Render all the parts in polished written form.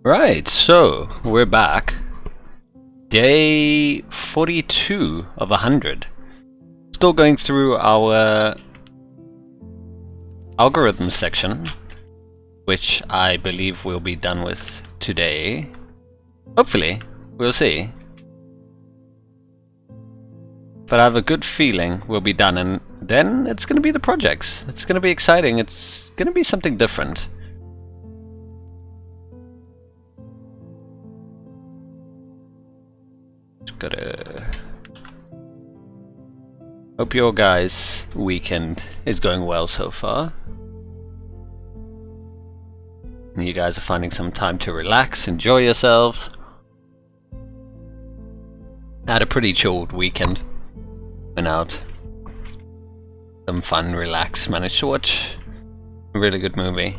Right, so we're back. Day 42 of 100. Still going through our algorithm section, which I believe we'll be done with today. Hopefully, we'll see. But I have a good feeling we'll be done, and then it's going to be the projects. It's going to be exciting. It's going to be something different. Gotta hope your guys' weekend is going well so far. And you guys are finding some time to relax, enjoy yourselves. I had a pretty chilled weekend. Went out. Some fun, relax, managed to watch a really good movie.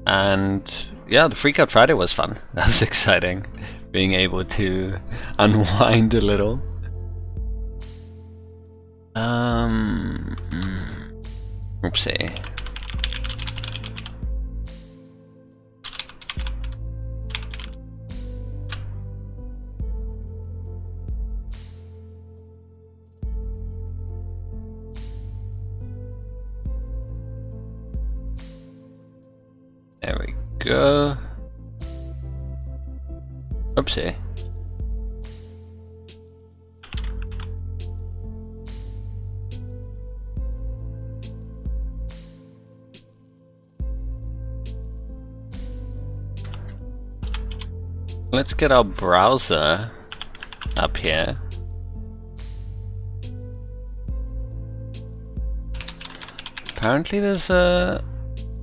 And yeah, the Freak Out Friday was fun. That was exciting. Being able to unwind a little. Oopsie. There we go. Oopsie. Let's get our browser up here. Apparently there's a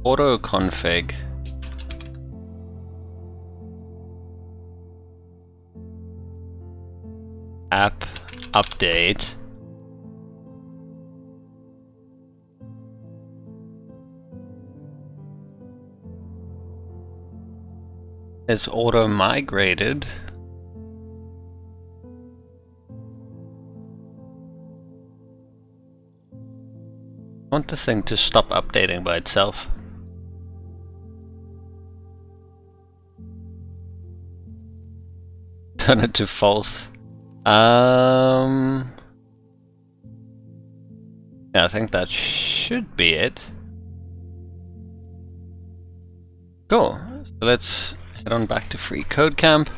auto config. App update. It's auto migrated. I want this thing to stop updating by itself. Turn it to false. Yeah, I think that should be it. Cool. So let's head on back to Free Code Camp.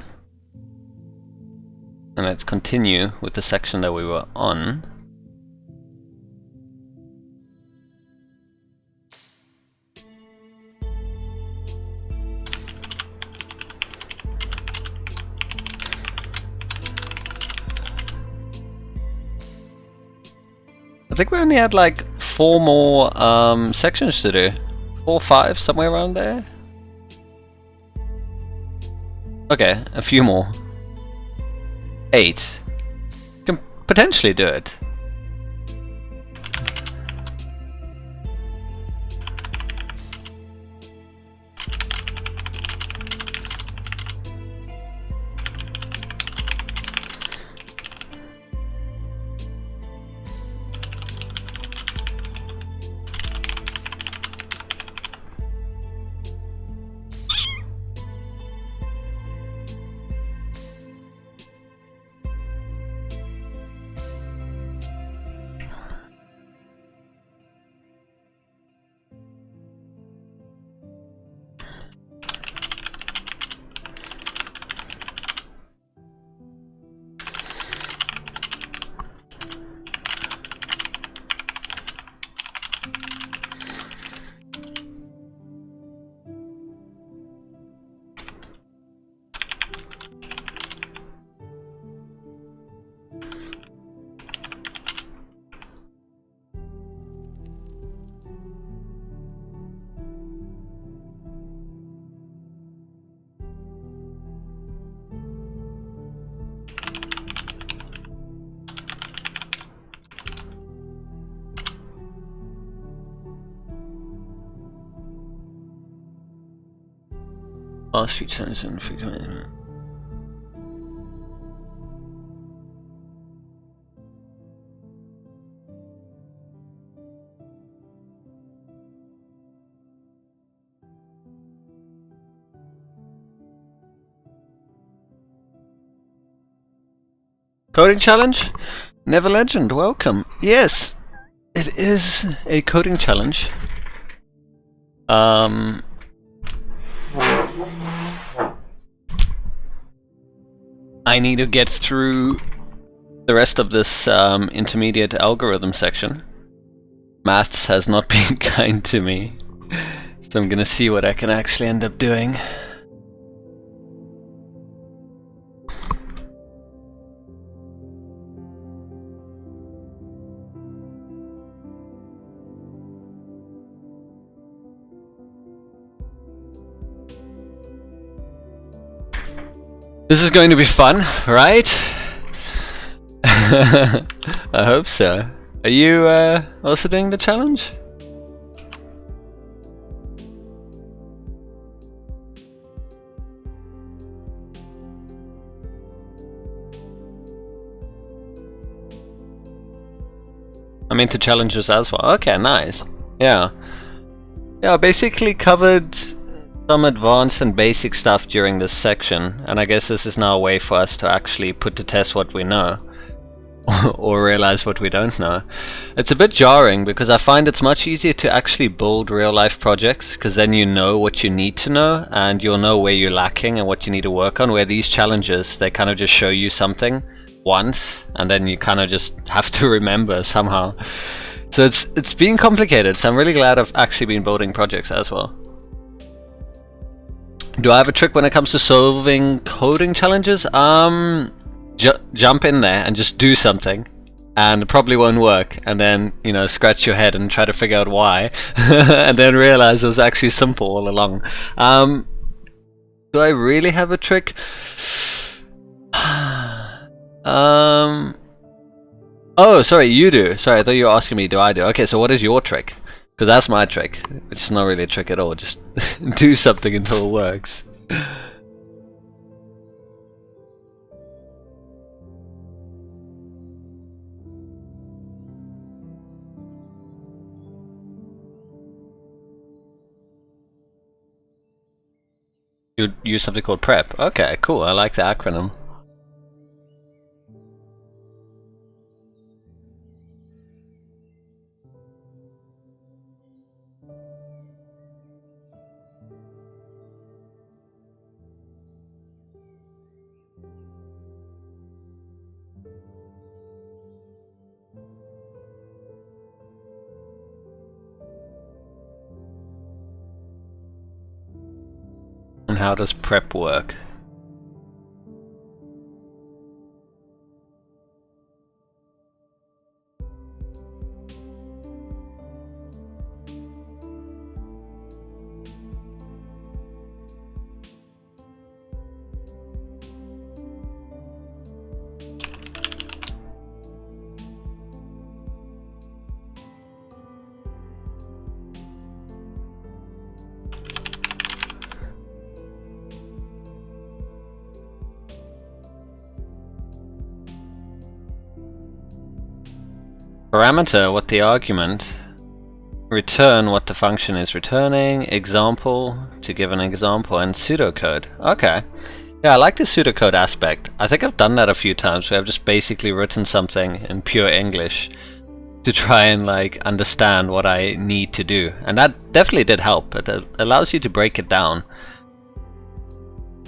And let's continue with the section that we were on. I think we only had like 4 more sections to do. 4 or 5, somewhere around there. Okay, a few more. 8. Can potentially do it. Last few sentences and figure. Coding challenge? Never Legend, welcome. Yes, it is a coding challenge. I need to get through the rest of this intermediate algorithm section. Maths has not been kind to me, so I'm gonna see what I can actually end up doing. This is going to be fun, right? I hope so. Are you also doing the challenge? I'm into challenges as well. Okay, nice. Yeah. Yeah, basically covered some advanced and basic stuff during this section, and I guess this is now a way for us to actually put to test what we know. Or realize what we don't know. It's a bit jarring because I find it's much easier to actually build real life projects, because then you know what you need to know and you'll know where you're lacking and what you need to work on, where these challenges, they kind of just show you something once and then you kind of just have to remember somehow. So it's been complicated, so I'm really glad I've actually been building projects as well. Do I have a trick when it comes to solving coding challenges? Jump in there and just do something, and it probably won't work, and then, you know, scratch your head and try to figure out why, and then realize it was actually simple all along. Do I really have a trick? Oh, sorry, you do. Sorry, I thought you were asking me, do I do? Okay, so what is your trick? Because that's my trick. It's not really a trick at all, just do something until it works. You use something called PrEP. Okay, cool. I like the acronym. And how does PrEP work? Parameter, what the argument. Return what the function is returning. Example, to give an example. And pseudocode. Okay. Yeah, I like the pseudocode aspect. I think I've done that a few times where I've just basically written something in pure English to try and like understand what I need to do. And that definitely did help. It allows you to break it down.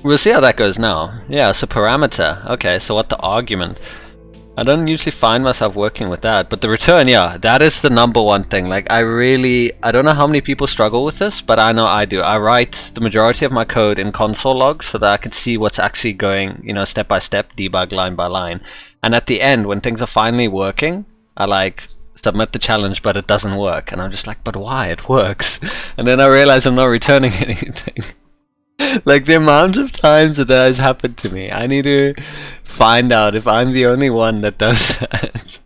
We'll see how that goes now. Yeah, so parameter. Okay, so what the argument. I don't usually find myself working with that, but the return, yeah, that is the number one thing. Like, I don't know how many people struggle with this, but I know I do. I write the majority of my code in console logs so that I can see what's actually going, you know, step by step, debug line by line. And at the end, when things are finally working, I like submit the challenge, but it doesn't work. And I'm just like, but why? It works. And then I realize I'm not returning anything. Like, the amount of times that has happened to me, I need to find out if I'm the only one that does that.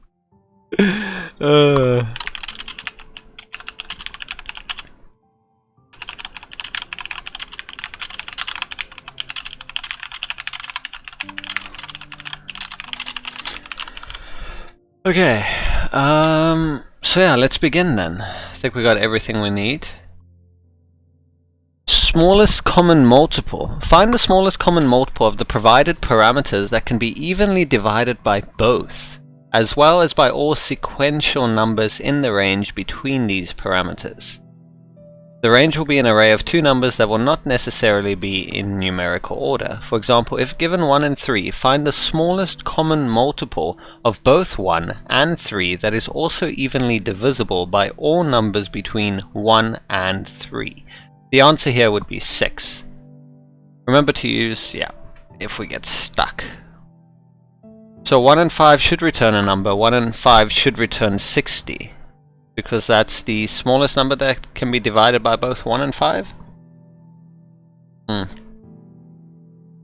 Okay, so yeah, let's begin then. I think we got everything we need. smallest common multiple. Find the smallest common multiple of the provided parameters that can be evenly divided by both, as well as by all sequential numbers in the range between these parameters. The range will be an array of two numbers that will not necessarily be in numerical order. For example, if given 1 and 3, find the smallest common multiple of both 1 and 3 that is also evenly divisible by all numbers between 1 and 3. The answer here would be 6. Remember to use, if we get stuck. So 1 and 5 should return a number, 1 and 5 should return 60. Because that's the smallest number that can be divided by both 1 and 5?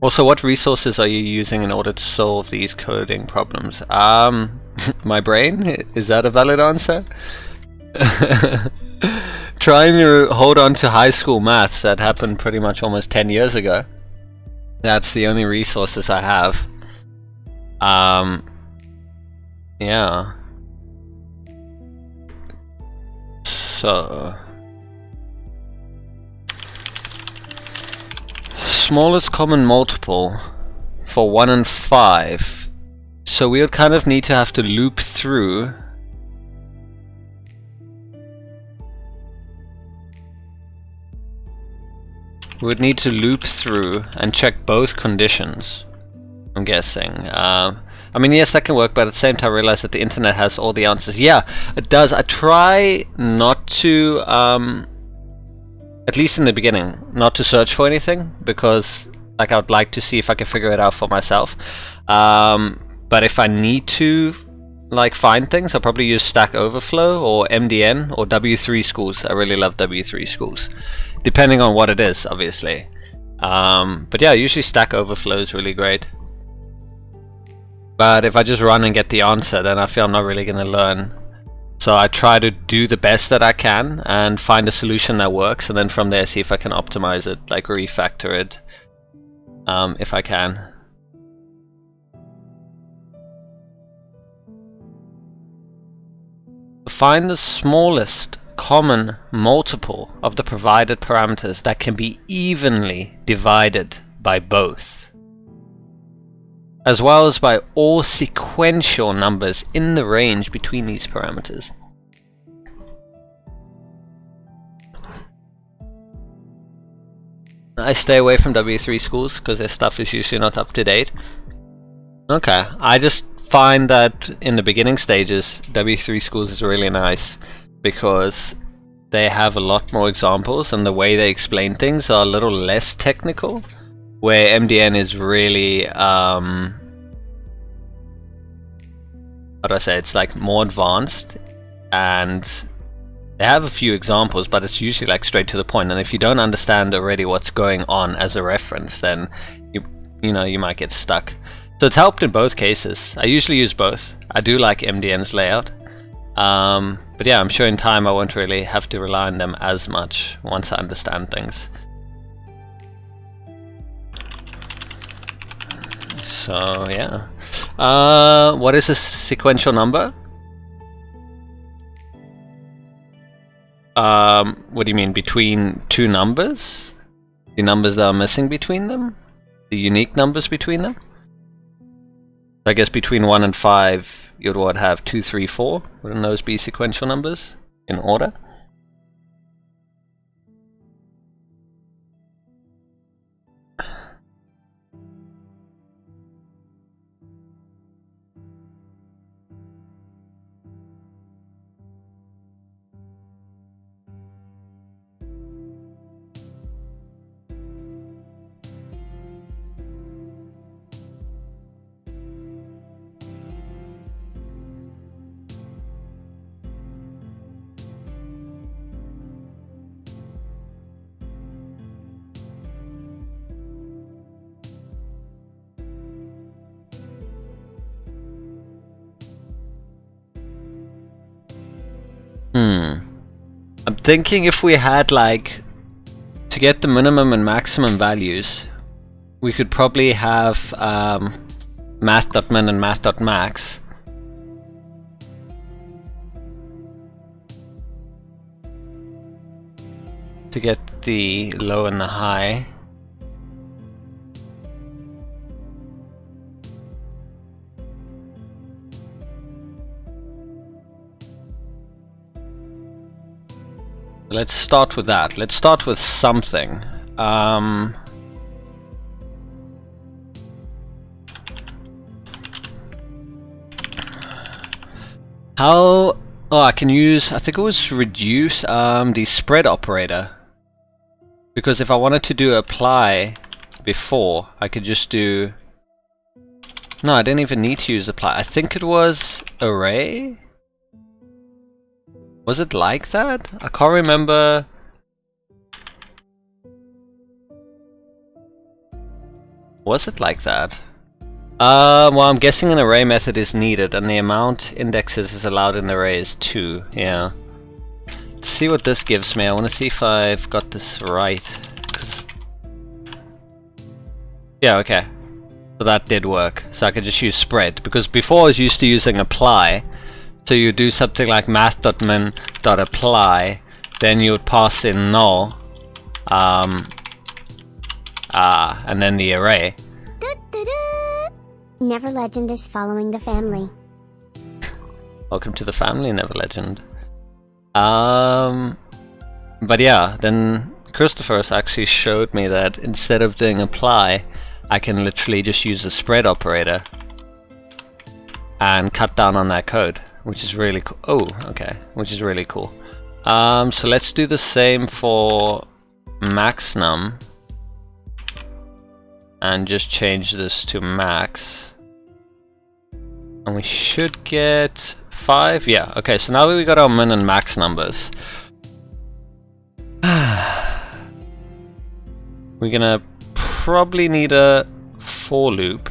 Also, what resources are you using in order to solve these coding problems? My brain? Is that a valid answer? Trying to hold on to high school maths that happened pretty much almost 10 years ago. That's the only resources I have. Yeah. So, smallest common multiple for 1 and 5. So we would kind of need to have to loop through. We would need to loop through and check both conditions, I'm guessing. I mean, yes, that can work, but at the same time I realize that the internet has all the answers. Yeah, it does. I try not to, at least in the beginning, not to search for anything, because like I would like to see if I can figure it out for myself. But if I need to like find things, I'll probably use Stack Overflow or MDN or W3 Schools. I really love W3 Schools, depending on what it is, obviously. But yeah, usually Stack Overflow is really great. But if I just run and get the answer, then I feel I'm not really going to learn. So I try to do the best that I can and find a solution that works, and then from there see if I can optimize it, like refactor it, if I can. Find the smallest common multiple of the provided parameters that can be evenly divided by both, as well as by all sequential numbers in the range between these parameters. I stay away from W3 Schools because their stuff is usually not up to date. Okay, I just find that in the beginning stages, W3 Schools is really nice because they have a lot more examples and the way they explain things are a little less technical. Where MDN is really, how do I say, it's like more advanced, and they have a few examples, but it's usually like straight to the point. And if you don't understand already what's going on as a reference, then you know you might get stuck. So it's helped in both cases. I usually use both. I do like MDN's layout, but yeah, I'm sure in time I won't really have to rely on them as much once I understand things. So yeah, what is a sequential number? What do you mean, between two numbers? The numbers that are missing between them? The unique numbers between them? I guess between 1 and 5 you'd have 2, 3, 4. Wouldn't those be sequential numbers in order? I'm thinking if we had like, to get the minimum and maximum values, we could probably have math.min and math.max. to get the low and the high. Let's start with that. Let's start with something. How... Oh, I can use, I think it was reduce the spread operator. Because if I wanted to do apply before, I could just do... No, I didn't even need to use apply. I think it was array? Was it like that? I can't remember. Was it like that? Well, I'm guessing an array method is needed, and the amount indexes is allowed in the array is 2. Yeah. Let's see what this gives me. I want to see if I've got this right. Yeah, okay. So that did work. So I could just use spread, because before I was used to using apply. So you do something like math.min.apply, then you would pass in null, and then the array. Never Legend is following the family. Welcome to the family, Never Legend. But yeah, then Christopher's actually showed me that instead of doing apply, I can literally just use the spread operator and cut down on that code, which is really cool. Oh, okay, which is really cool. So let's do the same for maxnum and just change this to max. And we should get 5. Yeah, okay, so now we got our min and max numbers. We're gonna probably need a for loop.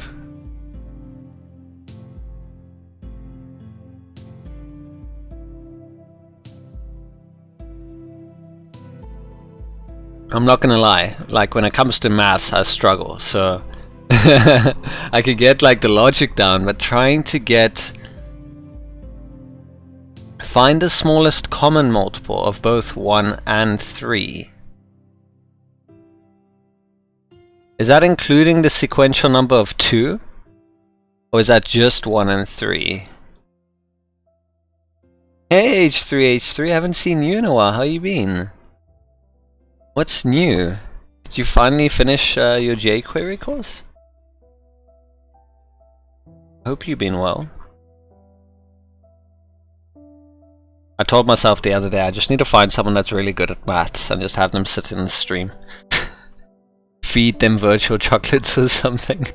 I'm not gonna lie, like when it comes to maths I struggle, so I could get like the logic down, but trying to find the smallest common multiple of both 1 and 3. Is that including the sequential number of 2? Or is that just 1 and 3? Hey H3, I haven't seen you in a while, how you been? What's new? Did you finally finish your jQuery course? Hope you've been well. I told myself the other day I just need to find someone that's really good at maths and just have them sit in the stream. Feed them virtual chocolates or something.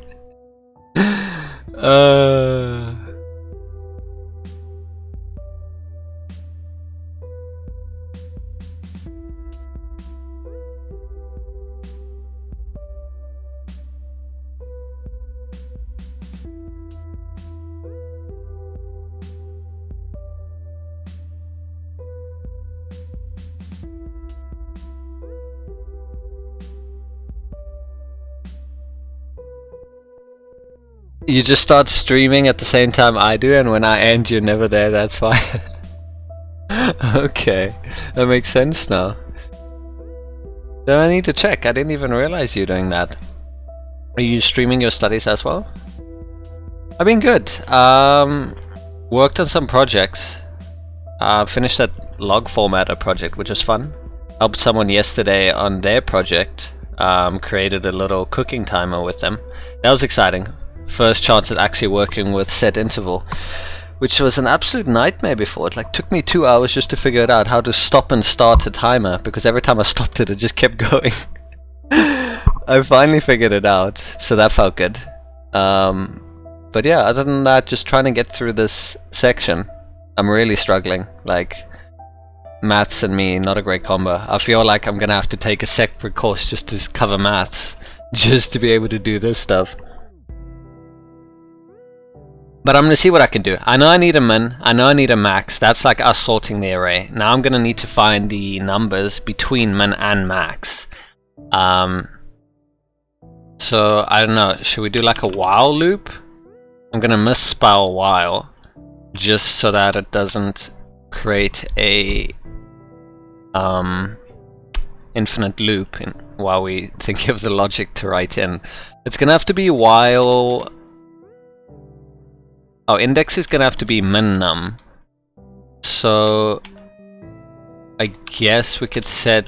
You just start streaming at the same time I do, and when I end you're never there, that's why. Okay, that makes sense now. Then I need to check, I didn't even realize you were doing that. Are you streaming your studies as well? I've been good. Worked on some projects. Finished that log formatter project, which was fun. Helped someone yesterday on their project. Created a little cooking timer with them. That was exciting. First chance at actually working with set interval, which was an absolute nightmare before. It like took me 2 hours just to figure it out, how to stop and start a timer, because every time I stopped it, it just kept going. I finally figured it out, so that felt good. But yeah, other than that, just trying to get through this section. I'm really struggling. Like, maths and me, not a great combo. I feel like I'm gonna have to take a separate course just to cover maths, just to be able to do this stuff. But I'm going to see what I can do. I know I need a min, I know I need a max. That's like us sorting the array. Now I'm going to need to find the numbers between min and max. So I don't know, should we do like a while loop? I'm going to misspell while, just so that it doesn't create a infinite loop while we think of the logic to write in. It's gonna have to be while... Oh, index is gonna have to be min_num. So I guess we could set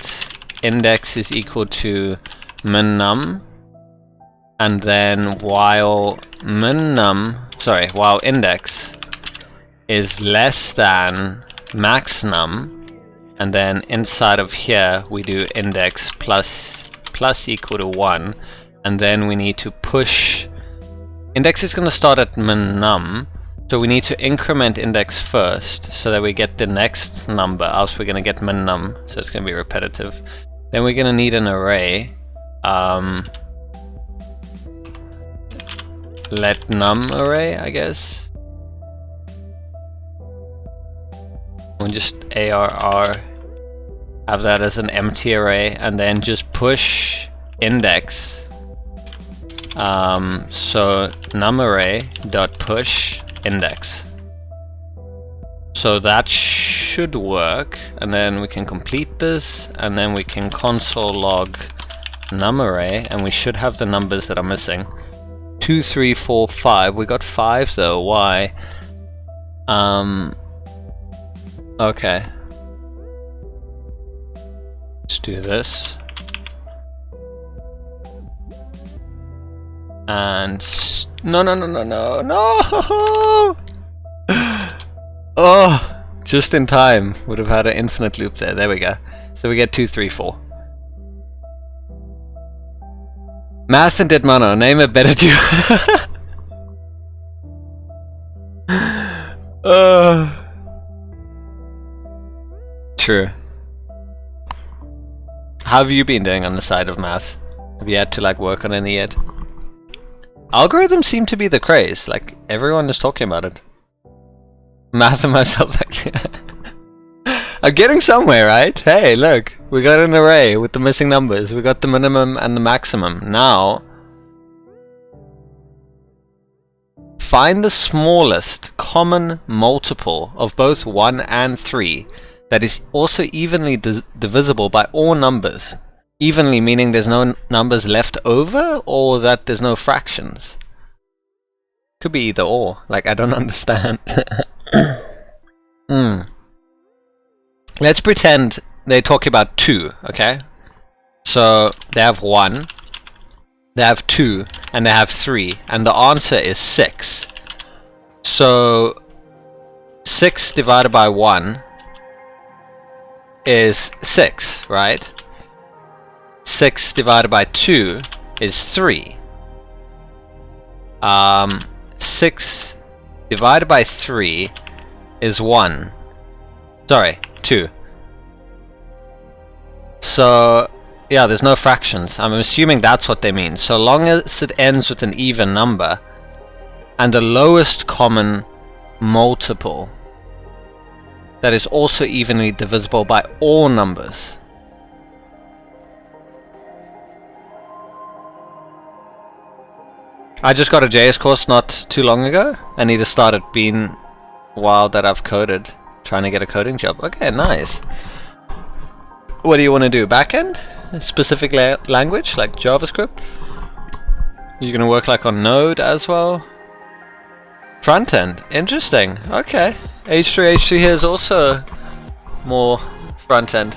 index is equal to min_num, and then while while index is less than max_num, and then inside of here we do index plus equal to 1, and then we need to push. Index is going to start at min_num, so we need to increment index first so that we get the next number, else we're going to get min_num, so it's going to be repetitive. Then we're going to need an array. Let num array, I guess. We'll just arr have that as an empty array, and then just push index. So num array dot push index. So that should work, and then we can complete this, and then we can console log num array, and we should have the numbers that are missing. 2, 3, 4, 5. We got 5 though. Why? Okay. Let's do this. And no. Oh, just in time. Would have had an infinite loop there. There we go. So we get 2, 3, 4. Math and Ditmano, name a better duo. True. How have you been doing on the side of math? Have you had to like work on any yet? Algorithms seem to be the craze. Like everyone is talking about it. Math and myself, like, I'm getting somewhere, right? Hey, look, we got an array with the missing numbers. We got the minimum and the maximum. Now, find the smallest common multiple of both 1 and 3 that is also evenly divisible by all numbers. Evenly meaning there's no numbers left over, or that there's no fractions. Could be either or. Like, I don't understand. Let's pretend they talk about 2, okay? So they have 1, they have 2, and they have 3, and the answer is 6. So 6 divided by 1 is 6, right? 6 divided by 2 is 3. 6 divided by 3 is 1. Sorry, 2. So, yeah, there's no fractions. I'm assuming that's what they mean. So long as it ends with an even number, and the lowest common multiple that is also evenly divisible by all numbers. I just got a JS course not too long ago. I need to start it. Been a while that I've coded, trying to get a coding job. Okay, nice. What do you want to do? Backend? A specific language like JavaScript? You're gonna work like on Node as well? Front end. Interesting. Okay. H3 here is also more front end.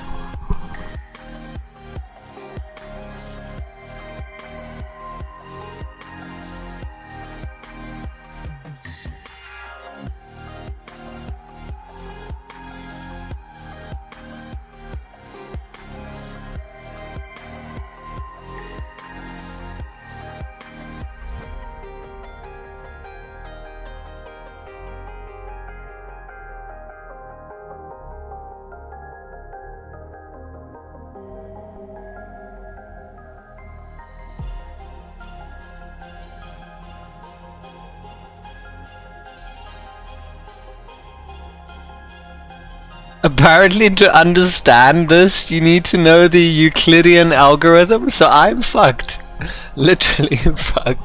Apparently to understand this, you need to know the Euclidean algorithm, so I'm fucked. Literally fucked.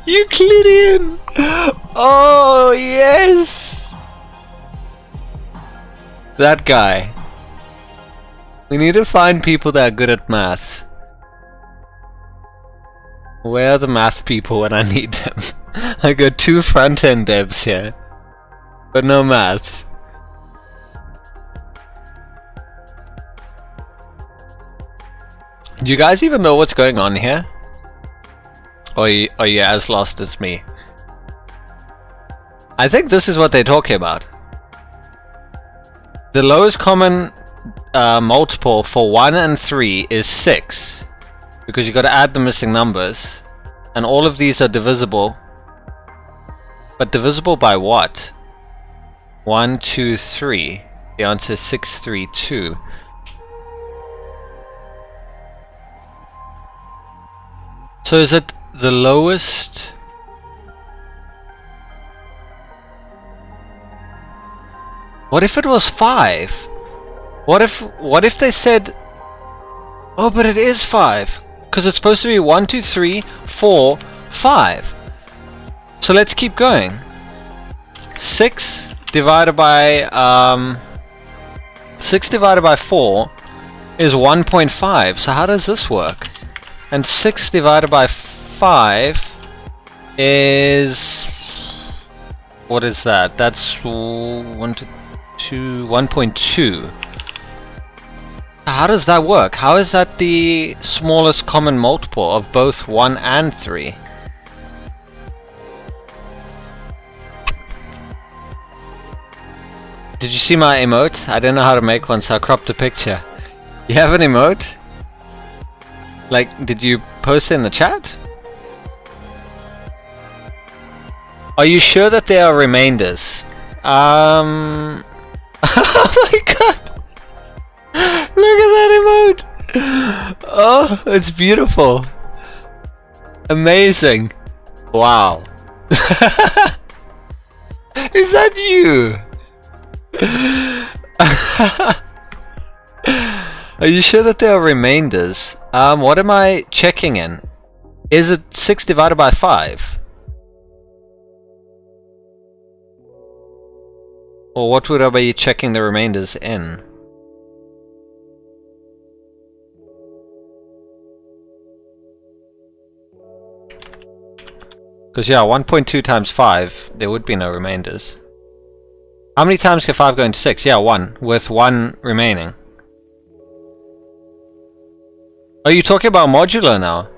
Euclidean! Oh, yes! That guy. We need to find people that are good at maths. Where are the math people when I need them? I got 2 front-end devs here, but no maths. Do you guys even know what's going on here? Or are you as lost as me? I think this is what they're talking about. The lowest common multiple for 1 and 3 is 6. Because you got to add the missing numbers. And all of these are divisible. But divisible by what? 1, 2, 3. The answer is 6, 3, 2. So is it the lowest? What if it was 5? What if they said, oh, but it is 5, because it's supposed to be 1, 2, 3, 4, 5. So let's keep going. 6 divided by 4 is 1.5. So how does this work? And 6 divided by 5 is, what is that? That's 1.2. How does that work? How is that the smallest common multiple of both 1 and 3? Did you see my emote? I didn't know how to make one, so I cropped a picture. You have an emote? Like, did you post it in the chat? Are you sure that there are remainders? Oh my god! Look at that emote! Oh, it's beautiful. Amazing. Wow. Is that you? Are you sure that there are remainders? What am I checking in? Is it 6 divided by 5? Or what would I be checking the remainders in? Because yeah, 1.2 times 5, there would be no remainders. How many times can 5 go into 6? Yeah, 1, with 1 remaining. Are you talking about modulo now?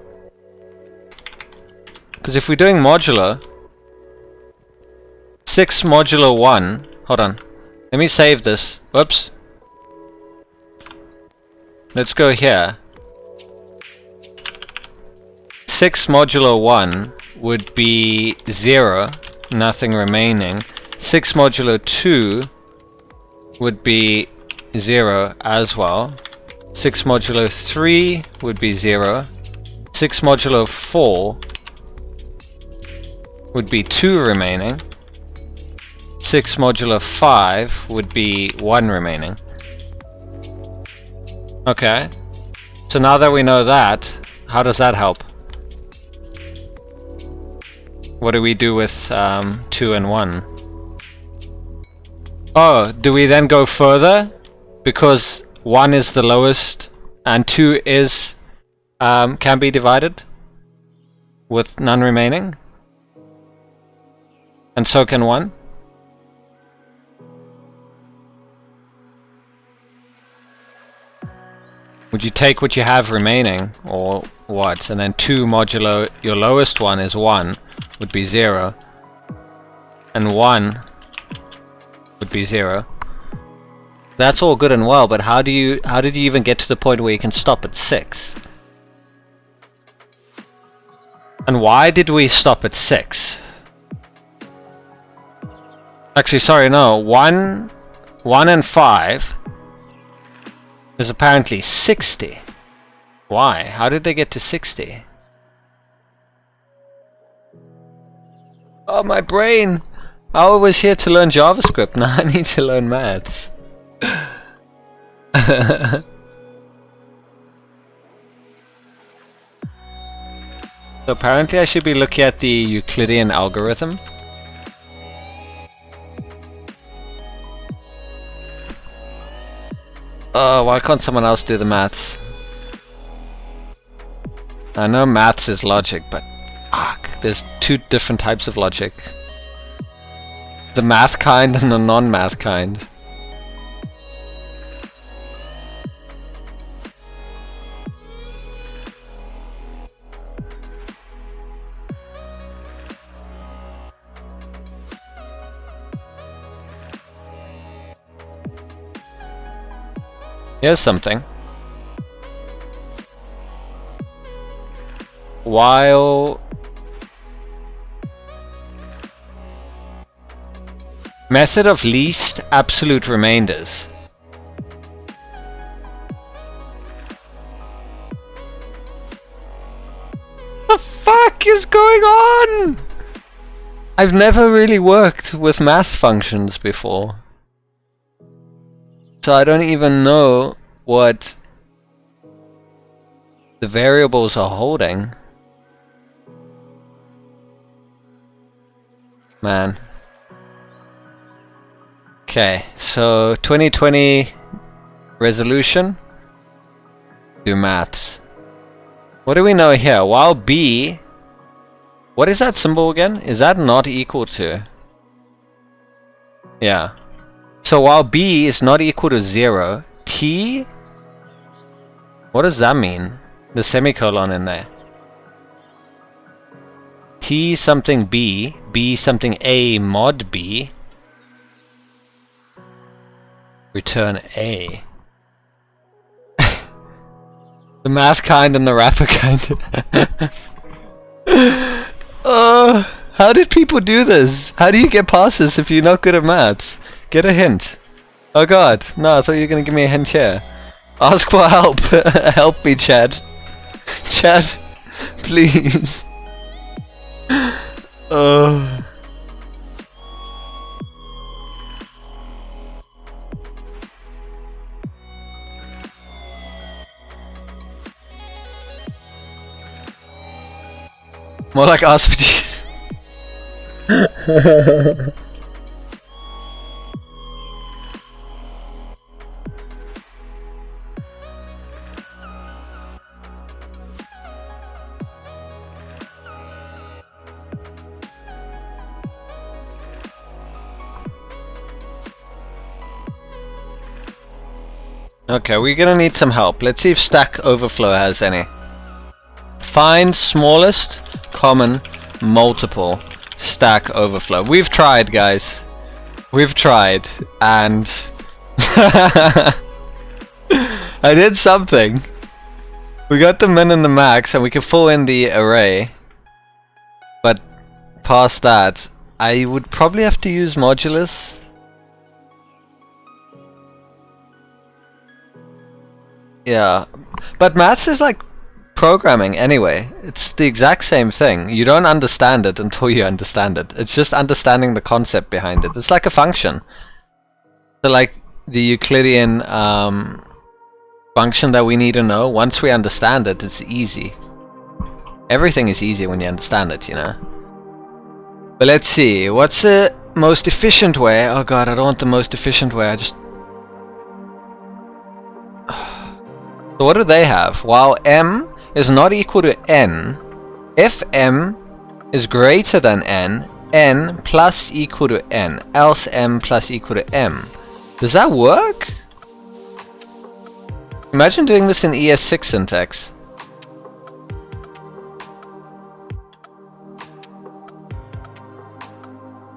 Because if we're doing modulo, 6 modulo 1, hold on, let me save this, whoops. Let's go here. 6 modulo 1 would be 0, nothing remaining. 6 modulo 2 would be 0 as well. 6 modulo 3 would be 0. 6 modulo 4 would be 2 remaining. 6 modulo 5 would be 1 remaining. Okay. So now that we know that, how does that help? What do we do with 2 and 1? Oh, do we then go further? Because 1 is the lowest and 2 is can be divided with none remaining? And so can 1? Would you take what you have remaining, or what? And then 2 modulo, your lowest one is 1, would be 0. And 1 would be 0. That's all good and well, but how did you even get to the point where you can stop at 6? And why did we stop at 6? Actually, sorry, no. 1 and 5 is apparently 60. Why? How did they get to 60? Oh, my brain! I was here to learn JavaScript, now I need to learn maths. So apparently I should be looking at the Euclidean algorithm. Oh, why can't someone else do the maths? I know maths is logic, but fuck, there's two different types of logic. The math kind and the non-math kind. Here's something. While method of least absolute remainders. The fuck is going on? I've never really worked with math functions before. So I don't even know what the variables are holding. Man. Okay, so 2020 resolution. Do maths. What do we know here? While B, what is that symbol again? Is that not equal to? Yeah. So while B is not equal to 0, T, what does that mean? The semicolon in there. T something B, B something A mod B, return A. The math kind and the wrapper kind. How did people do this? How do you get past this if you're not good at maths? Get a hint. Oh god, no, I thought you were gonna give me a hint here. Ask for help. Help me, Chad. Chad, please. More like ask for Jesus. Okay, we're gonna need some help. Let's see if Stack Overflow has any. Find smallest common multiple Stack Overflow. We've tried, guys. We've tried, and I did something. We got the min and the max, and we can fill in the array. But past that, I would probably have to use modulus. Yeah, but maths is like programming anyway. It's the exact same thing. You don't understand it until you understand it. It's just understanding the concept behind it. It's like a function. So like the Euclidean function that we need to know, once we understand it, it's easy. Everything is easy when you understand it, you know. But let's see, what's the most efficient way? Oh god, I don't want the most efficient way, I just... So what do they have? While m is not equal to n, if m is greater than n, n plus equal to n, else m plus equal to m. Does that work? Imagine doing this in ES6 syntax.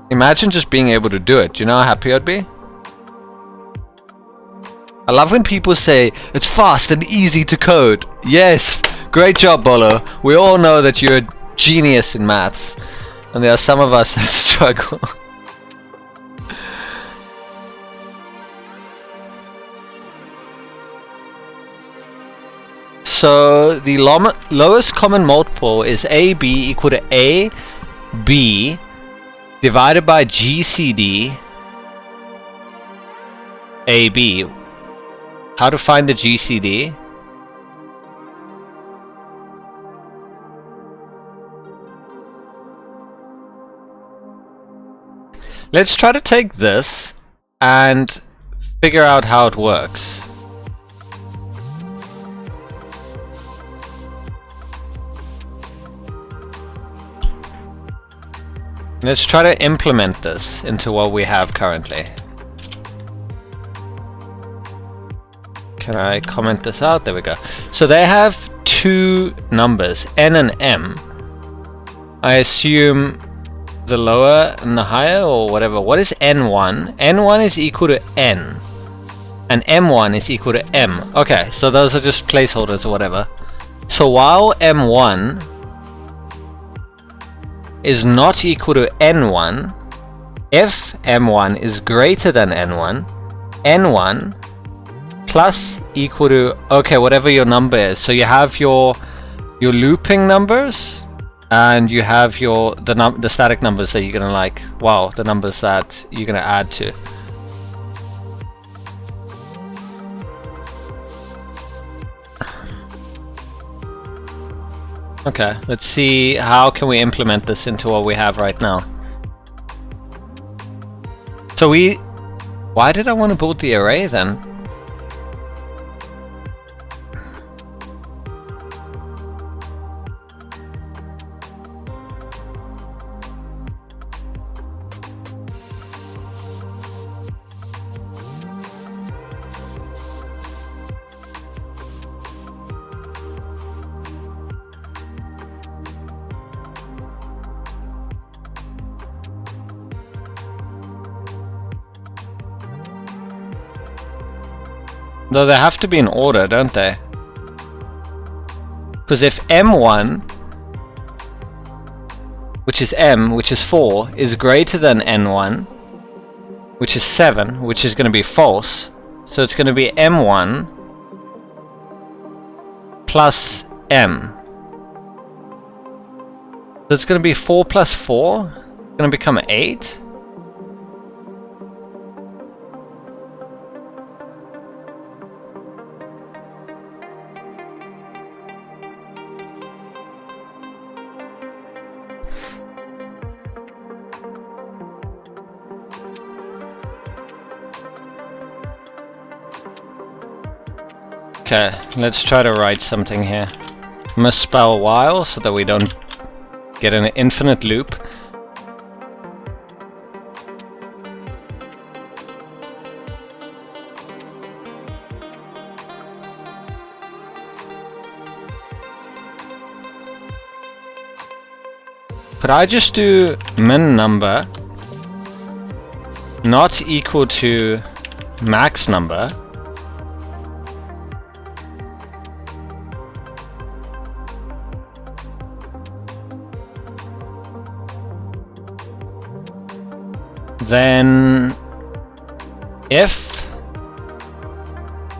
Imagine just being able to do it. Do you know how happy I'd be? I love when people say, it's fast and easy to code. Yes, great job, Bolo. We all know that you're a genius in maths. And there are some of us that struggle. So, the lowest common multiple is AB equal to AB divided by GCD AB. How to find the GCD? Let's try to take this and figure out how it works. Let's try to implement this into what we have currently. Can I comment this out? There we go. So they have two numbers, n and m. I assume the lower and the higher, or whatever. What is n1? n1 is equal to n, and m1 is equal to m. Okay, so those are just placeholders or whatever. So while m1 is not equal to n1, if m1 is greater than n1, n1 plus equal to, okay, whatever your number is. So you have your looping numbers, and you have the static numbers that you're gonna the numbers that you're gonna add to. Okay, let's see how can we implement this into what we have right now. So why did I want to build the array then? Though they have to be in order, don't they? Because if m1, which is m, which is 4, is greater than n1, which is 7, which is going to be false, so it's going to be m1 plus m. So it's going to be 4 plus 4, it's going to become 8. Okay, let's try to write something here. Misspell while so that we don't get an infinite loop. Could I just do min number not equal to max number? Then if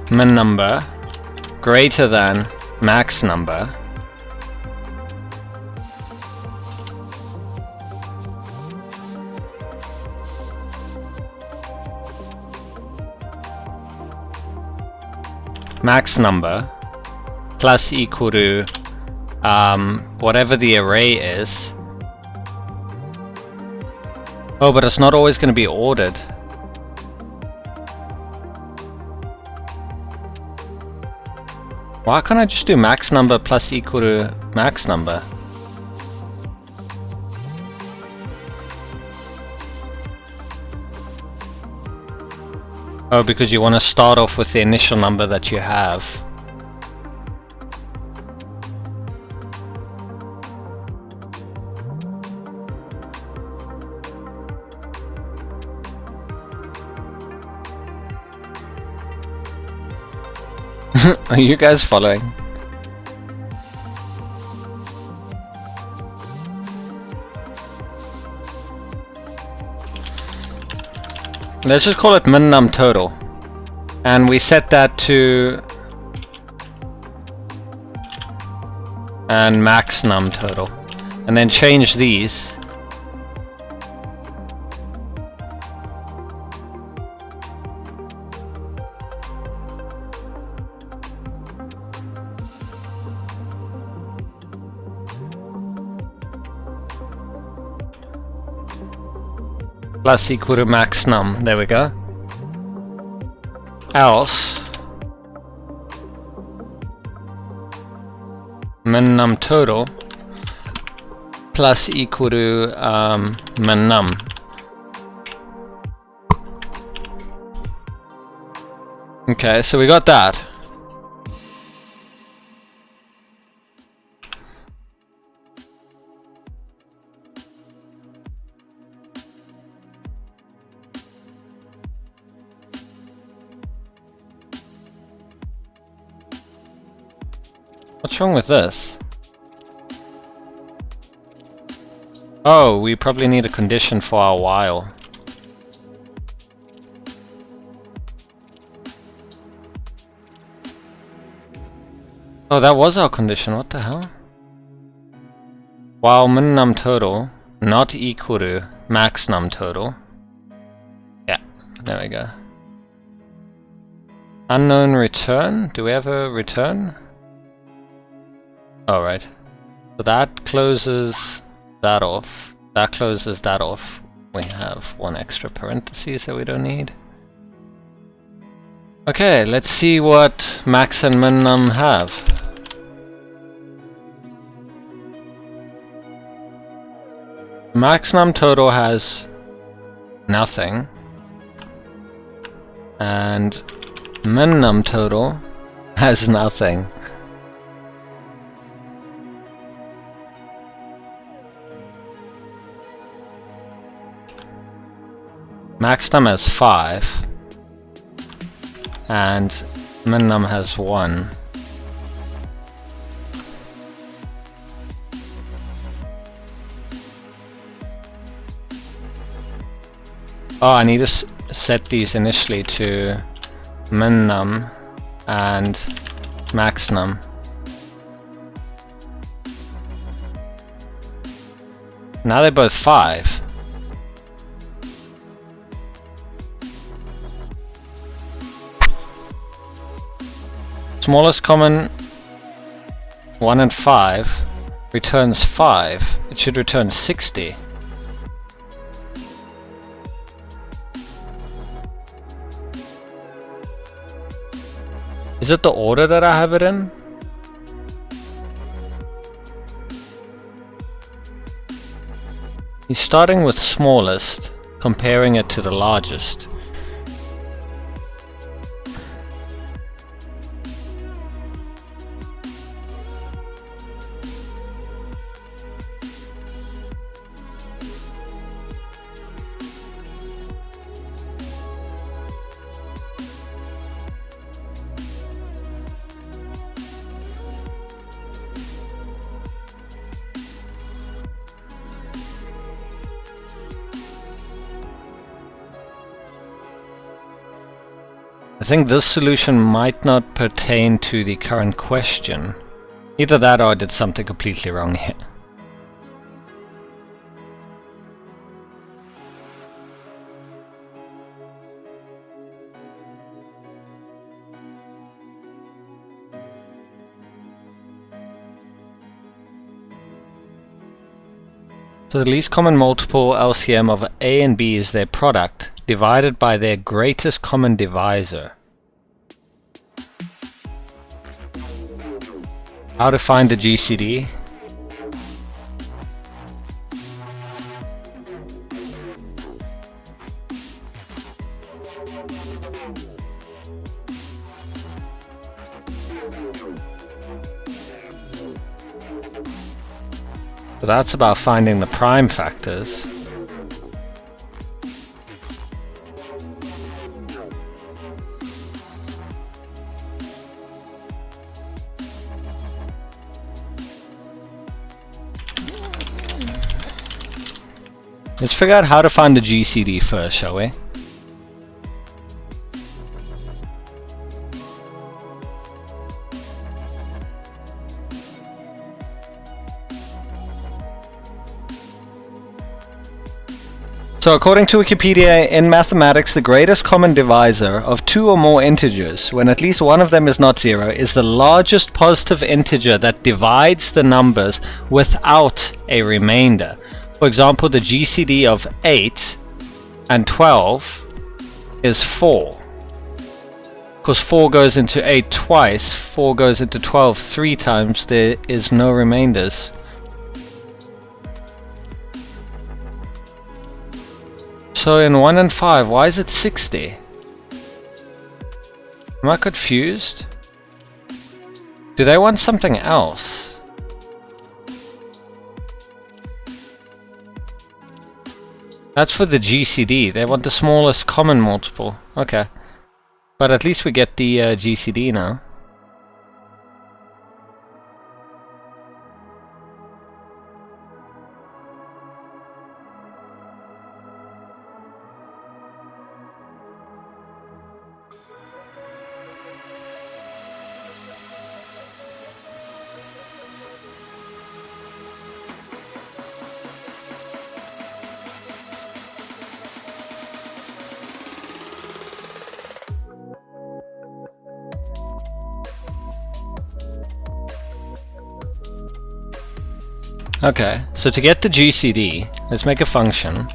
min number greater than max number, max number plus equal to whatever the array is. Oh, but it's not always going to be ordered. Why can't I just do max number plus equal to max number? Oh, because you want to start off with the initial number that you have. Are you guys following? Let's just call it min num total, and we set that to and max num total, and then change these. Plus equal to max num. There we go. Else min num total plus equal to min num. Okay, so we got that. What's wrong with this? Oh, we probably need a condition for our while. Oh, that was our condition. What the hell? While min num total not equal to max num total. Yeah, there we go. Unknown return? Do we have a return? Alright. So that closes that off. That closes that off. We have one extra parenthesis that we don't need. Okay, let's see what max and min num have. Max num total has nothing, and min num total has nothing. Max num has 5, and min num has 1. Oh, I need to set these initially to min num and max num. Now they're both 5. Smallest common 1 and 5 returns 5. It should return 60. Is it the order that I have it in? He's starting with smallest, comparing it to the largest. I think this solution might not pertain to the current question. Either that or I did something completely wrong here. So the least common multiple LCM of A and B is their product, divided by their greatest common divisor. How to find the GCD? So that's about finding the prime factors. Let's figure out how to find the GCD first, shall we? So according to Wikipedia, in mathematics, the greatest common divisor of two or more integers, when at least one of them is not 0, is the largest positive integer that divides the numbers without a remainder. For example, the GCD of 8 and 12 is 4. Because 4 goes into 8 twice, 4 goes into 12 3 times, there is no remainders. So in 1 and 5, why is it 60? Am I confused? Do they want something else? That's for the GCD. They want the smallest common multiple. Okay. But at least we get the GCD now. Okay, so to get the GCD, let's make a function.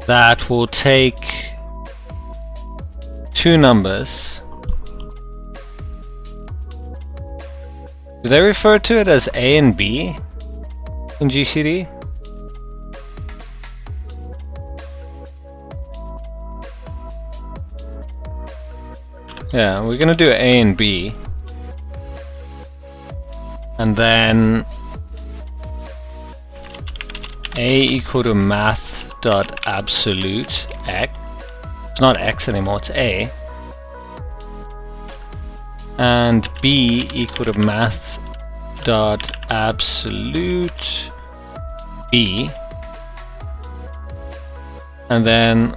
That will take two numbers. Do they refer to it as A and B in GCD? Yeah, we're gonna do A and B. And then A equal to math.absolute x. It's not x anymore, it's A. And B equal to math.absolute B. And then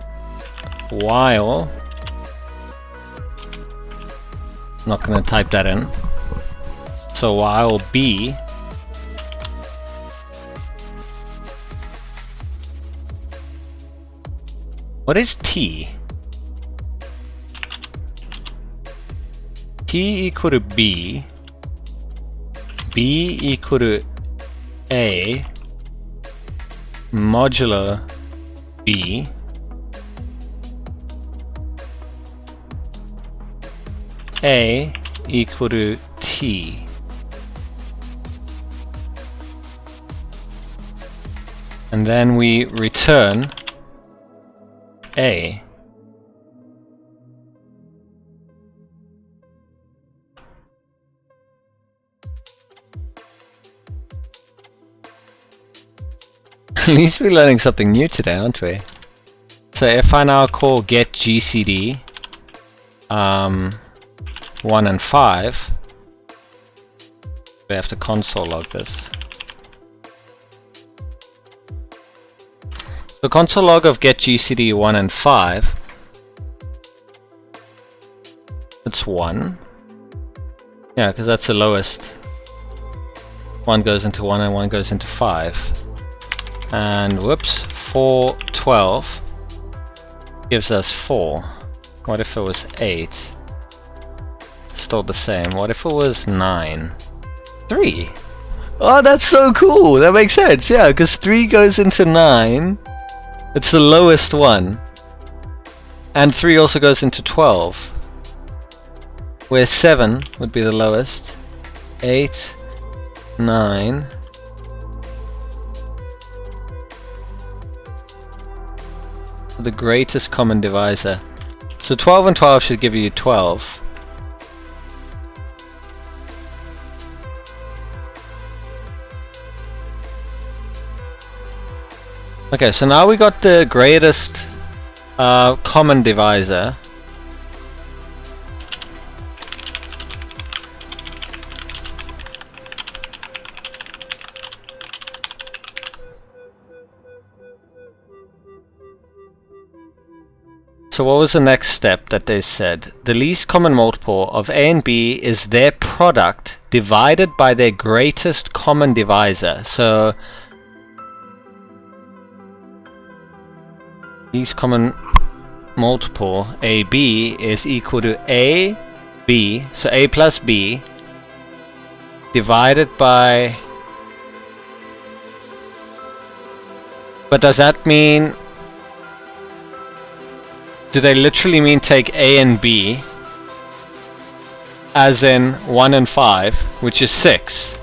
while, I'm not going to type that in. So while B what is T? T equal to B, B equal to A modulo B, A equal to T. And then we return A. At least we're learning something new today, aren't we? So if I now call get GCD 1 and 5, we have to console log this. The console log of get GCD 1 and 5, it's 1. Yeah, because that's the lowest. 1 goes into 1 and 1 goes into 5. And whoops, 4, 12 gives us 4. What if it was 8? Still the same. What if it was 9? 3. Oh, that's so cool. That makes sense. Yeah, because 3 goes into 9. It's the lowest one. And 3 also goes into 12. Where 7 would be the lowest. 8, 9. The greatest common divisor. So 12 and 12 should give you 12. Okay, so now we got the greatest common divisor. So what was the next step that they said? The least common multiple of A and B is their product divided by their greatest common divisor. So least common multiple AB is equal to AB, so A plus B divided by, but does that mean, do they literally mean take A and B as in 1 and 5, which is 6?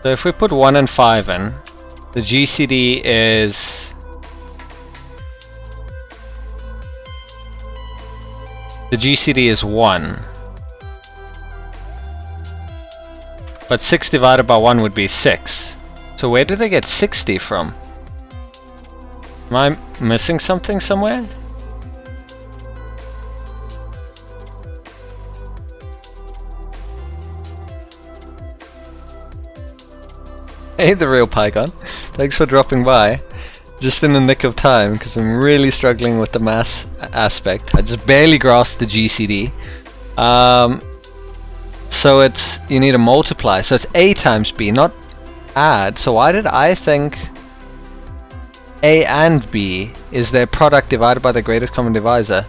So if we put 1 and 5 in, the GCD is... The GCD is 1. But 6 divided by 1 would be 6. So where do they get 60 from? Am I missing something somewhere? Hey, the real Pygon. Thanks for dropping by. Just in the nick of time, because I'm really struggling with the math aspect. I just barely grasped the GCD. So it's, you need to multiply. So it's A times B, not add. So why did I think A and B is their product divided by the greatest common divisor?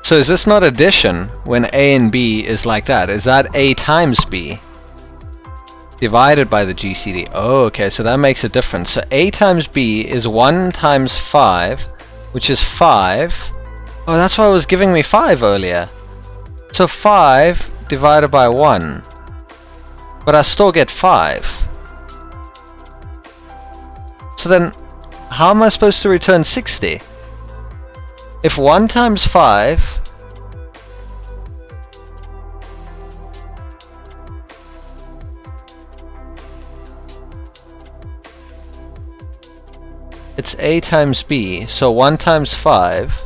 So is this not addition when A and B is like that? Is that A times B divided by the GCD? Oh, okay, so that makes a difference. So A times B is 1 times 5, which is 5. Oh, that's why it was giving me 5 earlier. So 5 divided by 1. But I still get 5. So then, how am I supposed to return 60? If 1 times 5... It's A times B, so 1 times 5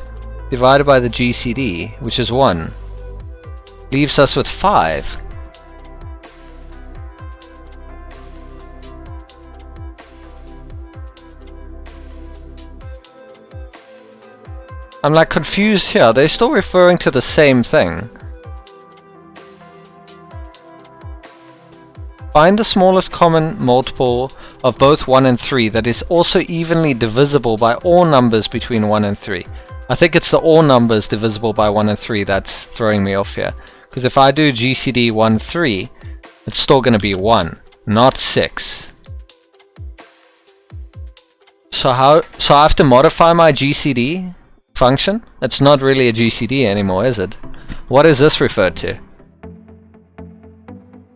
divided by the GCD, which is 1, leaves us with 5. I'm like confused here. They're still referring to the same thing. Find the smallest common multiple of both 1 and 3 that is also evenly divisible by all numbers between 1 and 3. I think it's the all numbers divisible by 1 and 3 that's throwing me off here. Because if I do GCD 1, 3, it's still going to be 1, not 6. So I have to modify my GCD function? It's not really a GCD anymore, is it? What is this referred to?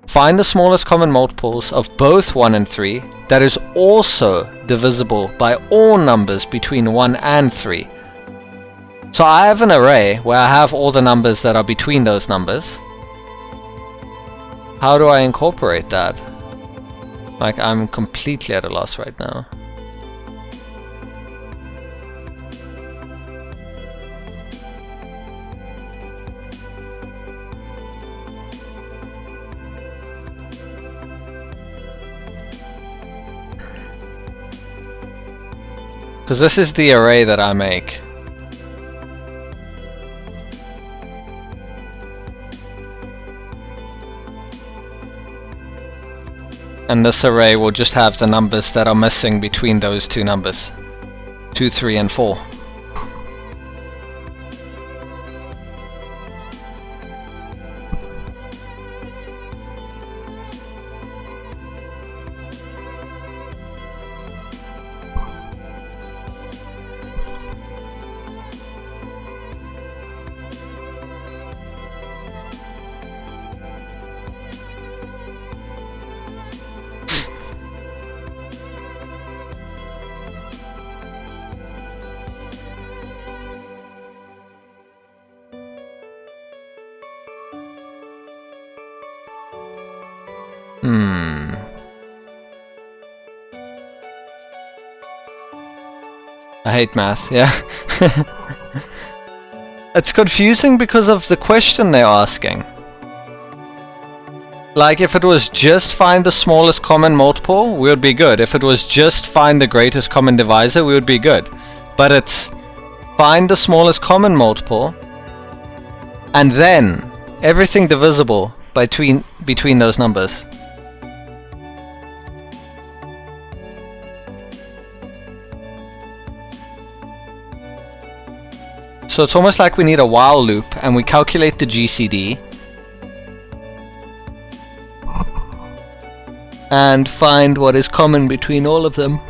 Find the smallest common multiples of both 1 and 3 that is also divisible by all numbers between 1 and 3. So I have an array where I have all the numbers that are between those numbers. How do I incorporate that? Like, I'm completely at a loss right now. Because this is the array that I make. And this array will just have the numbers that are missing between those two numbers. 2, 3, and 4. I hate math, yeah. It's confusing because of the question they're asking. Like, if it was just find the smallest common multiple, we would be good. If it was just find the greatest common divisor, we would be good. But it's find the smallest common multiple, and then everything divisible between those numbers. So it's almost like we need a while loop, and we calculate the GCD and find what is common between all of them.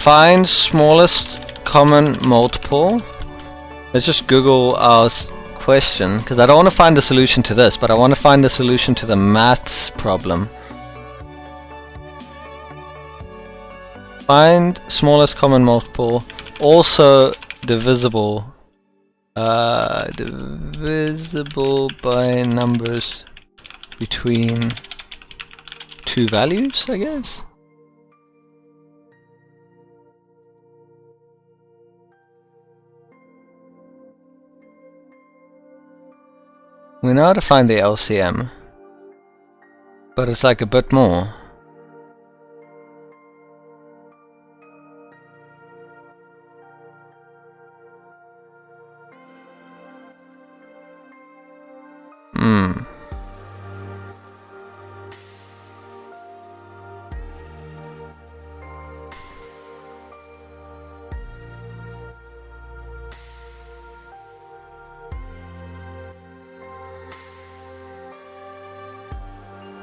find smallest common multiple. Let's just Google our question, because I don't want to find the solution to this, but I want to find the solution to the maths problem. Find smallest common multiple, also divisible by numbers between two values, I guess. We know how to find the LCM, but it's like a bit more.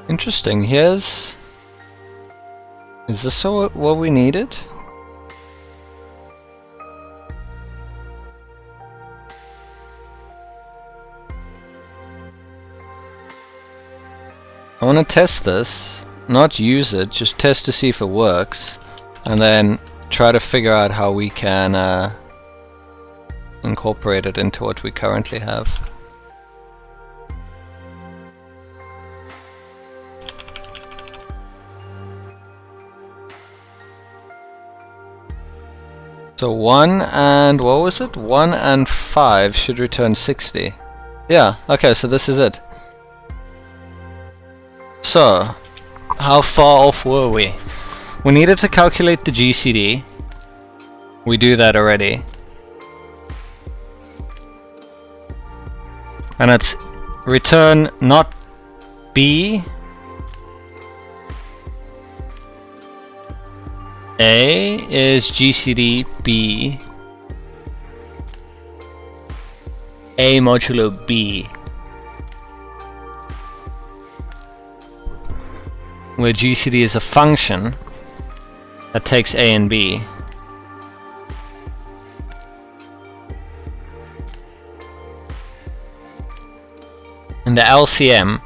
Interesting. Is this what we needed? I want to test this, not use it, just test to see if it works, and then try to figure out how we can incorporate it into what we currently have. So 1 and, what was it? 1 and 5 should return 60. Yeah, okay, so this is it. So, how far off were we? We needed to calculate the GCD. We do that already. And it's return not B, A is GCD B, A modulo B, where GCD is a function that takes A and B. In the LCM,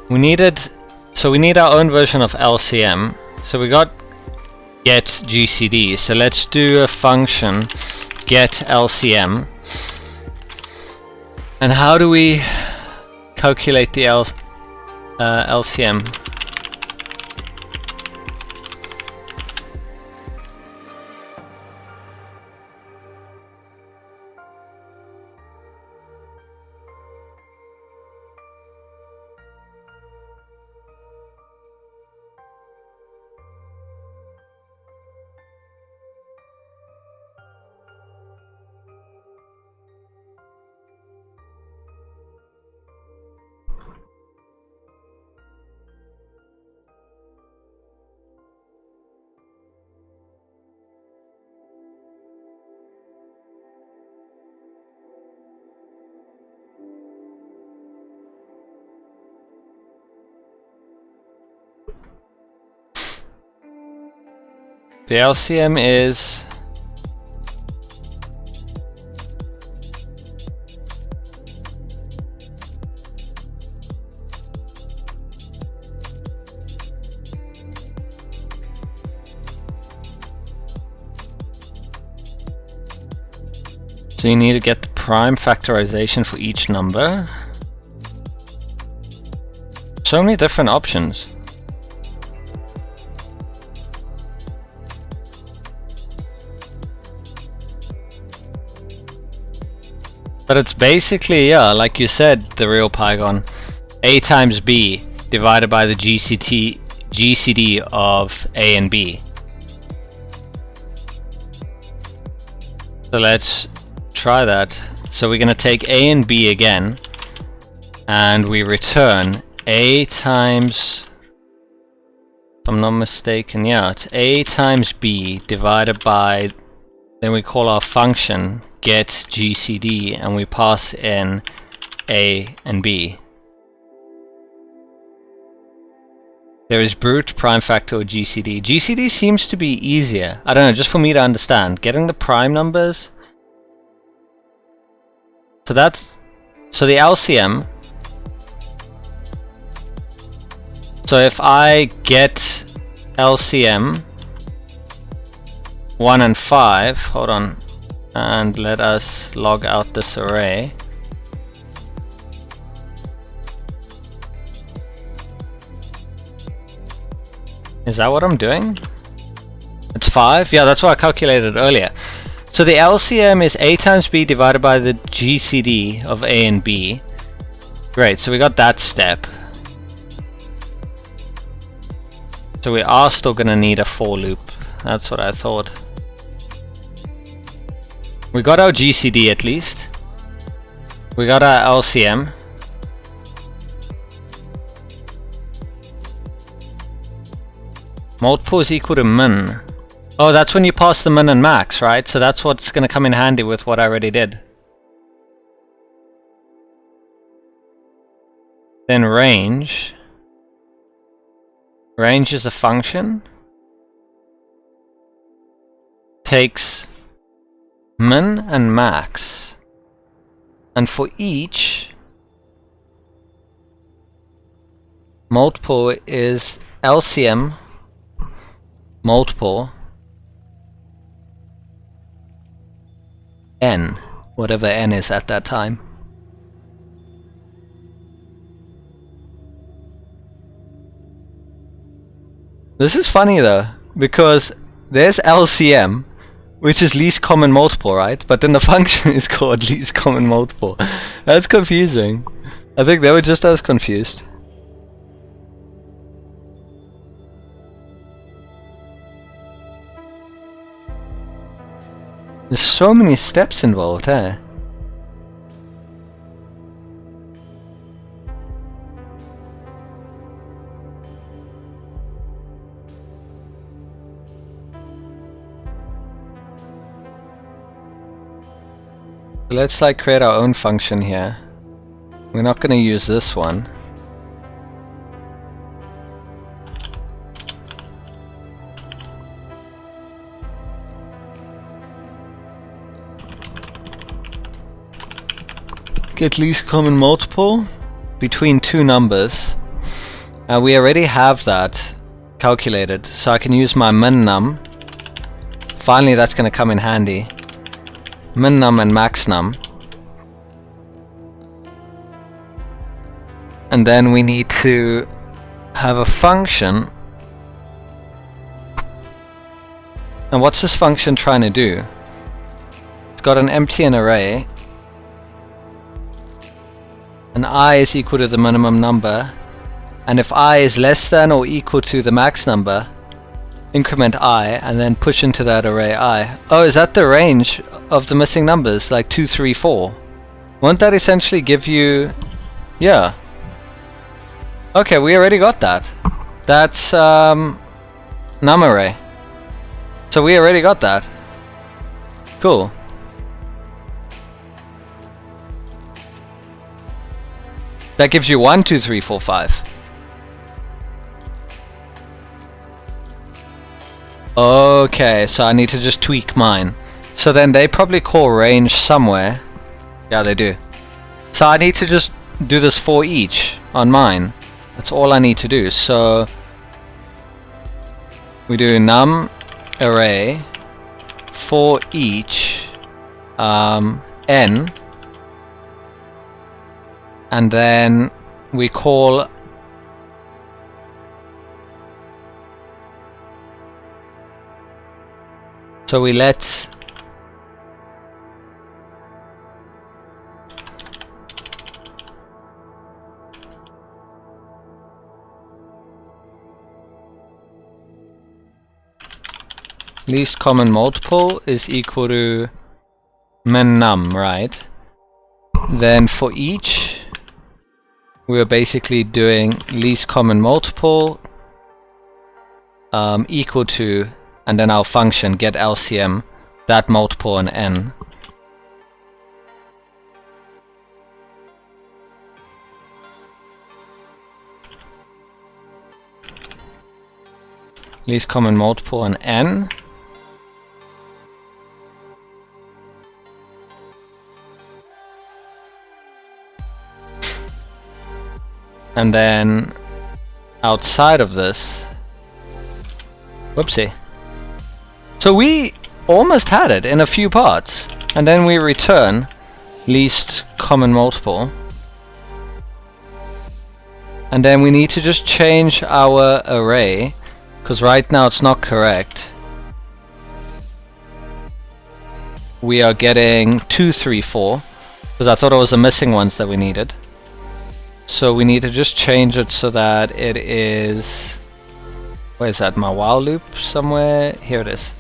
we need our own version of LCM. So we got get GCD. So let's do a function get LCM. And how do we calculate the LCM? The LCM is so you need to get the prime factorization for each number. So many different options. But it's basically, yeah, like you said, the real Python. A times B divided by the GCD of A and B. So let's try that. So we're going to take A and B again, and we return A times, if I'm not mistaken, yeah, it's A times B divided by, then we call our function get GCD, and we pass in A and B. There is brute, prime factor, or GCD. GCD seems to be easier. I don't know, just for me to understand. Getting the prime numbers. So the LCM. So if I get LCM 1 and 5, hold on, and let us log out this array. Is that what I'm doing? It's 5? Yeah, that's what I calculated earlier. So the LCM is A times B divided by the GCD of A and B. Great, so we got that step. So we are still going to need a for loop. That's what I thought. We got our GCD at least. We got our LCM. Multiple is equal to min. Oh, that's when you pass the min and max, right? So that's what's going to come in handy with what I already did. Then range. Range is a function. Takes min and max. And for each, multiple is LCM multiple n, whatever n is at that time. This is funny though, because there's LCM, which is least common multiple, right? But then the function is called least common multiple. That's confusing. I think they were just as confused. There's so many steps involved, eh? Let's like create our own function here. We're not going to use this one. Get least common multiple between two numbers. We already have that calculated, so I can use my min num. Finally, that's going to come in handy. Min num and max num. And then we need to have a function. And what's this function trying to do? It's got an empty and array. And I is equal to the minimum number, and if I is less than or equal to the max number, increment I and then push into that array I. Oh, is that the range of the missing numbers, like 2, 3, 4? Won't that essentially give you... yeah. Okay, we already got that. That's num array. So we already got that. Cool. That gives you 1, 2, 3, 4, 5. Okay, so I need to just tweak mine. So then they probably call range somewhere. Yeah, they do. So I need to just do this for each on mine. That's all I need to do. So we do num array for each n. And then we call so we let least common multiple is equal to min num, right? Then for each we're basically doing least common multiple equal to, and then our function get LCM, that multiple and n. least common multiple, and n. And then outside of this, whoopsie. So we almost had it in a few parts, and then we return least common multiple. And then we need to just change our array, because right now it's not correct. We are getting 2, 3, 4, because I thought it was the missing ones that we needed. So we need to just change it so that it is... Where is that? My while loop somewhere? Here it is.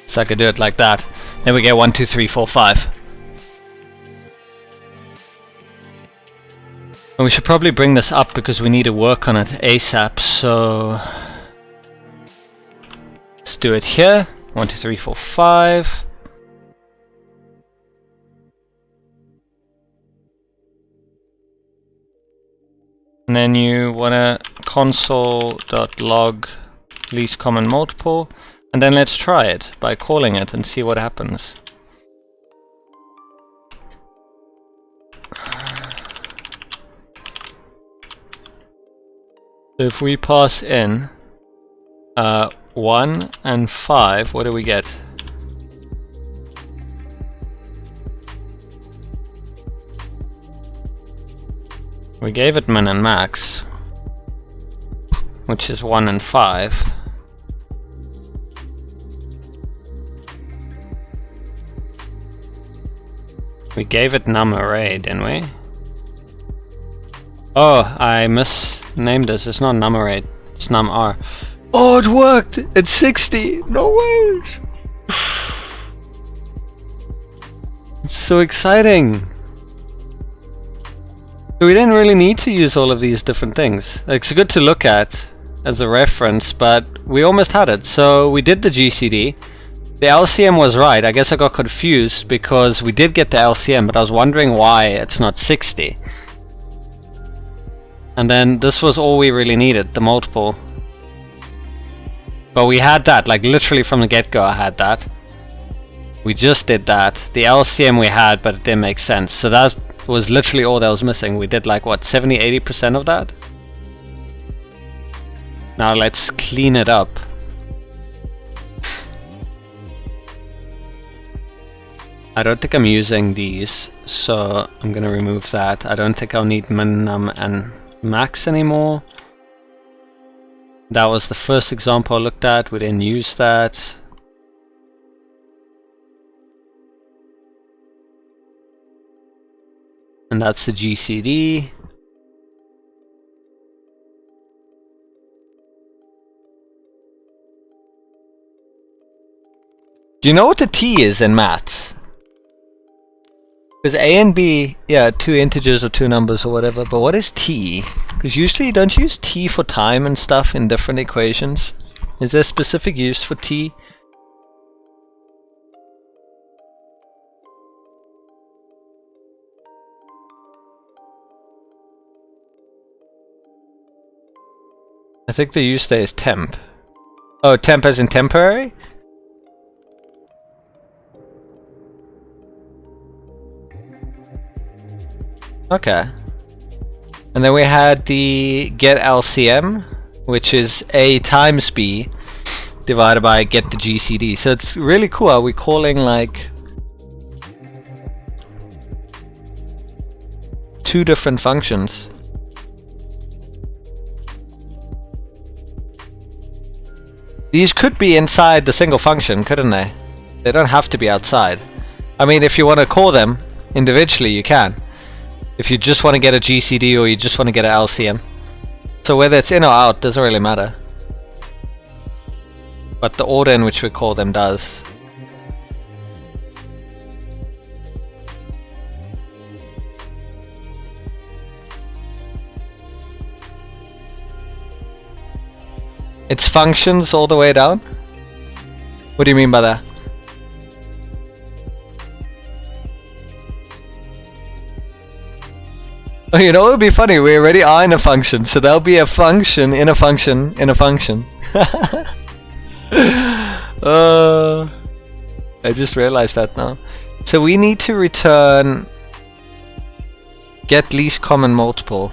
So I could do it like that. Then we get 1, 2, 3, 4, 5. And we should probably bring this up because we need to work on it ASAP. So let's do it here. 1, 2, 3, 4, 5. And then you wanna console.log least common multiple. And then let's try it by calling it and see what happens. So if we pass in 1 and 5, what do we get? We gave it min and max, which is 1 and 5. We gave it num array, didn't we? Oh, I misnamed this. It's not num array, it's num r. Oh, it worked! It's 60! No ways! It's so exciting! So we didn't really need to use all of these different things. It's good to look at as a reference, but we almost had it. So we did the GCD. The LCM was right. I guess I got confused because we did get the LCM, but I was wondering why it's not 60. And then this was all we really needed, the multiple. But we had that, like literally from the get-go I had that. We just did that. The LCM we had, but it didn't make sense. So that was literally all that was missing. We did like, what, 70-80% of that? Now let's clean it up. I don't think I'm using these, so I'm gonna remove that. I don't think I'll need min, num, and max anymore. That was the first example I looked at. We didn't use that. And that's the GCD. Do you know what the T is in maths? Because A and B, yeah, 2 integers or 2 numbers or whatever, but what is T? Because usually you don't use T for time and stuff in different equations. Is there a specific use for T? I think the use there is temp. Oh, temp as in temporary? Okay. And then we had the get LCM, which is A times B divided by get the GCD. So it's really cool. Are we calling like 2 different functions? These could be inside the single function, couldn't they? They don't have to be outside. I mean, if you want to call them individually, you can. If you just want to get a GCD or you just want to get an LCM. So whether it's in or out doesn't really matter. but the order in which we call them does. It's functions all the way down? What do you mean by that? Oh, you know, it would be funny. We already are in a function, so there'll be a function in a function in a function. I just realized that now. So we need to return get least common multiple.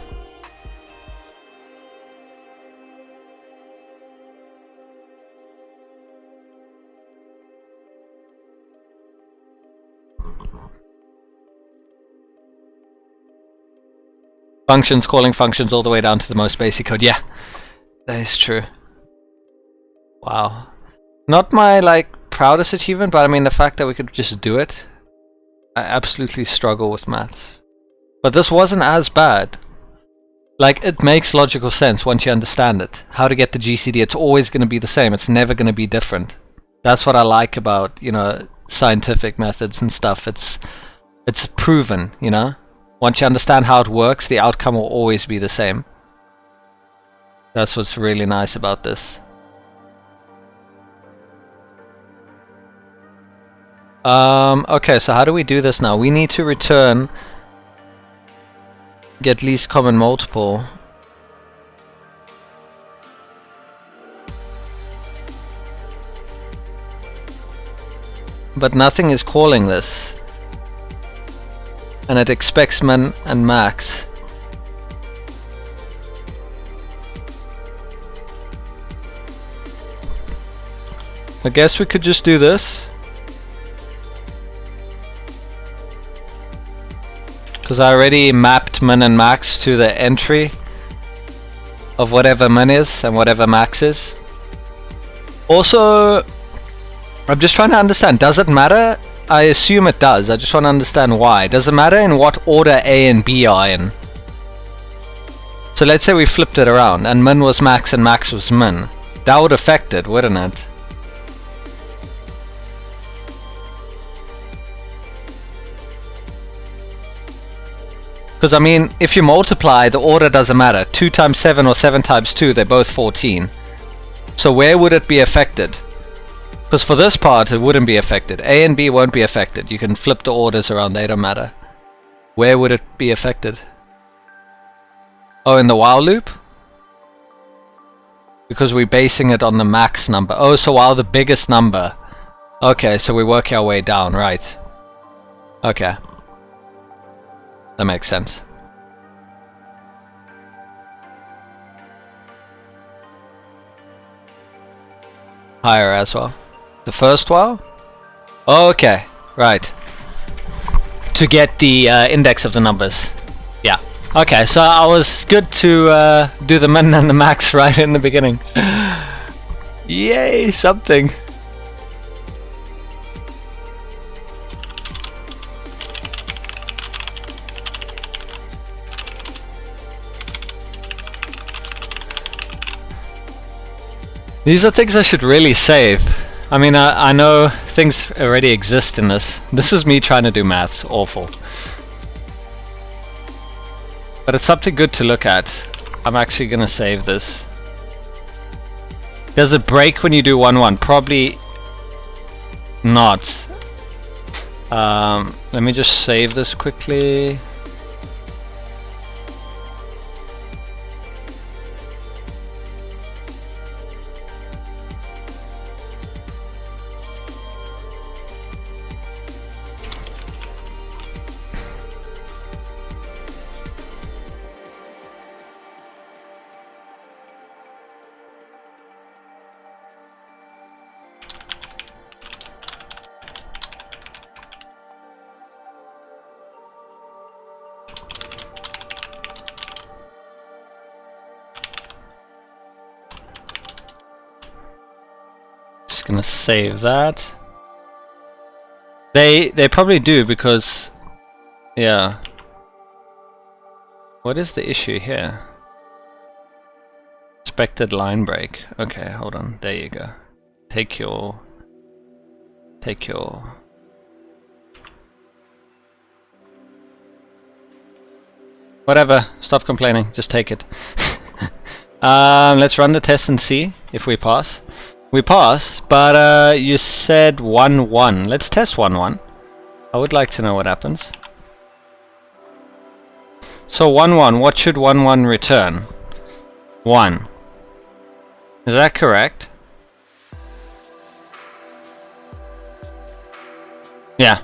Functions calling functions all the way down to the most basic code. Yeah, that is true. Wow. Not my proudest achievement, but I mean the fact that we could just do it. I absolutely struggle with maths. But this wasn't as bad. Like, it makes logical sense once you understand it. How to get the GCD, it's always going to be the same. It's never going to be different. That's what I like about, you know, scientific methods and stuff. It's proven, you know? Once you understand how it works, the outcome will always be the same. That's what's really nice about this. Okay, so how do we do this now? We need to return get least common multiple. But nothing is calling this. And it expects min and max. I guess we could just do this. Because I already mapped min and max to the entry of whatever min is and whatever max is. Also, I'm just trying to understand, does it matter? I assume it does. I just want to understand why. Does it matter in what order A and B are in? So let's say we flipped it around and min was max and max was min. That would affect it, wouldn't it? Because I mean, if you multiply, the order doesn't matter. 2 times 7 or 7 times 2, they're both 14. So where would it be affected? Because for this part, it wouldn't be affected. A and B won't be affected. You can flip the orders around, they don't matter. Where would it be affected? Oh, in the while loop? Because we're basing it on the max number. Oh, so while the biggest number. Okay, so we work our way down, right. Okay. That makes sense. Higher as well. The first while? Okay, right. To get the index of the numbers. Yeah. Okay, so I was good to do the min and the max right in the beginning. Yay, something. These are things I should really save. I mean, I know things already exist in this. This is me trying to do maths. Awful. But it's something good to look at. I'm actually going to save this. Does it break when you do 1-1? Probably not. Let me just save this quickly. Gonna save that. They probably do because, yeah. What is the issue here? Expected line break. Okay, hold on. There you go. take your whatever, stop complaining, just take it. Let's run the test and see if we pass. We pass, but you said 1-1. Let's test 1-1. I would like to know what happens. So 1-1, what should 1-1 return? 1. Is that correct? Yeah.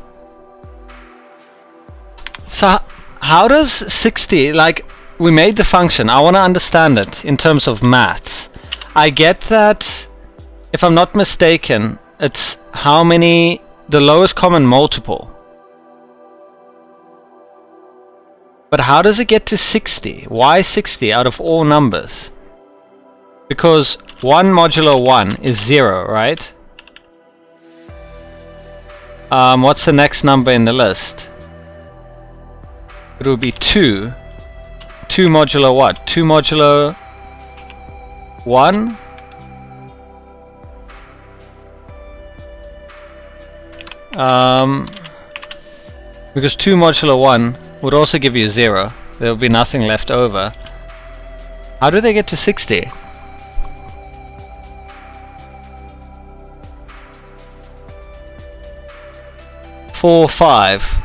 So how does 60, like, we made the function, I want to understand it in terms of maths. I get that, if I'm not mistaken, it's how many, the lowest common multiple. But how does it get to 60? Why 60 out of all numbers? Because 1 modulo 1 is 0, right? What's the next number in the list? It would be 2. 2 modulo what? 2 modulo 1? Because 2 modulo 1 would also give you 0. There would be nothing left over. How do they get to 60? Four, 5.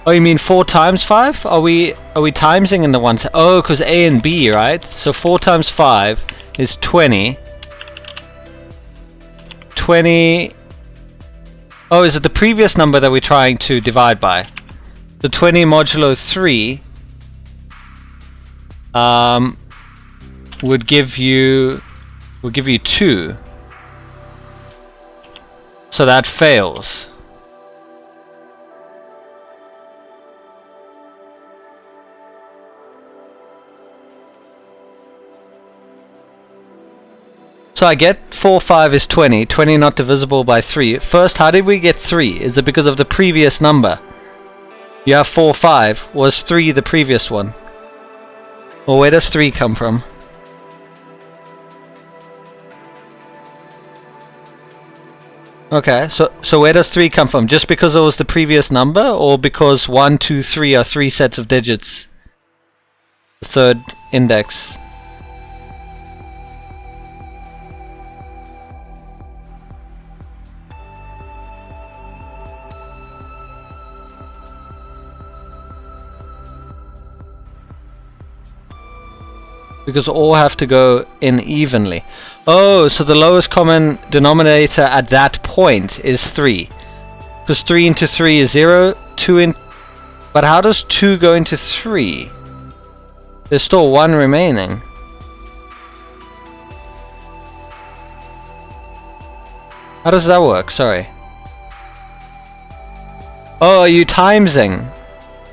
Oh, you mean 4 times 5? Are we timesing in the ones? Oh, because A and B, right? So 4 times 5 is 20. 20. Oh, is it the previous number that we're trying to divide by? The 20 modulo 3 would give you 2. So that fails. So I get 4, 5 is 20. 20 not divisible by 3. First, how did we get 3? Is it because of the previous number? You have 4, 5. Was 3 the previous one? Well, where does 3 come from? Okay, so where does 3 come from? Just because it was the previous number, or because 1, 2, 3 are 3 sets of digits? The third index. Because all have to go in evenly. Oh, so the lowest common denominator at that point is 3. Because 3 into 3 is 0, 2 in... But how does 2 go into 3? There's still 1 remaining. How does that work? Sorry. Oh, are you timesing?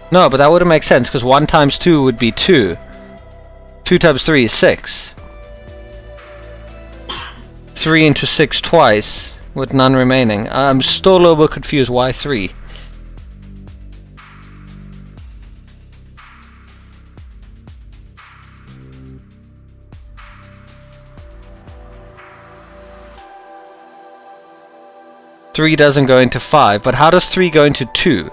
No, but that wouldn't make sense, because 1 times 2 would be 2. 2 times 3 is 6. 3 into 6 twice, with none remaining. I'm still a little bit confused. Why 3? Three doesn't go into 5, but how does 3 go into 2?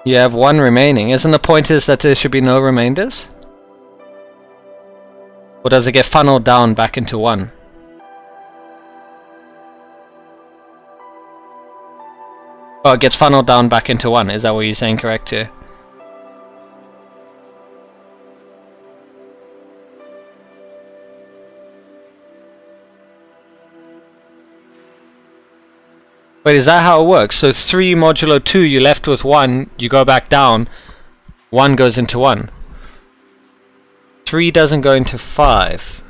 You have 1 remaining. Isn't the point is that there should be no remainders? Or does it get funneled down back into 1? Oh, it gets funneled down back into 1. Is that what you're saying, correct here? Wait, is that how it works? So 3 modulo 2, you're left with 1, you go back down, 1 goes into 1. 3 doesn't go into 5.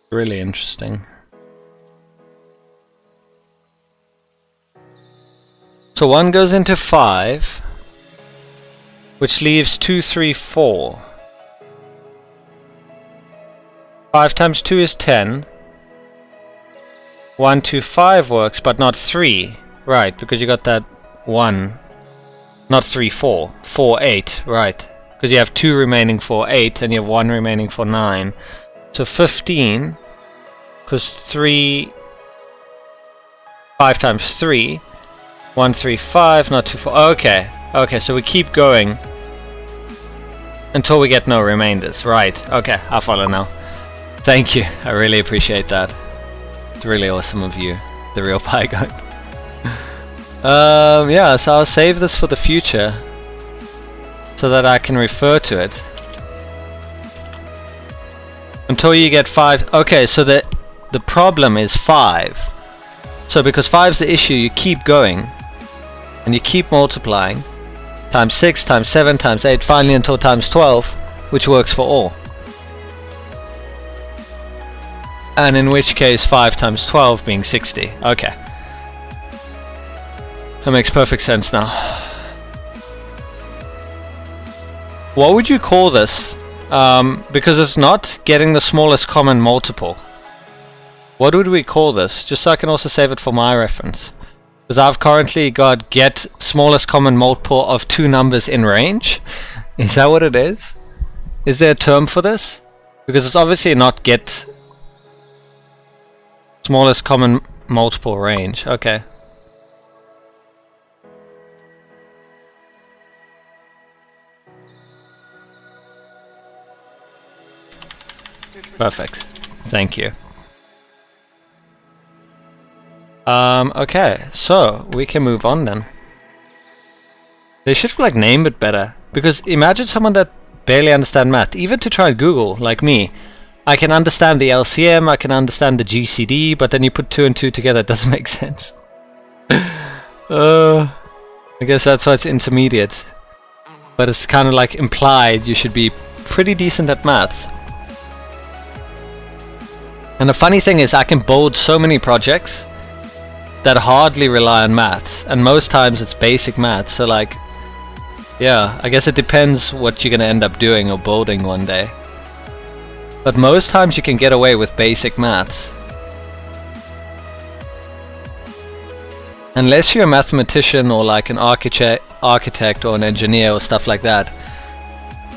Really interesting. So 1 goes into 5, which leaves 2, 3, 4. 5 times 2 is 10. 1, 2, 5 works, but not 3. Right, because you got that 1. Not 3, 4. 4, 8. Right. Because you have 2 remaining for 8, and you have 1 remaining for 9. So 15, because 3... 5 times 3. 1, 3, 5, not 2, 4. Okay. Okay, so we keep going until we get no remainders. Right. Okay, I follow now. Thank you. I really appreciate that. It's really awesome of you, the real Pyguy. Yeah, so I'll save this for the future so that I can refer to it. Until you get 5. Okay, so the problem is 5. So because 5 is the issue, you keep going and you keep multiplying. Times 6, times 7, times 8, finally until times 12, which works for all. And in which case 5 times 12 being 60. Okay. That makes perfect sense now. What would you call this? Because it's not getting the smallest common multiple. What would we call this? Just so I can also save it for my reference. Because I've currently got get smallest common multiple of 2 numbers in range. Is that what it is? Is there a term for this? Because it's obviously not get smallest common multiple range. Okay. Perfect. Thank you. Okay, so we can move on then. They should like name it better, because imagine someone that barely understands math, even to try and Google, like me. I can understand the LCM, I can understand the GCD, but then you put 2 and 2 together, it doesn't make sense. I guess that's why it's intermediate. But it's kind of like implied you should be pretty decent at maths. And the funny thing is I can build so many projects that hardly rely on maths, and most times it's basic maths, so like, yeah, I guess it depends what you're gonna end up doing or building one day. But most times you can get away with basic maths. Unless you're a mathematician or like an architect or an engineer or stuff like that.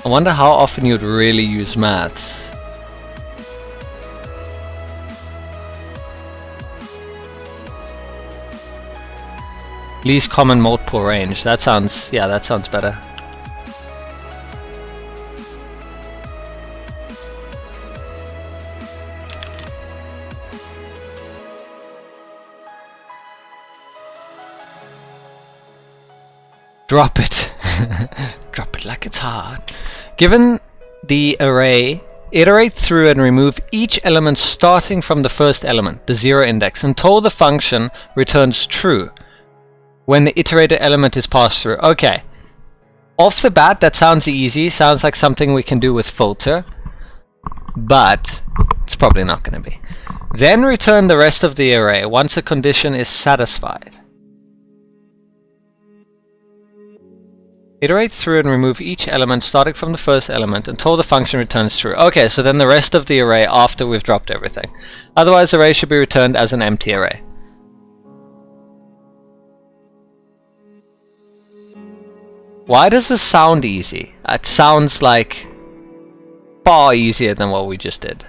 I wonder how often you'd really use maths. Least common multiple range. That sounds, yeah, that sounds better. Drop it. Drop it like it's hot. Given the array, iterate through and remove each element starting from the first element, the 0 index, until the function returns true when the iterated element is passed through. Okay. Off the bat, that sounds easy. Sounds like something we can do with filter. But it's probably not going to be. Then return the rest of the array once a condition is satisfied. Iterate through and remove each element starting from the first element until the function returns true. Okay, so then the rest of the array after we've dropped everything. Otherwise, the array should be returned as an empty array. Why does this sound easy? It sounds like far easier than what we just did.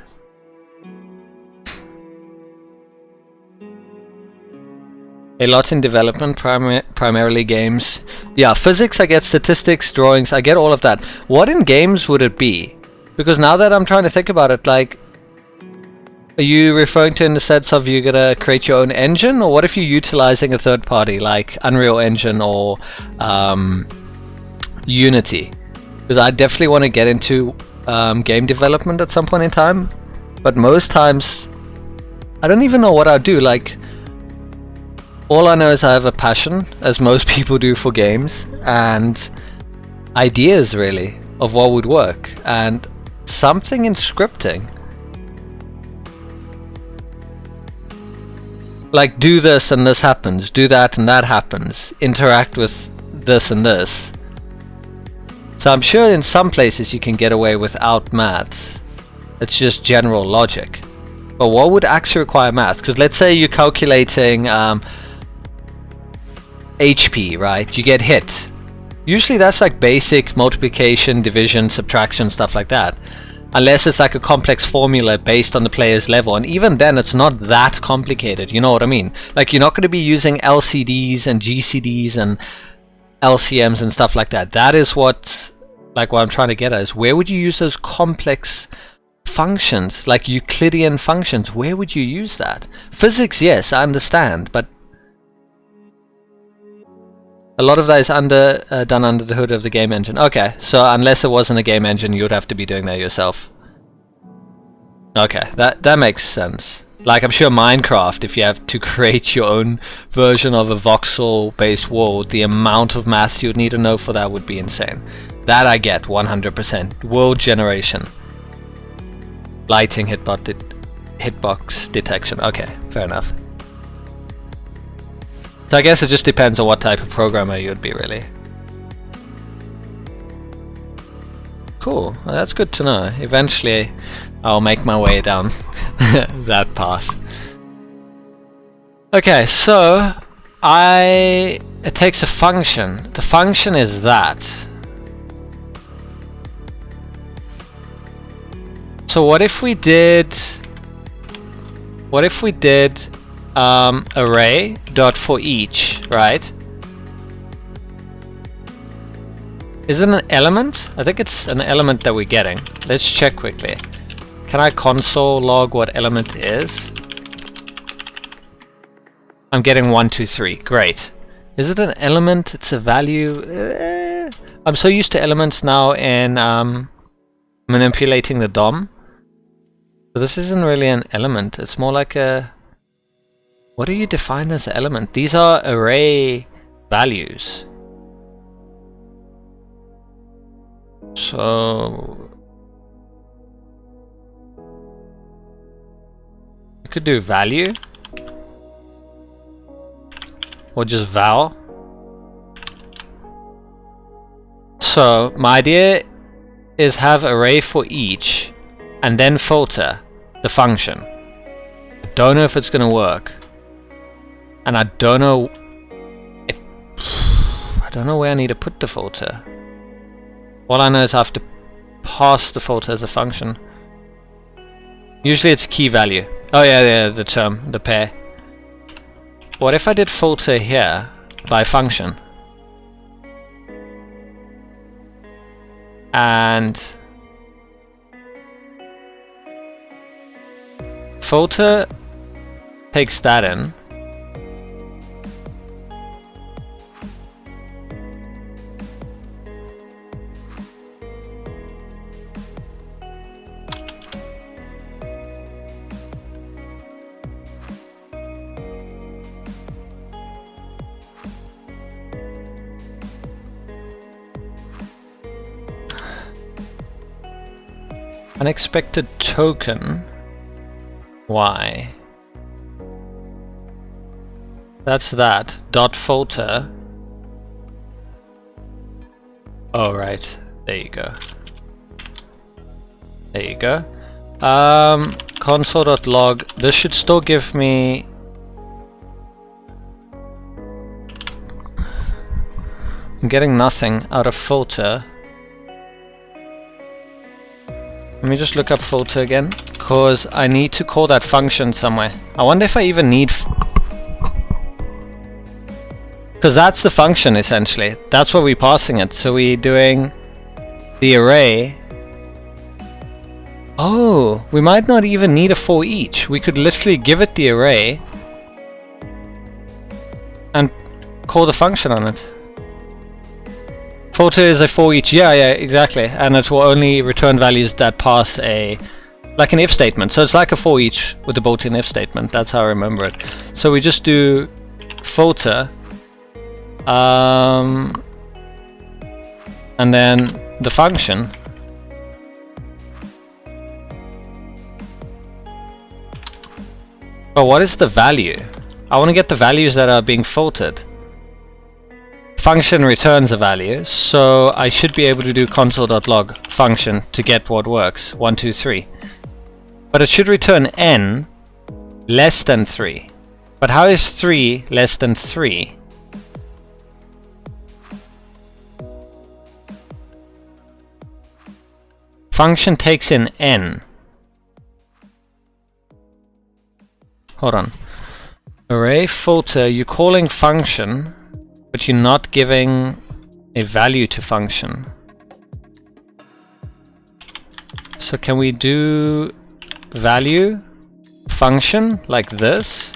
A lot in development, primarily games. Yeah, physics, I get statistics, drawings, I get all of that. What in games would it be? Because now that I'm trying to think about it, like, are you referring to in the sense of you're gonna create your own engine? Or what if you're utilizing a third party, like Unreal Engine or Unity? Because I definitely want to get into game development at some point in time, but most times I don't even know what I'll do. Like, all I know is I have a passion, as most people do, for games and ideas really of what would work, and something in scripting. like do this and this happens, do that and that happens, interact with this and this. So I'm sure in some places you can get away without maths. It's just general logic. But what would actually require maths? Because let's say you're calculating HP, right? You get hit. Usually that's like basic multiplication, division, subtraction, stuff like that. Unless it's like a complex formula based on the player's level. And even then it's not that complicated, you know what I mean? Like you're not going to be using LCDs and GCDs and LCMs and stuff like that. That is what I'm trying to get at, is where would you use those complex functions, like Euclidean functions? Where would you use that? Physics, yes, I understand, but a lot of that is done under the hood of the game engine. Okay, so unless it wasn't a game engine, you would have to be doing that yourself. Okay, that makes sense. Like, I'm sure Minecraft, if you have to create your own version of a voxel-based world, the amount of maths you would need to know for that would be insane. That I get, 100%. World generation. Lighting, hitbox detection. Okay, fair enough. So I guess it just depends on what type of programmer you'd be, really. Cool, well, that's good to know. Eventually I'll make my way down that path. Okay, so it takes a function. The function is that. So what if we did array dot for each, right? Is it an element? I think it's an element that we're getting. Let's check quickly. Can I console log what element is? I'm getting 1, 2, 3. Great. Is it an element? It's a value. I'm so used to elements now in manipulating the DOM. But this isn't really an element. It's more like a... What do you define as an element? These are array values. So... you could do value. Or just val. So my idea is have array for each and then filter the function. I don't know if it's gonna work. And I don't know where I need to put the filter. All I know is I have to pass the filter as a function. Usually it's key value. Oh yeah, the term, the pair. What if I did filter here by function? And filter takes that in. Unexpected token. Why? That's that. Dot filter. Oh, right. There you go. There you go. Console.log. This should still give me... I'm getting nothing out of filter. Let me just look up filter again, because I need to call that function somewhere. I wonder if I even need... because that's the function, essentially. That's what we're passing it. So we're doing the array. Oh, we might not even need a for each. We could literally give it the array and call the function on it. Filter is a for each, yeah, exactly, and it will only return values that pass like an if statement. So it's like a for each with a built-in if statement. That's how I remember it. So we just do filter, and then the function. But what is the value? I want to get the values that are being filtered. Function returns a value, so I should be able to do console.log function to get what works, 1, 2, 3. But it should return n less than 3. But how is 3 less than 3? Function takes in n. Hold on. Array filter, you're calling function, but you're not giving a value to function. So can we do value function like this,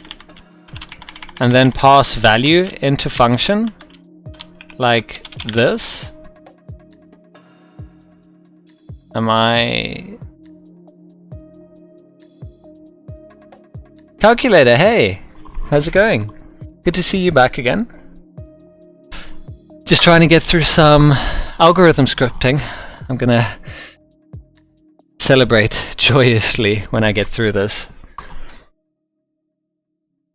and then pass value into function like this? Am I... Calculator, hey! How's it going? Good to see you back again. Just trying to get through some algorithm scripting. I'm gonna celebrate joyously when I get through this.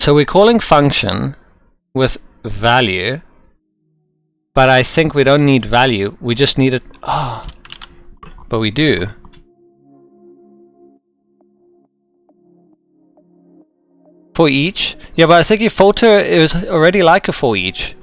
So we're calling function with value, but I think we don't need value, we just need it. Oh, but we do. For each? Yeah, but I think if filter is already like a for each.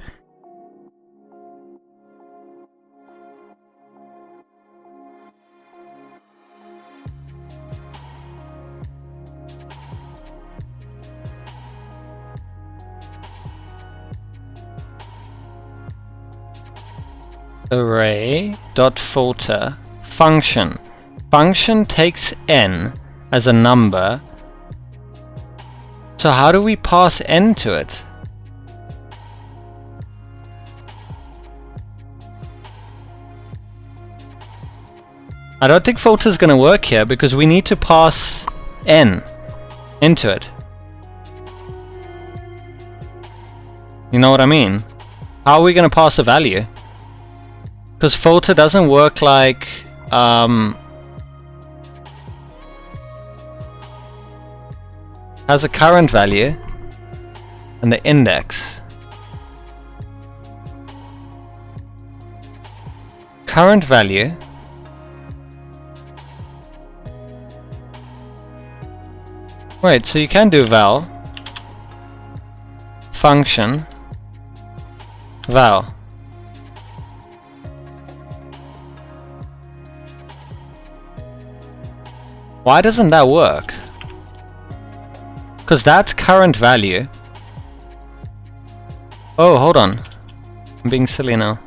Array dot filter function. Function takes n as a number. So how do we pass n to it? I don't think filter is going to work here because we need to pass n into it. You know what I mean? How are we going to pass a value? Because filter doesn't work like has a current value and the index. Current value wait, so you can do val function val. Why doesn't that work? Because that's current value. Oh, hold on. I'm being silly now.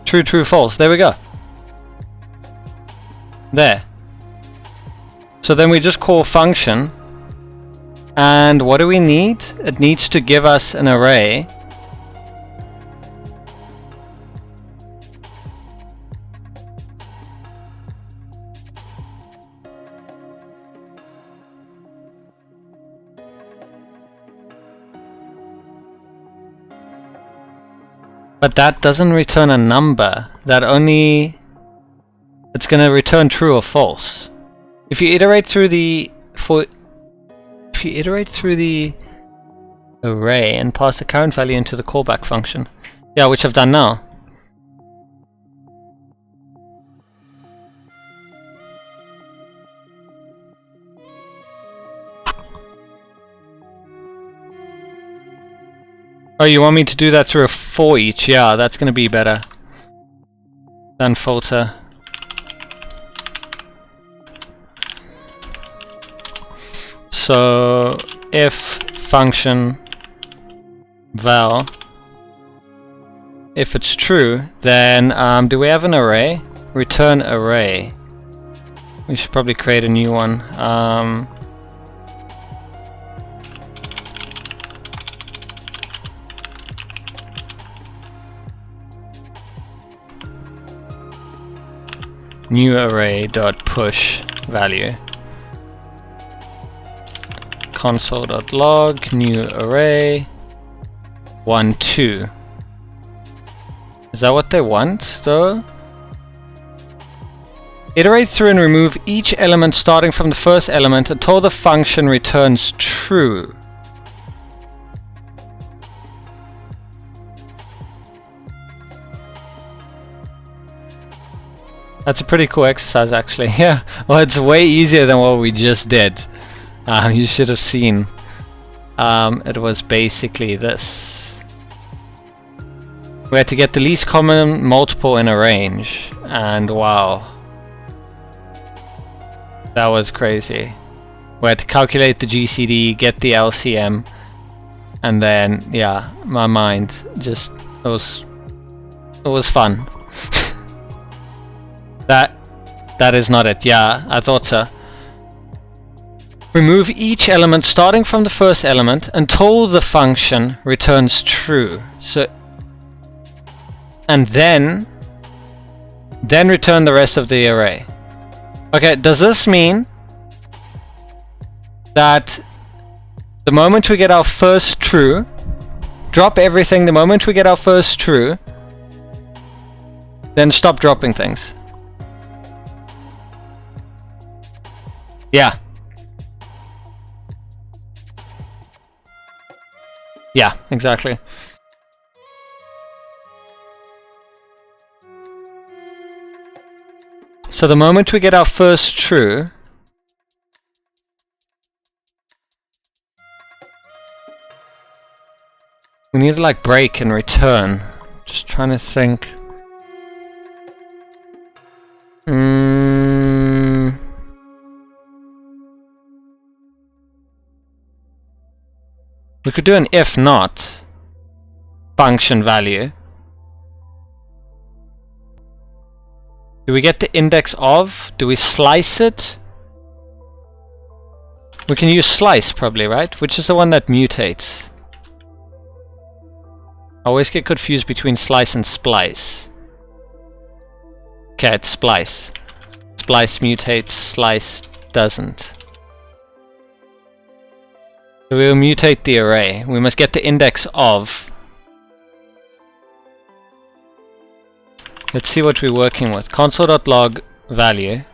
True, true, false. There we go. There. So then we just call function. And what do we need? It needs to give us an array. But that doesn't return a number. That only... It's going to return true or false. If you iterate through the... If you iterate through the array and pass the current value into the callback function. Yeah, which I've done now. Oh, you want me to do that through a for each? Yeah, that's going to be better than filter. So if function val, if it's true, then do we have an array? Return array. We should probably create a new one. New array dot push value. Console.log new array 1 2. Is that what they want though? Iterate through and remove each element starting from the first element until the function returns true. That's a pretty cool exercise, actually. Yeah, well, it's way easier than what we just did. You should have seen. It was basically this. We had to get the least common multiple in a range, and wow. That was crazy. We had to calculate the GCD, get the LCM, and then, yeah, my mind just, it was fun. That is not it. Yeah, I thought so. Remove each element starting from the first element until the function returns true. So, and then return the rest of the array. Okay, does this mean that the moment we get our first true, drop everything the moment we get our first true, then stop dropping things? Yeah. Yeah, exactly. So the moment we get our first true, we need to like break and return. Just trying to think. We could do an if not function value. Do we get the index of? Do we slice it? We can use slice probably, right? Which is the one that mutates. I always get confused between slice and splice. Okay, it's splice. Splice mutates, slice doesn't. So we will mutate the array. We must get the index of. Let's see what we're working with. Console.log value.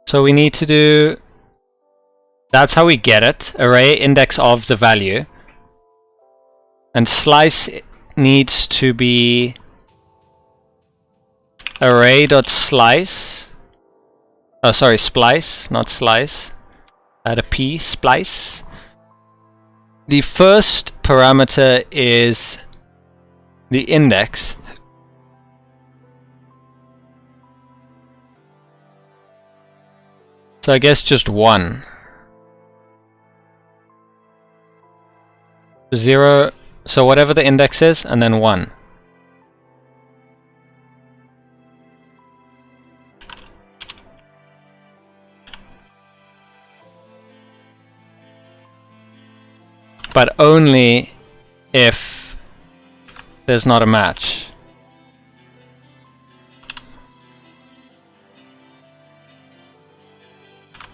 So we need to do, that's how we get it, array index of the value. And slice needs to be array.slice. Oh, sorry, splice, not slice. Add a P, splice. The first parameter is the index. So I guess just 1. 0, so whatever the index is, and then 1. But only if there's not a match.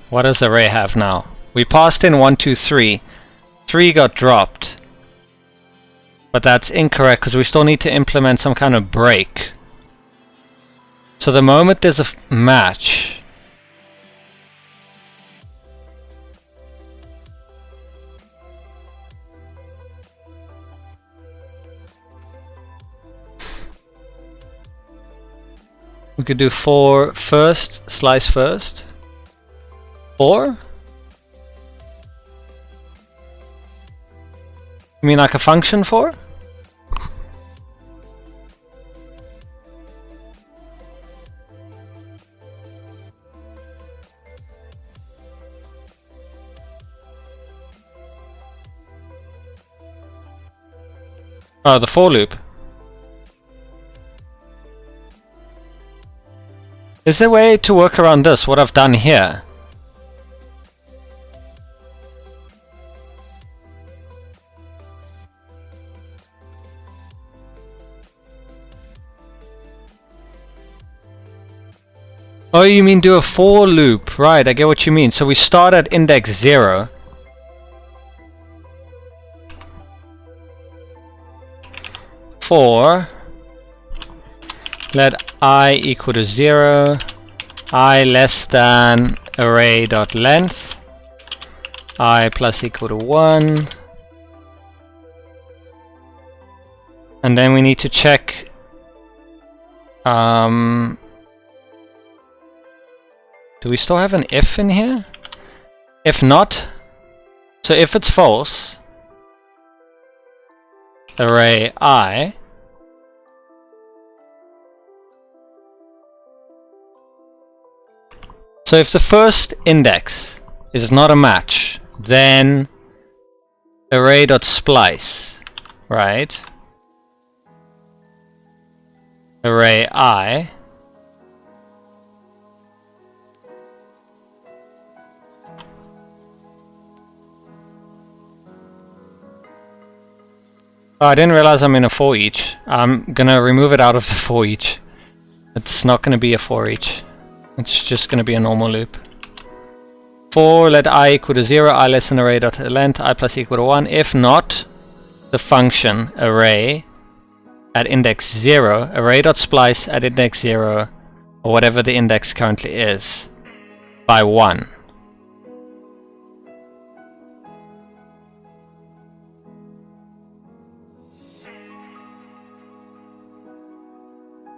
What does array have now? We passed in 1, 2, 3. 3 got dropped. But that's incorrect because we still need to implement some kind of break. So the moment there's a match, we could do for first, slice first. 4? You mean like a function for? Oh, the for loop. Is there a way to work around this, what I've done here? Oh, you mean do a for loop. Right, I get what you mean. So we start at index 0. For let I equal to 0, I less than array.length, I plus equal to 1. And then we need to check do we still have an if in here? If not, so if it's false, array I, so if the first index is not a match, then array.splice, right? Array I oh, I didn't realize I'm in a for each. I'm gonna remove it out of the for each. It's not gonna be a for each. It's just gonna be a normal loop. For let I equal to 0, I less than array.length, I plus equal to 1. If not, the function array at index 0, array.splice at index 0, or whatever the index currently is, by 1.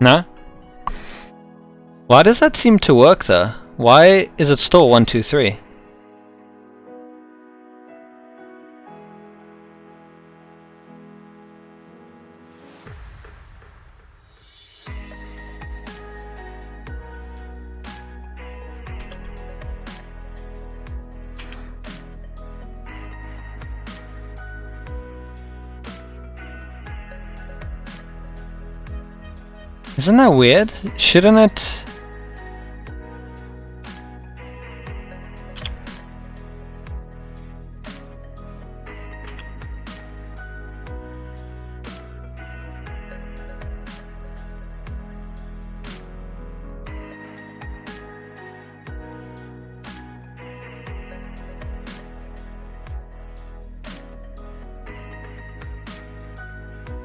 No? Why does that seem to work though? Why is it still 1, 2, 3? Isn't that weird? Shouldn't it?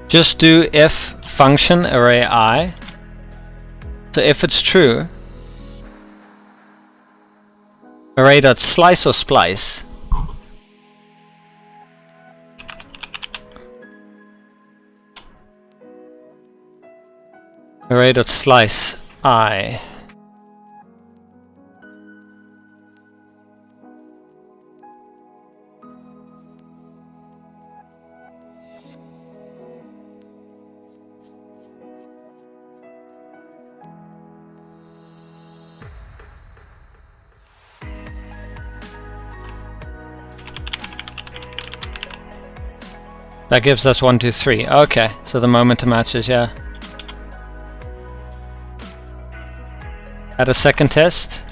Just do if function array I. So if it's true, array.slice or splice. Array.slice I. That gives us 1, 2, 3. Okay, so the momentum matches, yeah. Add a second test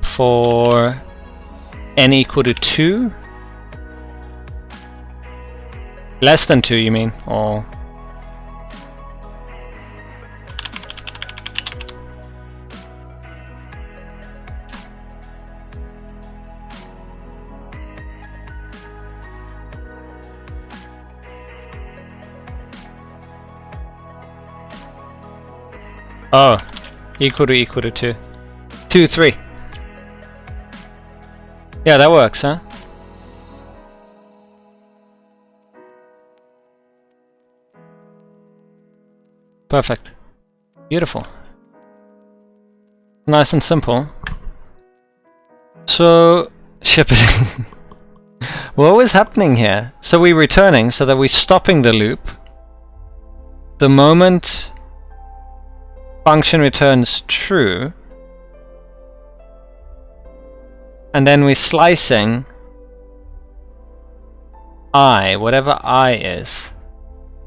for n equal to 2. Less than 2, you mean? Or oh, equal to 2. 2, 3. Yeah, that works, huh? Perfect. Beautiful. Nice and simple. So, ship it. What was happening here? So we're returning so that we're stopping the loop. The moment function returns true, and then we're slicing I, whatever I is.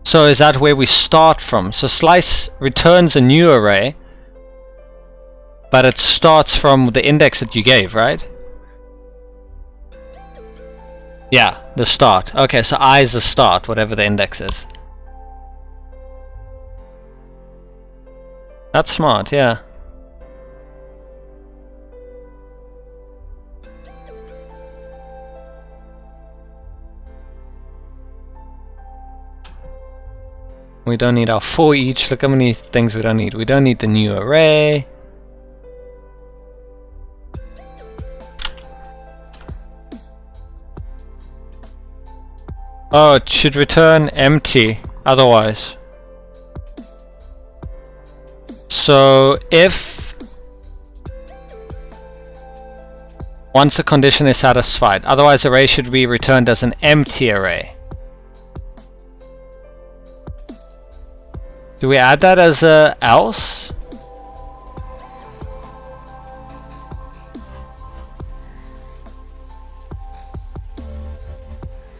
So is that where we start from? So slice returns a new array, but it starts from the index that you gave, right? Yeah, the start. Okay, so I is the start, whatever the index is. That's smart, yeah. We don't need our for each. Look how many things we don't need. We don't need the new array. Oh, it should return empty otherwise. So if once the condition is satisfied, otherwise array should be returned as an empty array. Do we add that as a else?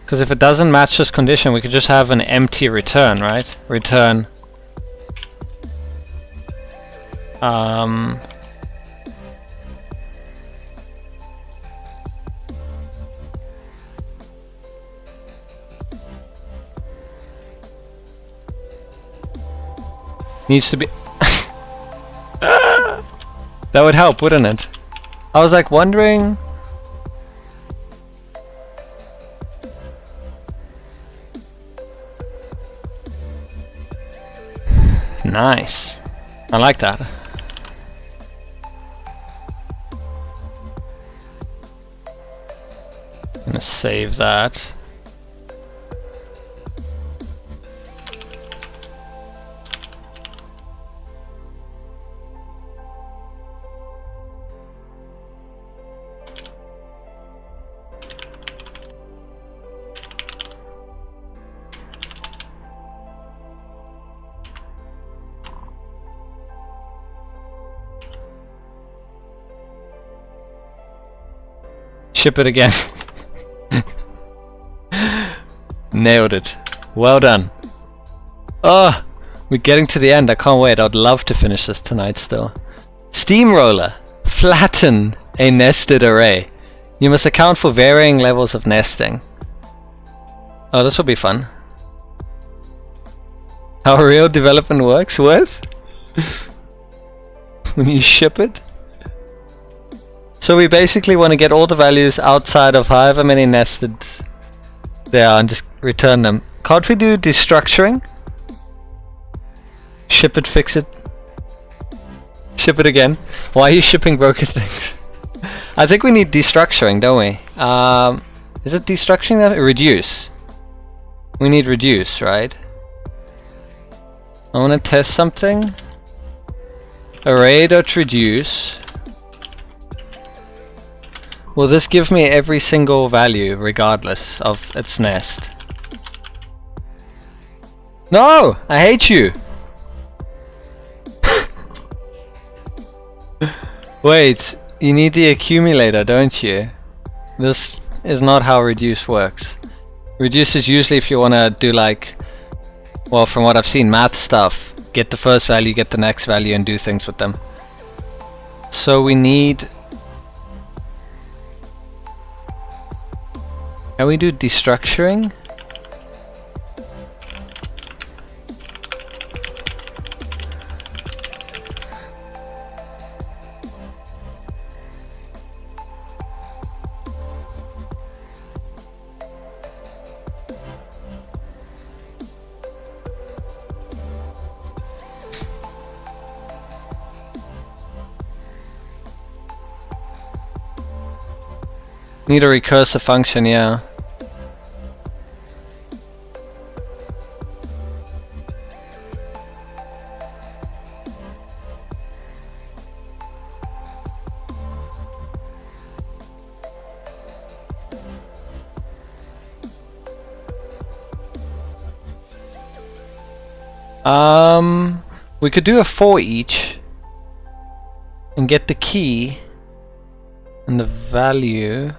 Because if it doesn't match this condition, we could just have an empty return, right? Return needs to be that would help, wouldn't it? I was like wondering. Nice. I like that. I'm gonna save that. Ship it again. Nailed it. Well done. Oh, we're getting to the end. I can't wait. I'd love to finish this tonight still. Steamroller. Flatten a nested array. You must account for varying levels of nesting. Oh, this will be fun. How real development works with? When you ship it? So we basically want to get all the values outside of however many nested there are and just return them. Can't we do destructuring? Ship it, fix it. Ship it again. Why are you shipping broken things? I think we need destructuring, don't we? Is it destructuring that? Reduce. We need reduce, right? I want to test something. Array.reduce. Will this give me every single value regardless of its nest? No! I hate you! Wait, you need the accumulator, don't you? This is not how reduce works. Reduce is usually if you want to do like, well, from what I've seen, math stuff. Get the first value, get the next value and do things with them. So we need... Can we do destructuring? Need a recursive function, yeah. We could do a for each and get the key and the value.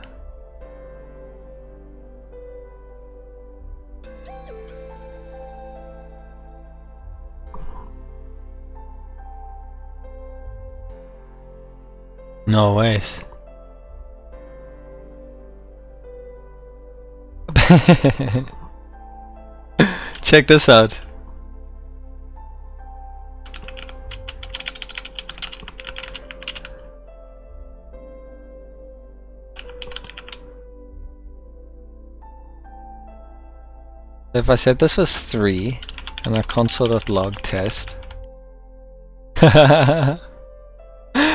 No ways. Check this out. If I said this was 3, and a console.log test.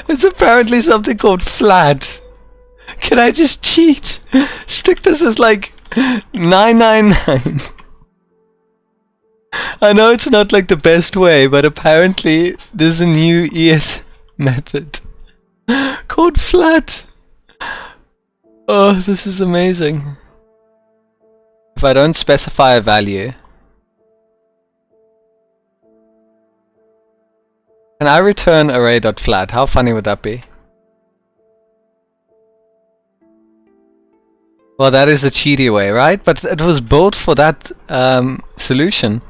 It's apparently something called flat. Can I just cheat? Stick this as like 999. I know it's not like the best way, but apparently there's a new ES method called flat. Oh, this is amazing. If I don't specify a value, can I return array.flat? How funny would that be? Well, that is the cheaty way, right? But it was built for that solution.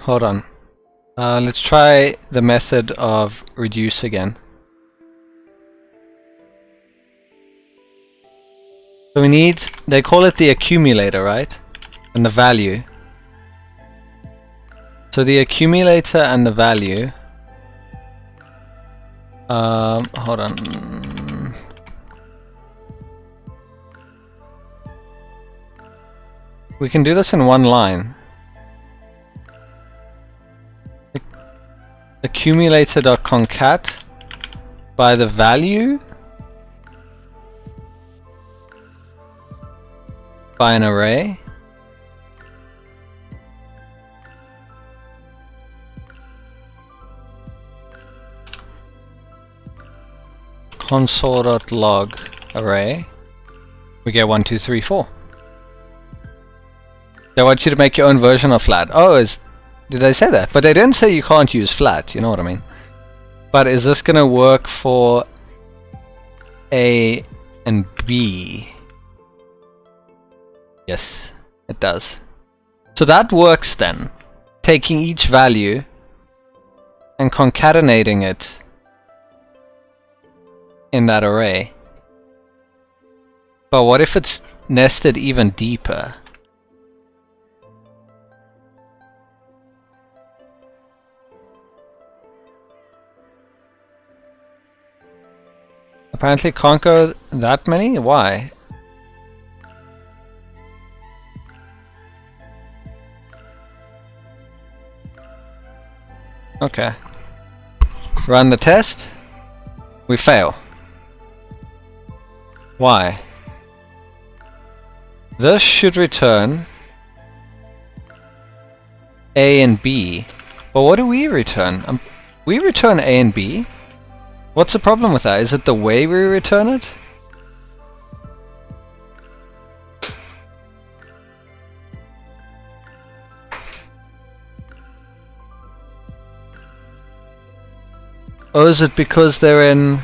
Hold on. Let's try the method of reduce again. So we need, they call it the accumulator, right? And the value. So the accumulator and the value. Hold on. We can do this in one line. Accumulator.concat by the value by an array console.log array. We get 1, 2, 3, 4. They want you to make your own version of flat. Oh, did they say that? But they didn't say you can't use flat, you know what I mean? But is this gonna work for A and B? Yes, it does. So that works then. Taking each value and concatenating it in that array. But what if it's nested even deeper? Apparently can't go that many? Why? Okay. Run the test. We fail. Why? This should return A and B. But what do we return? We return A and B? What's the problem with that? Is it the way we return it? Or is it because they're in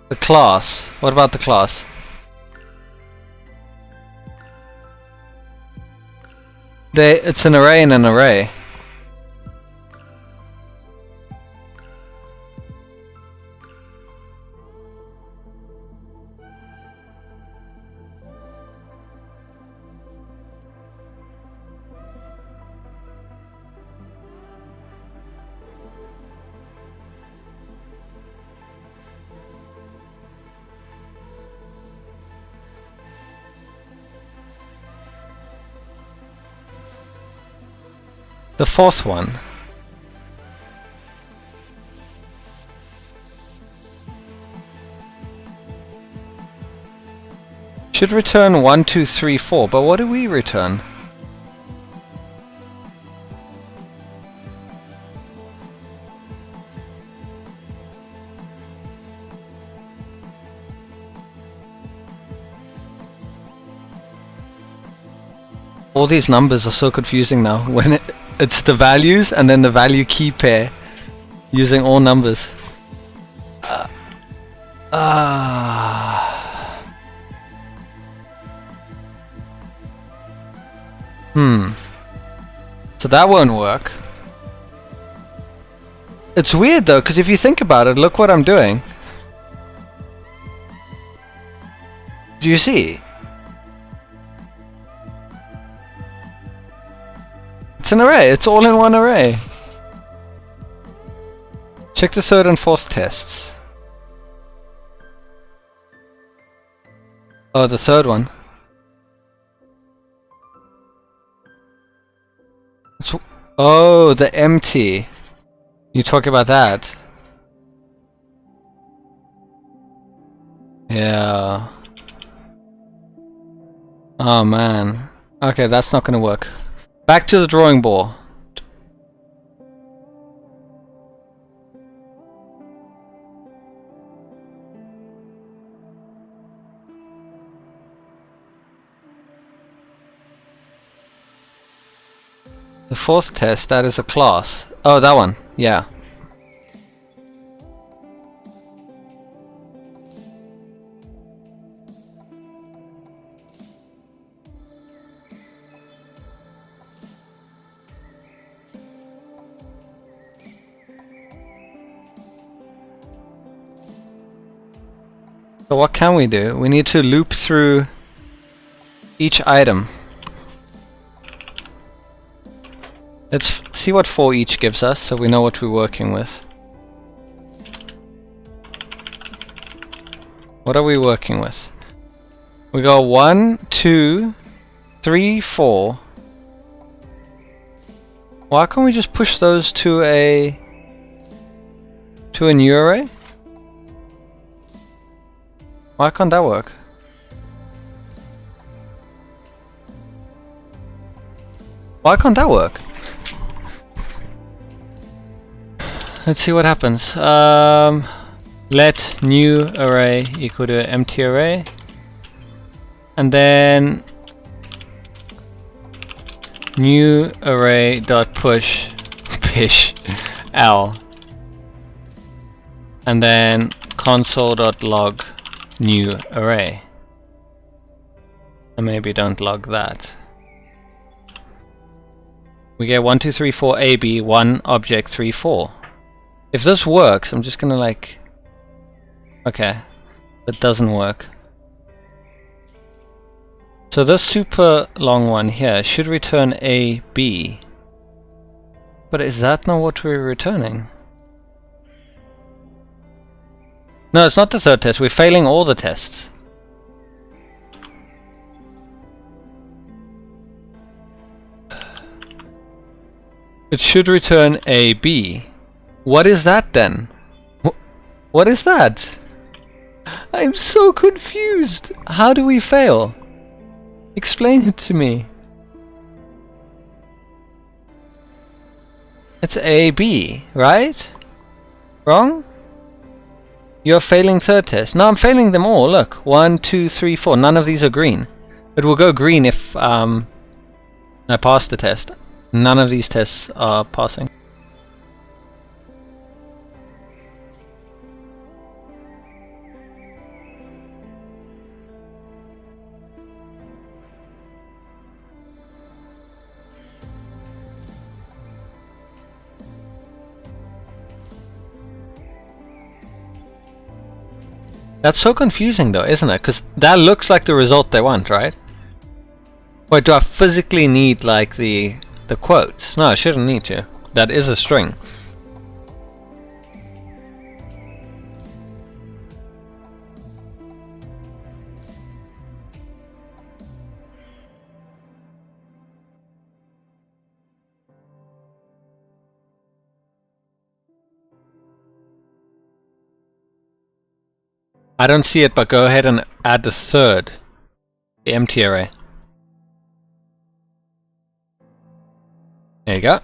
the class? What about the class? It's an array in an array. The fourth one. Should return 1, 2, 3, 4, but what do we return? All these numbers are so confusing now when it's the values and then the value key pair using all numbers. So that won't work. It's weird though, because if you think about it, look what I'm doing. Do you see? It's an array. It's all in one array. Check the third and fourth tests. Oh, the third one. Oh, the empty. You talk about that. Yeah. Oh man. Okay, that's not gonna work. Back to the drawing board. The fourth test, that is a class. Oh, that one. Yeah. So what can we do? We need to loop through each item. Let's see what for each gives us so we know what we're working with. What are we working with? We go 1, 2, 3, 4. Why can't we just push those to a new array? Why can't that work? Why can't that work? Let's see what happens. Let new array equal to empty array, and then new array dot push pish l, and then console dot log new array, and maybe don't log that. We get 1, 2, 3, 4 AB 1 object 3, 4. If this works, I'm just gonna like, okay, that doesn't work. So this super long one here should return A, B. But is that not what we're returning? No, it's not the third test. We're failing all the tests. It should return A, B. What is that then? What is that? I'm so confused. How do we fail? Explain it to me. It's A, B, right? Wrong? You're failing third test. No, I'm failing them all. Look, 1, 2, 3, 4. None of these are green. It will go green if I pass the test. None of these tests are passing. That's so confusing though, isn't it? Because that looks like the result they want, right? Wait, do I physically need like the quotes? No, I shouldn't need to. That is a string. I don't see it, but go ahead and add the third, the empty array. There you go.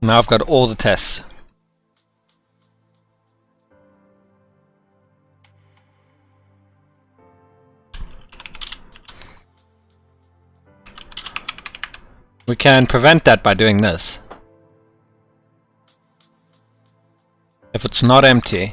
Now I've got all the tests. We can prevent that by doing this. If it's not empty,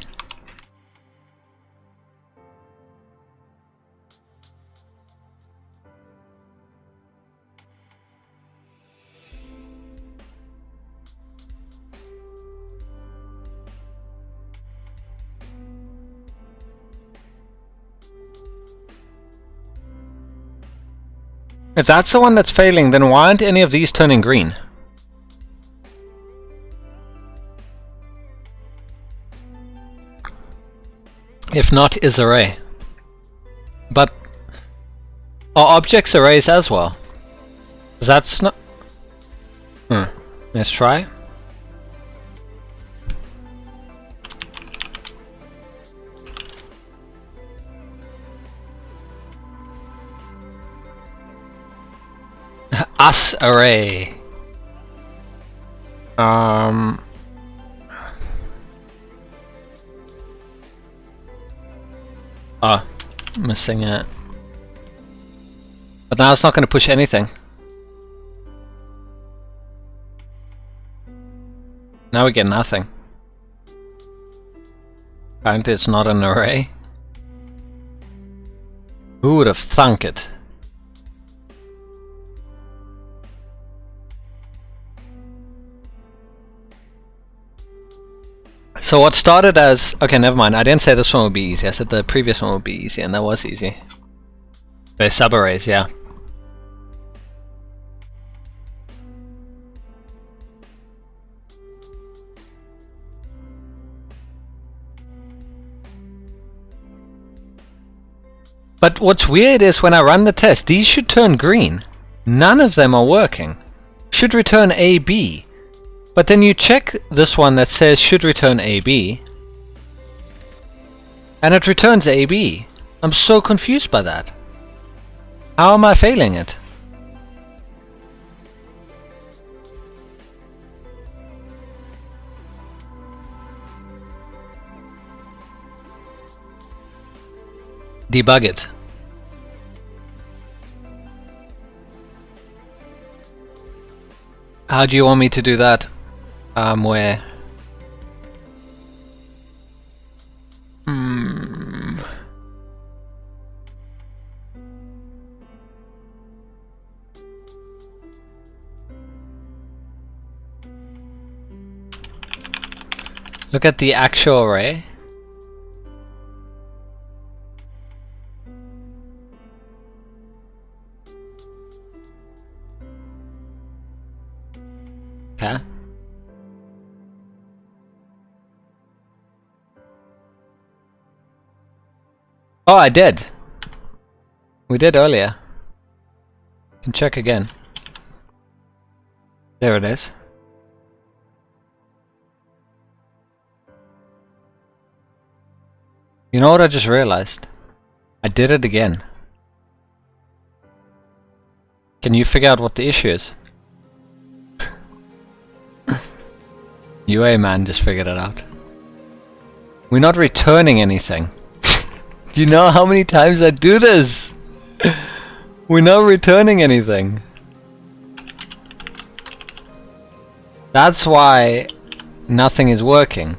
if that's the one that's failing, then why aren't any of these turning green? If not, is array. But are objects arrays as well? That's not... Let's try. Us array. Oh, missing it. But now it's not going to push anything. Now we get nothing. Apparently it's not an array. Who would have thunk it? So what started as... Okay, never mind. I didn't say this one would be easy. I said the previous one would be easy, and that was easy. They're subarrays, yeah. But what's weird is when I run the test, these should turn green. None of them are working. Should return AB. But then you check this one that says should return AB. And it returns AB. I'm so confused by that. How am I failing it? Debug it. How do you want me to do that? Where? Look at the actual array. Okay. Oh, I did. We did earlier. Can check again. There it is. You know what I just realized? I did it again. Can you figure out what the issue is? UA man just figured it out. We're not returning anything. Do you know how many times I do this? We're not returning anything. That's why nothing is working.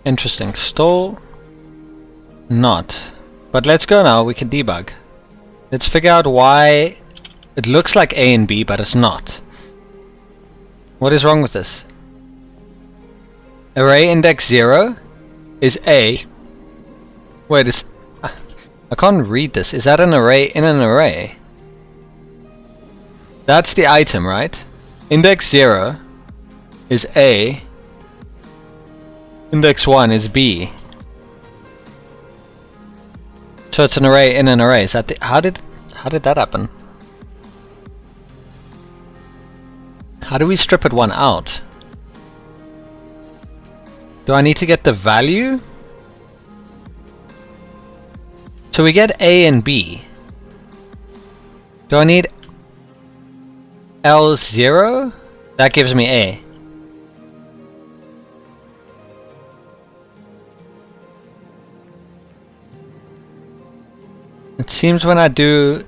Interesting. Stall. Not. But let's go now, we can debug. Let's figure out why it looks like A and B, but it's not. What is wrong with this? Array index 0 is A. Wait, I can't read this. Is that an array in an array? That's the item, right? Index 0 is A. Index 1 is B. So it's an array in an array. Is that the, how did that happen? How do we strip it one out? Do I need to get the value? So we get A and B. Do I need L0? That gives me A. It seems when I do...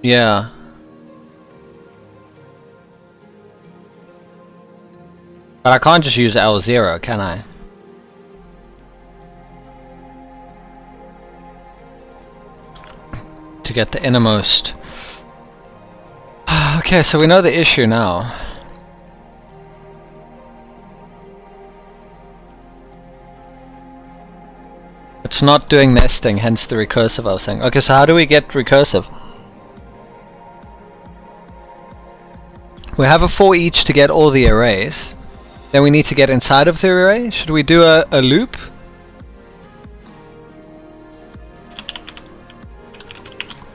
Yeah. But I can't just use L0, can I? To get the innermost. Okay, so we know the issue now. It's not doing nesting, hence the recursive I was saying. Okay, so how do we get recursive? We have a for each to get all the arrays. Then we need to get inside of the array. Should we do a loop?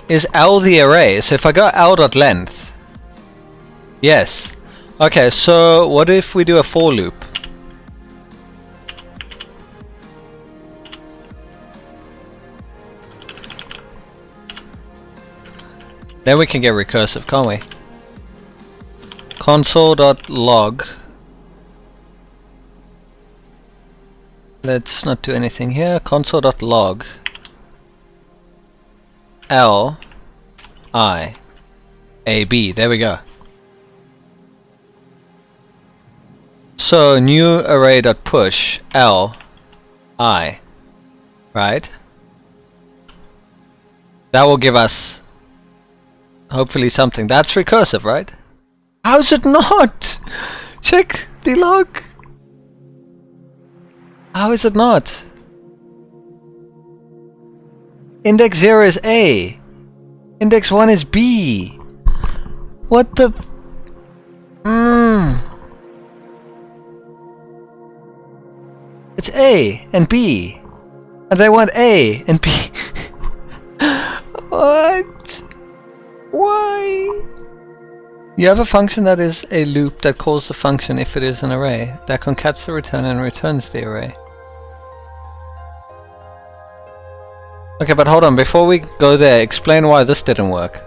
Is L the array? So if I go L.length. Yes. Okay, so what if we do a for loop? Then we can get recursive, can't we? Console.log. Let's not do anything here. Console.log L I A B. There we go. So new array.push L I, right? That will give us hopefully something. That's recursive, right? How's it not? Check the log. How is it not? Index 0 is A. Index 1 is B. What the? It's A and B. And they want A and B. What? Why? You have a function that is a loop that calls the function if it is an array, that concats the return and returns the array. Okay, but hold on, before we go there, explain why this didn't work.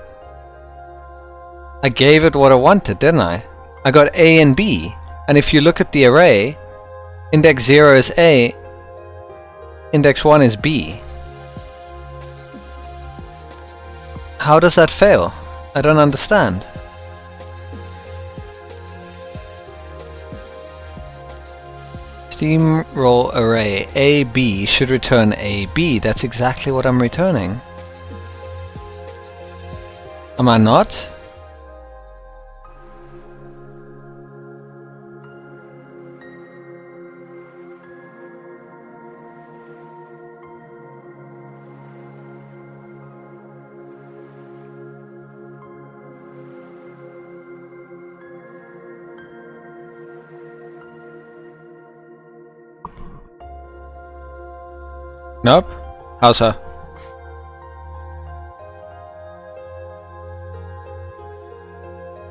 I gave it what I wanted, didn't I? I got A and B, and if you look at the array, index 0 is A, index 1 is B. How does that fail? I don't understand. Steamroll array AB should return AB. That's exactly what I'm returning. Am I not? Nope. How so?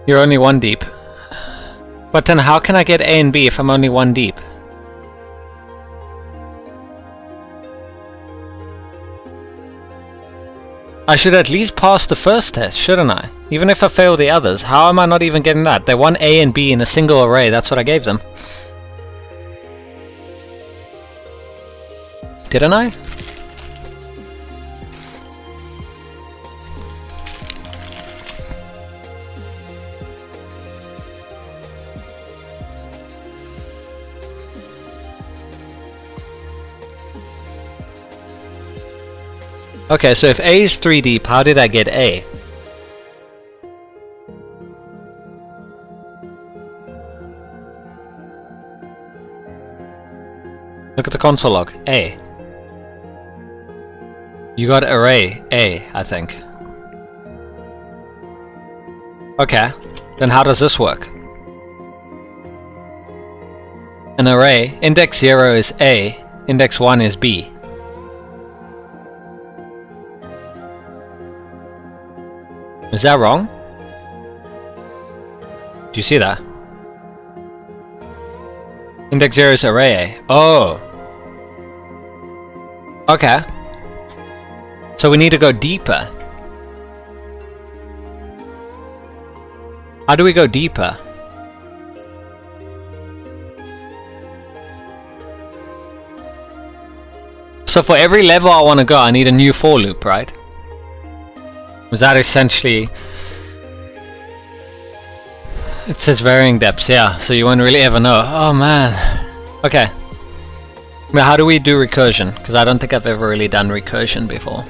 You're only one deep. But then how can I get A and B if I'm only one deep? I should at least pass the first test, shouldn't I? Even if I fail the others, how am I not even getting that? They want A and B in a single array, that's what I gave them. Didn't I? Okay, so if A is 3 deep, how did I get A? Look at the console log. A. You got array A, I think. Okay, then how does this work? An array, index 0 is A, index 1 is B. Is that wrong? Do you see that? Index 0 is array A. Oh! Okay. So we need to go deeper. How do we go deeper? So for every level I want to go, I need a new for loop, right? Was that essentially... It says varying depths, yeah, so you won't really ever know. Oh man. Okay. Now how do we do recursion? Because I don't think I've ever really done recursion before.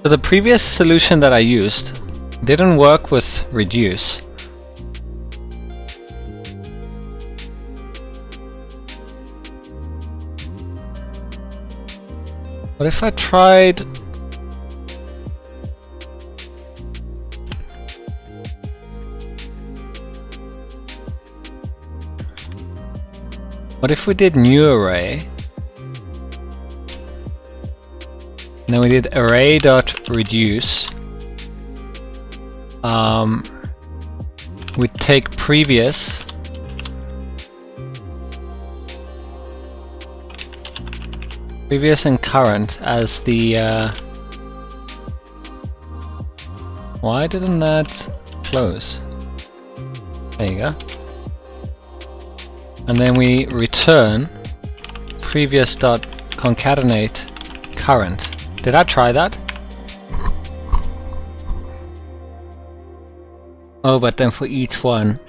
So the previous solution that I used didn't work with reduce. What if I tried... What if we did new array? And then we did array.reduce. We take previous. Previous and current as the... Why didn't that close? There you go. And then we return previous.concatenate current. Did I try that? Oh, but then for each one,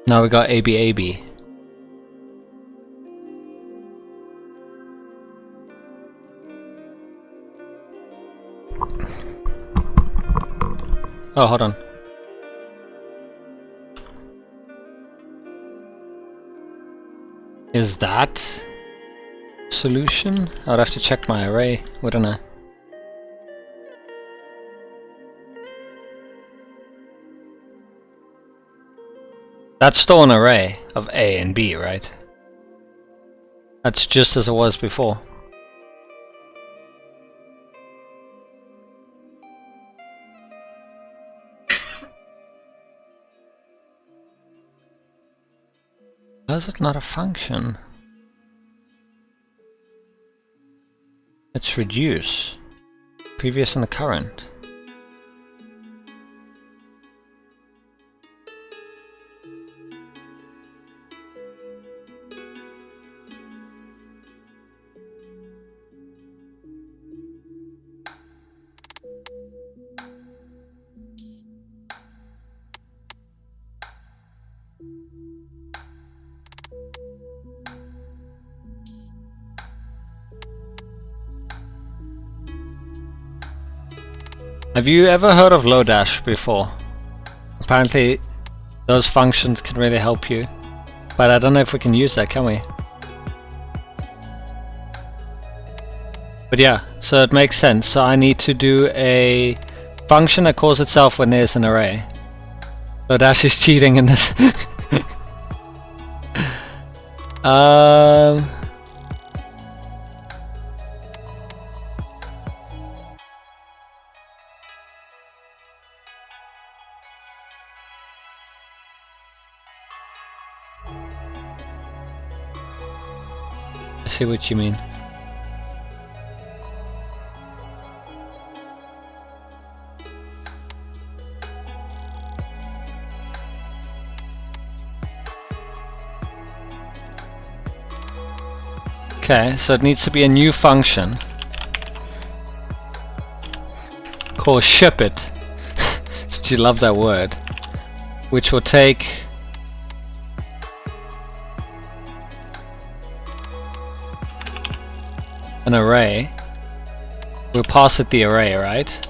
now we got AB. Oh, hold on. Is that solution? I'd have to check my array, wouldn't I? That's still an array of A and B, right? That's just as it was before. How is it not a function? It's reduce. Previous and the current. Have you ever heard of Lodash before? Apparently those functions can really help you, but I don't know if we can use that, can we? But yeah, so it makes sense. So I need to do a function that calls itself when there's an array. Lodash is cheating in this. I see what you mean. Okay, so it needs to be a new function called shipIt. Did you love that word? Which will take an array. We'll pass it the array, right?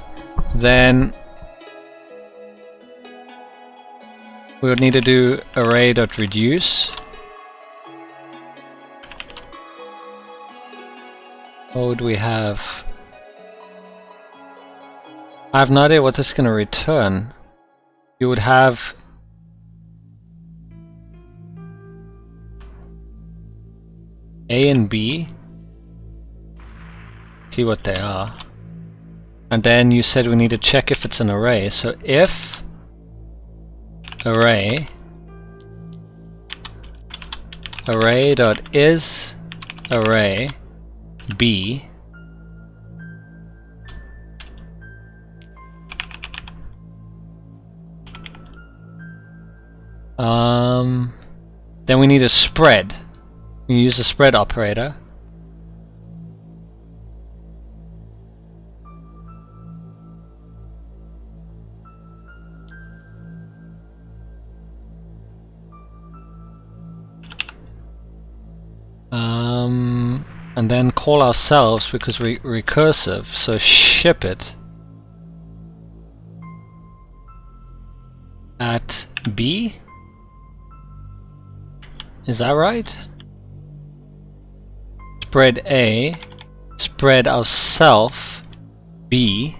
Then we would need to do array.reduce. What would we have? I have no idea what this is going to return. You would have A and B. See what they are. And then you said we need to check if it's an array. So if array array.is array B then we need a spread. We use the spread operator. And then call ourselves because recursive, so ship it. at B. Is that right? Spread A, spread of self B.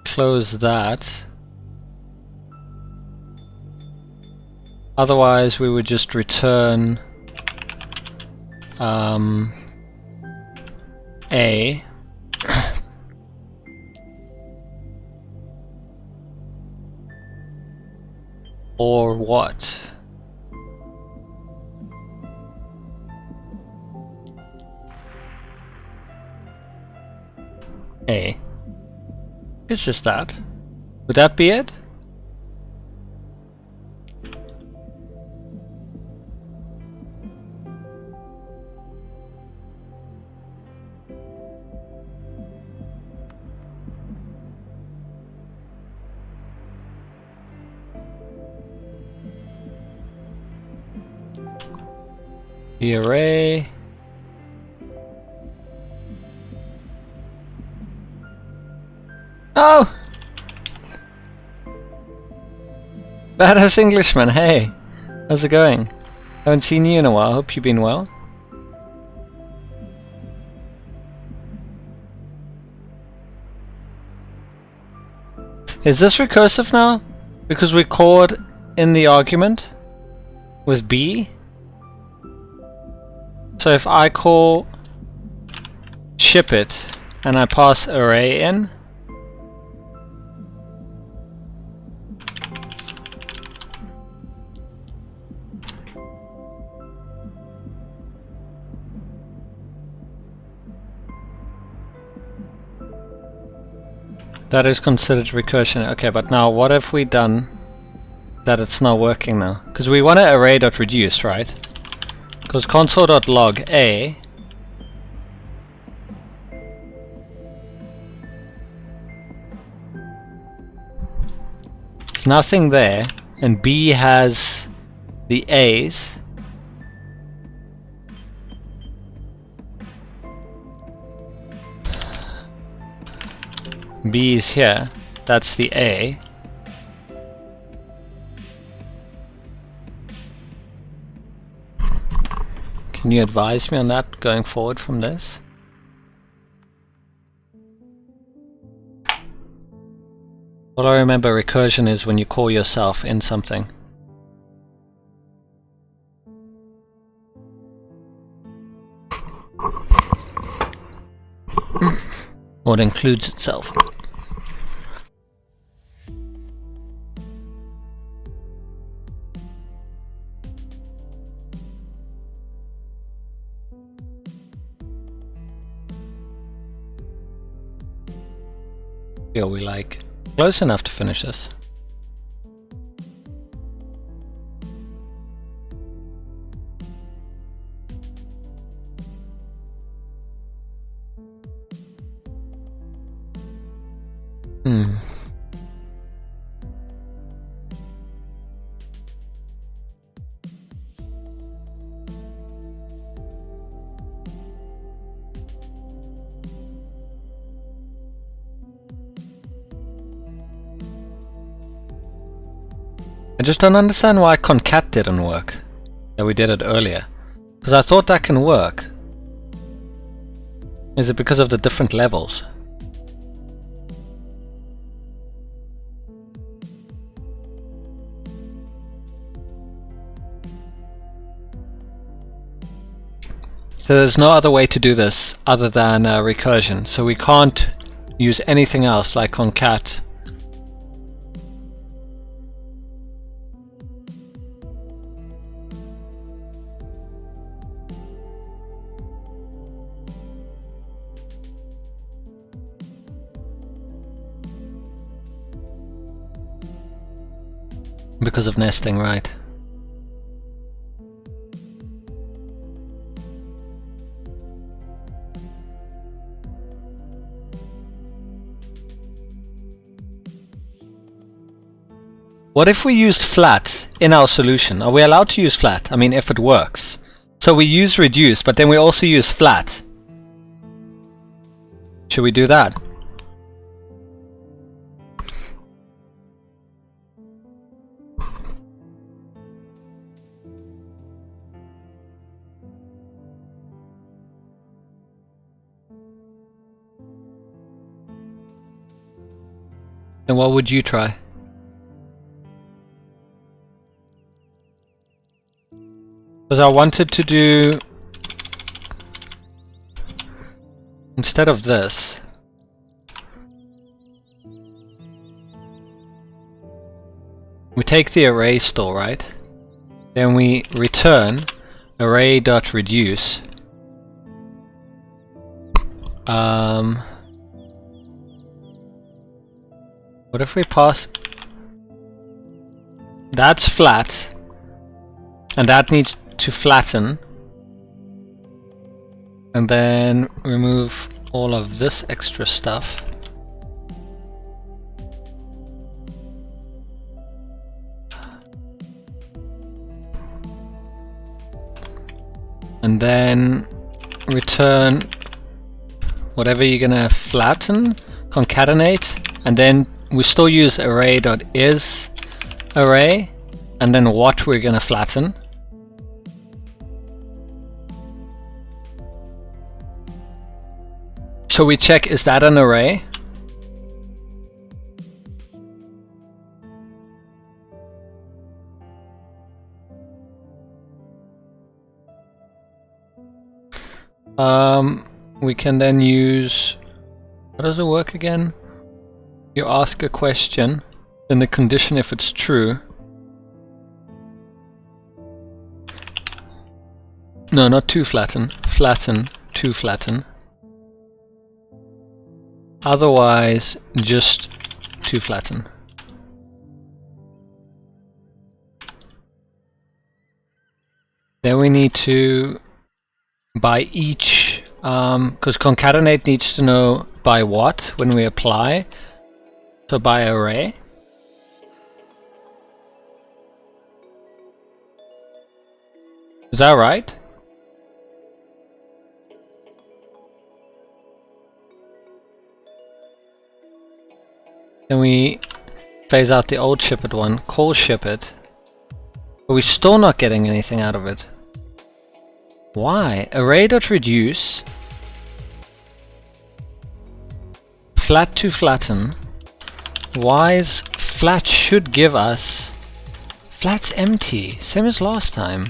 Close that. Otherwise we would just return A. Or what? A. It's just that. Would that be it? The array. Oh! Badass Englishman, hey! How's it going? Haven't seen you in a while, hope you've been well. Is this recursive now? Because we called in the argument with B? So if I call ship it and I pass array in, that is considered recursion. Okay, but now what have we done that it's not working now? Because we want to array.reduce, right? Because console.log A there's nothing there, and B has the A's. B is here, that's the A. Can you advise me on that going forward from this? All I remember recursion is when you call yourself in something. Or it includes itself. Are we like close enough to finish this? I just don't understand why concat didn't work. Yeah, we did it earlier. Because I thought that can work. Is it because of the different levels? So there's no other way to do this other than recursion. So we can't use anything else like concat. Because of nesting, right? What if we used flat in our solution? Are we allowed to use flat? I mean, if it works. So we use reduce, but then we also use flat. Should we do that? Then what would you try? Because I wanted to do, instead of this, we take the array store, right? Then we return array.reduce. What if we pass, that's flat, and that needs to flatten, and then remove all of this extra stuff. And then return whatever you're gonna flatten, concatenate, and then we still use array.is array, and then what we're gonna flatten. So we check, is that an array? We can then use, how does it work again? You ask a question, then the condition if it's true. No, not to flatten, flatten, to flatten. Otherwise, just to flatten. Then we need to, by each, because concatenate needs to know by what when we apply, so by array. Is that right? Then we phase out the old shipit one, call shipit, but we're still not getting anything out of it. Why? Array.reduce, flat to flatten. Why is flat should give us, flat's empty, same as last time.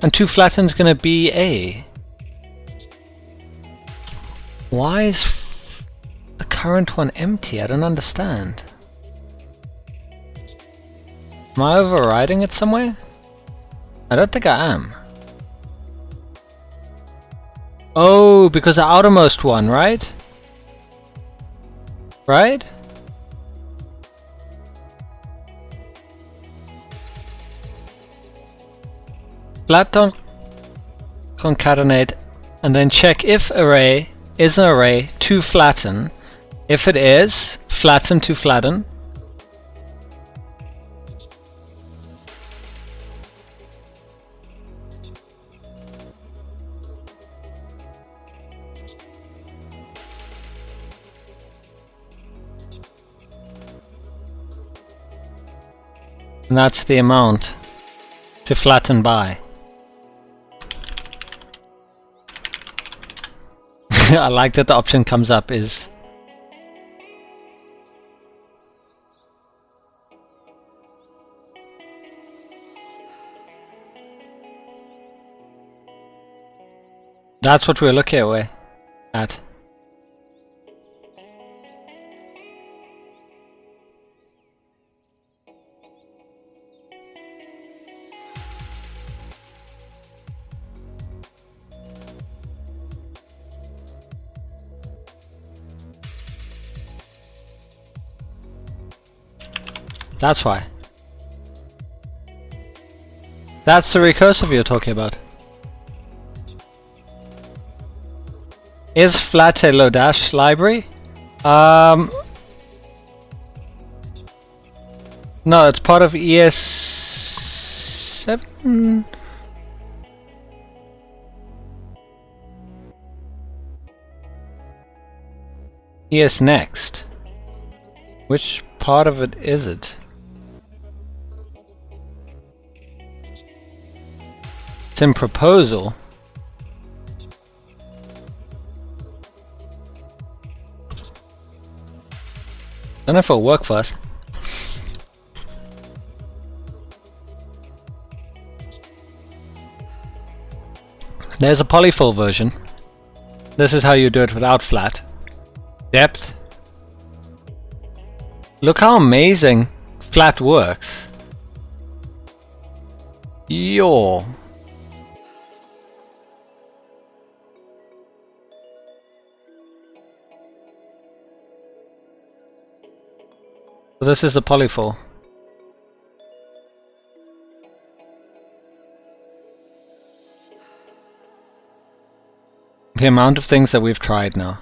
And to flatten's gonna be A. Why is the current one empty? I don't understand. Am I overriding it somewhere? I don't think I am. Oh, because the outermost one, right? Right? Flat concatenate, and then check if array is an array to flatten. If it is, flatten to flatten. And that's the amount to flatten by. I like that the option comes up is that's what we're looking at. That's why. That's the recursive you're talking about. Is flat a Lodash library? No, it's part of ES7. ES Next. Which part of it is it? It's in proposal. Don't know if it'll work for us. There's a polyfill version. This is how you do it without flat. Depth. Look how amazing flat works. Yo. This is the polyfill. The amount of things that we've tried now.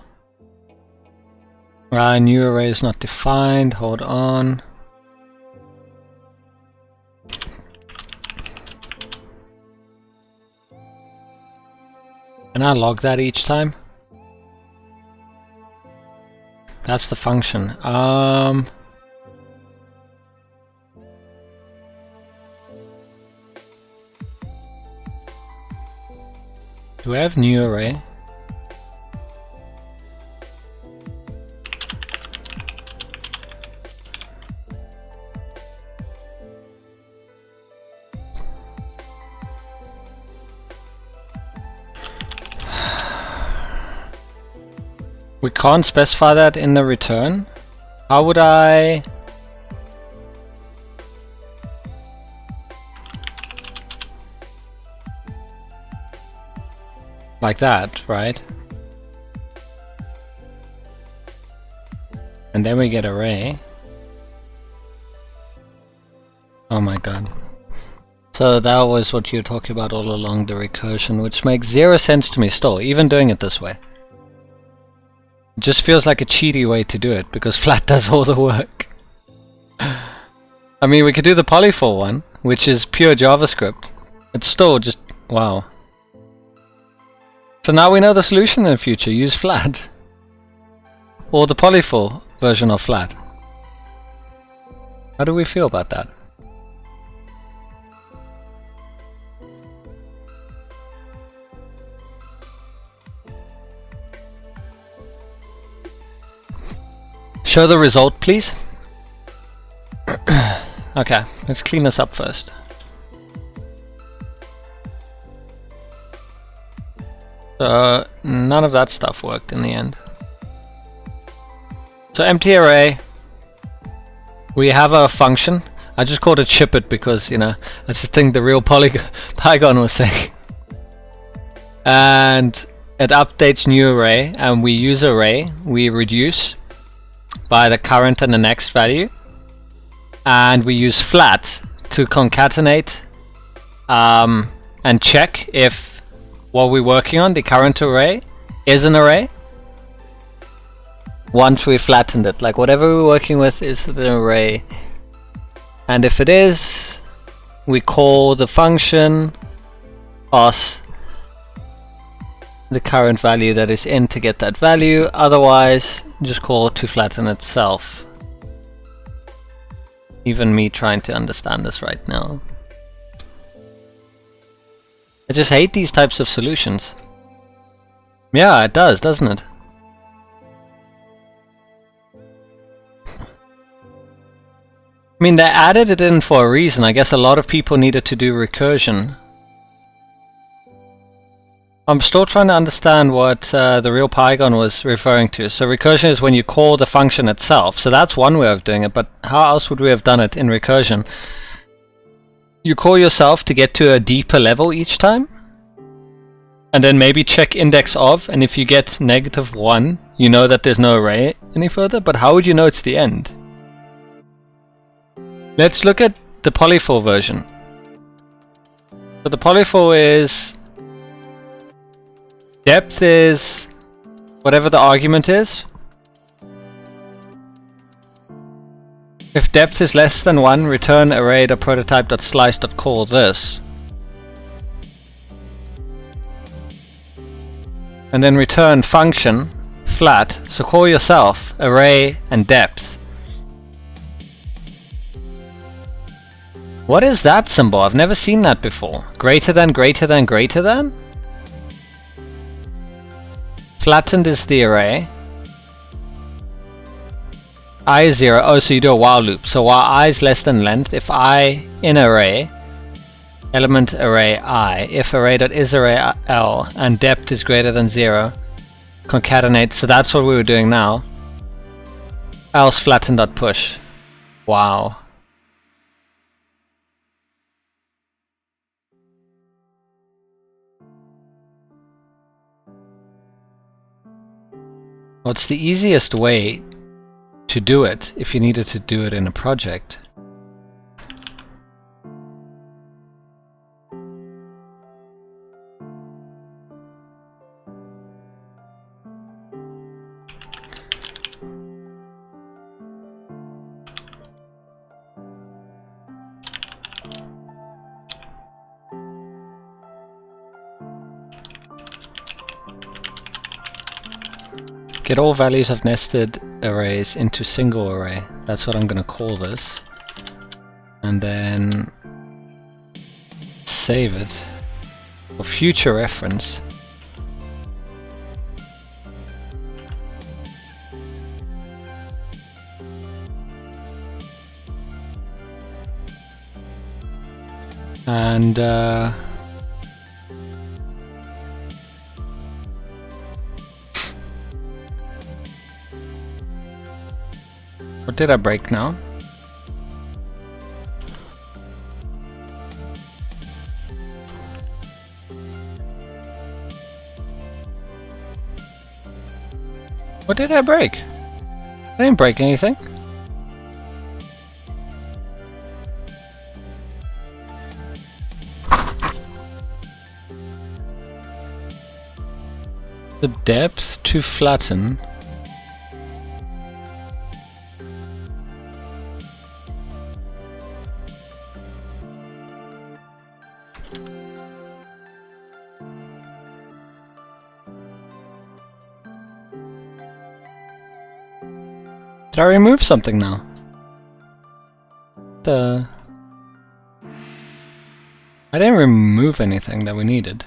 New array is not defined. Hold on. Can I log that each time? That's the function. Do I have new array? We can't specify that in the return. How would I... Like that, right? And then we get array. Oh my god. So that was what you were talking about all along, the recursion, which makes zero sense to me still, even doing it this way. It just feels like a cheaty way to do it, because flat does all the work. I mean, we could do the polyfill one, which is pure JavaScript. It's still just... wow. So now we know the solution in the future, use flat. Or the polyfill version of flat. How do we feel about that? Show the result, please. Okay, let's clean this up first. So none of that stuff worked in the end. So empty array. We have a function. I just called it ship it because, you know, that's the thing the real Python was saying. And it updates new array, and we use array. We reduce by the current and the next value, and we use flat to concatenate and check if what we're working on, the current array, is an array once we flattened it. Like whatever we're working with is an array, and if it is, we call the function pass the current value that is in to get that value. Otherwise, just call it to flatten itself. Even me trying to understand this right now. I just hate these types of solutions. Yeah, it does, doesn't it? I mean, they added it in for a reason. I guess a lot of people needed to do recursion. I'm still trying to understand what the real Python was referring to. So recursion is when you call the function itself. So that's one way of doing it, but how else would we have done it in recursion? You call yourself to get to a deeper level each time, and then maybe check index of, and if you get -1, you know that there's no array any further, but how would you know it's the end? Let's look at the polyfill version. So the polyfill is... depth is whatever the argument is. If depth is less than 1, return array.prototype.slice.call this. And then return function flat, so call yourself array and depth. What is that symbol? I've never seen that before. Greater than, greater than, greater than? Flattened is the array. I is 0. Oh, so you do a while loop. So while I is less than length, if I in array element array I, if array.isArray L and depth is greater than 0, concatenate, so that's what we were doing now, else flatten.push. Wow. What's the easiest way to do it if you needed to do it in a project? Get all values of nested arrays into single array. That's what I'm going to call this. And then save it for future reference. And what did I break now? What did I break? I didn't break anything. The depth to flatten. Did I remove something now? I didn't remove anything that we needed.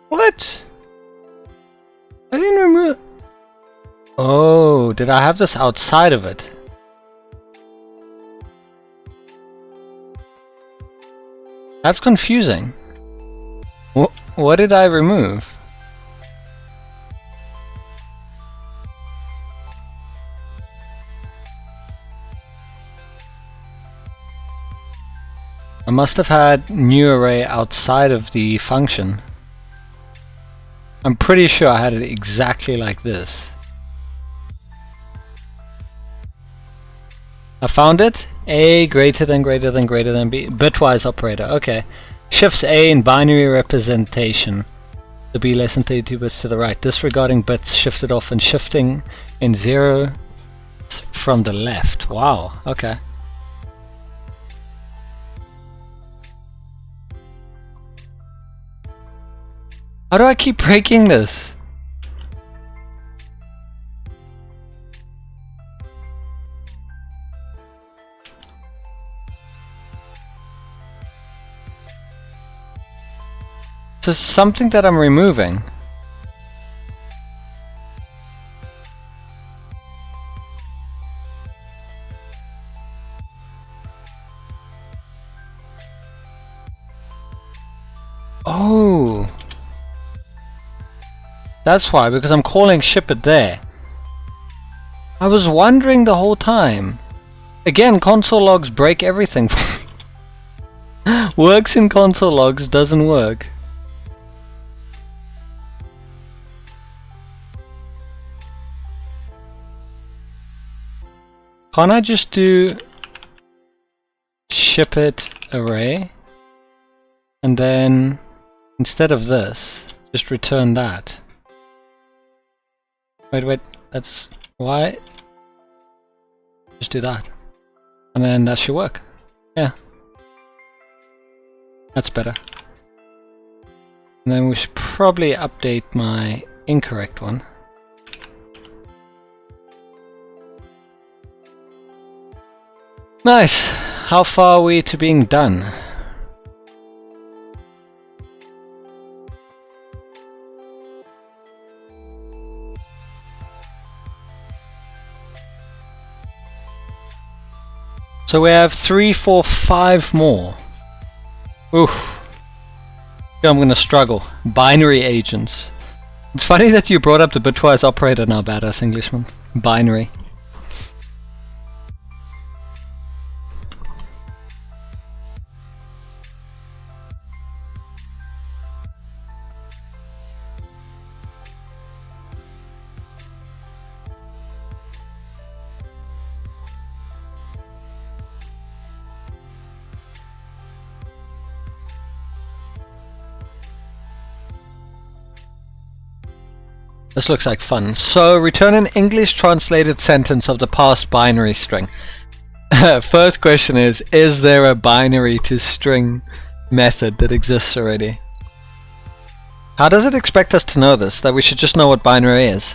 What? I didn't remove... Oh, did I have this outside of it? That's confusing. What did I remove? I must have had new array outside of the function. I'm pretty sure I had it exactly like this. I found it. A greater than B. Bitwise operator. Okay. Shifts A in binary representation. The B less than 32 bits to the right. Disregarding bits shifted off and shifting in 0 from the left. Wow. Okay. How do I keep breaking this? So something that I'm removing. Oh. That's why, because I'm calling ship it there. I was wondering the whole time. Again, console logs break everything. Works in console logs, doesn't work. Can't I just do ship it array and then instead of this just return that? Wait, that's why. Just do that and then that should work. Yeah, that's better. And then we should probably update my incorrect one. Nice! How far are we to being done? So we have 3, 4, 5 more. Oof. I'm gonna struggle. Binary agents. It's funny that you brought up the bitwise operator now, badass Englishman. Binary. This looks like fun. So, return an English translated sentence of the past binary string. First question is there a binary to string method that exists already? How does it expect us to know this? That we should just know what binary is?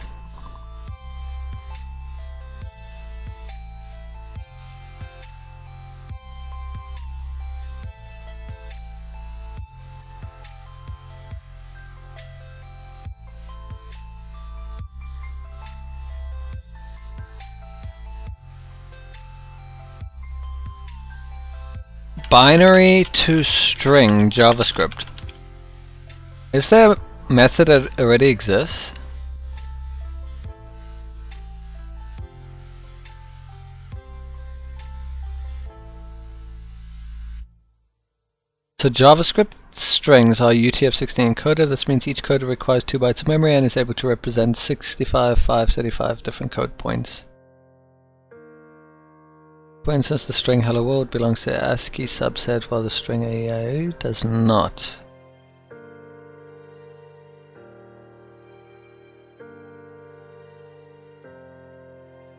Binary to string JavaScript. Is there a method that already exists? So JavaScript strings are UTF-16 encoded. This means each coder requires 2 bytes of memory and is able to represent 65,535 different code points. For instance, the string hello world belongs to ASCII subset while the string AIO does not.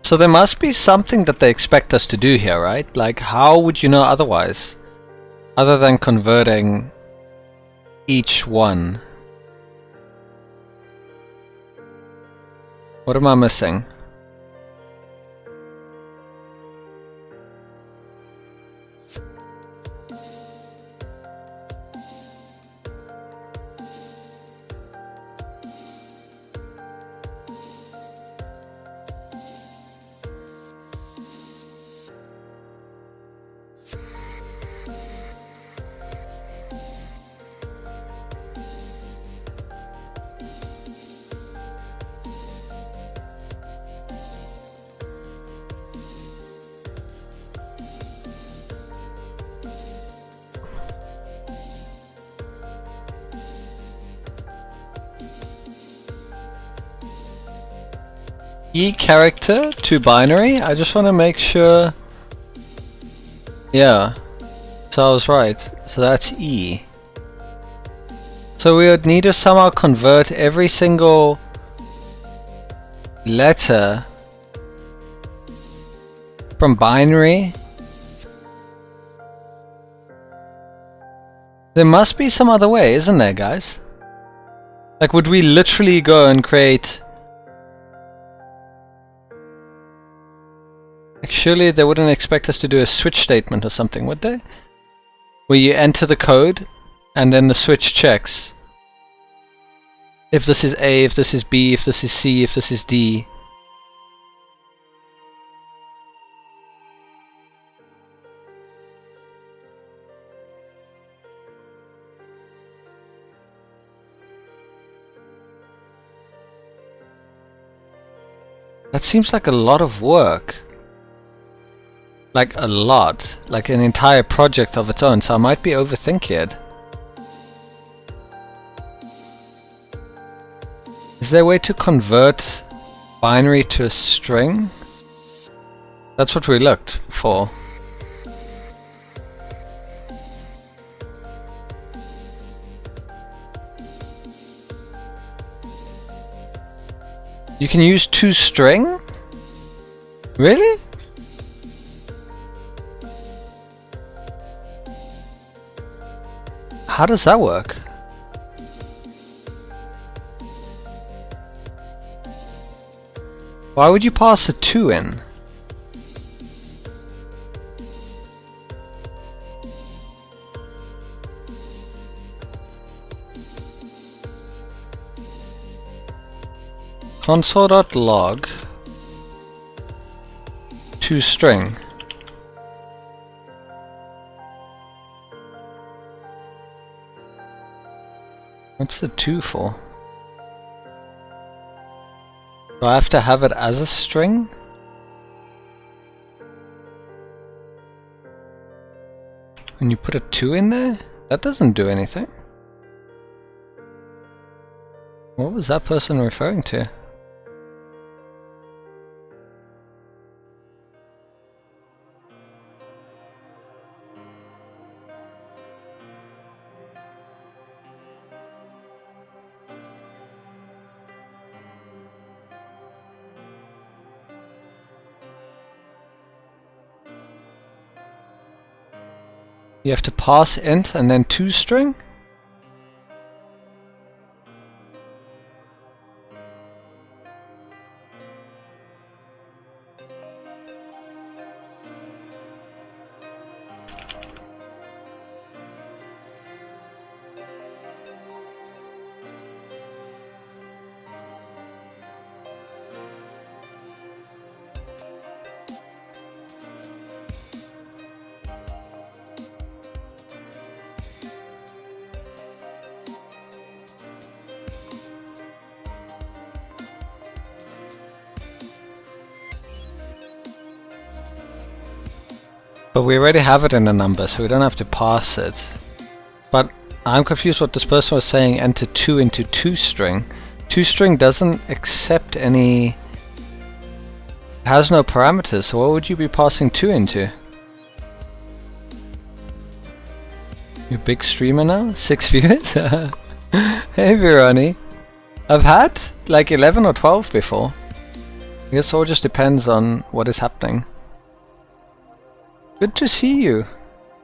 So there must be something that they expect us to do here, right? Like, how would you know otherwise? Other than converting each one. What am I missing? E character to binary? I just want to make sure. Yeah, so I was right. So that's E. So we would need to somehow convert every single letter from binary. There must be some other way, isn't there, guys? Like, would we literally go and create... Like, surely they wouldn't expect us to do a switch statement or something, would they? Where you enter the code, and then the switch checks. If this is A, if this is B, if this is C, if this is D. That seems like a lot of work. Like a lot. Like an entire project of its own, so I might be overthinking it. Is there a way to convert binary to a string? That's what we looked for. You can use toString? Really? How does that work? Why would you pass a 2 in? Console.log toString. What's the 2 for? Do I have to have it as a string? When you put a 2 in there? That doesn't do anything. What was that person referring to? You have to pass int and then toString? But we already have it in a number, so we don't have to pass it. But I'm confused what this person was saying, enter 2 into toString. ToString doesn't accept any... It has no parameters, so what would you be passing 2 into? You big streamer now? 6 viewers? Hey Vironi. I've had like 11 or 12 before. I guess it all just depends on what is happening. Good to see you.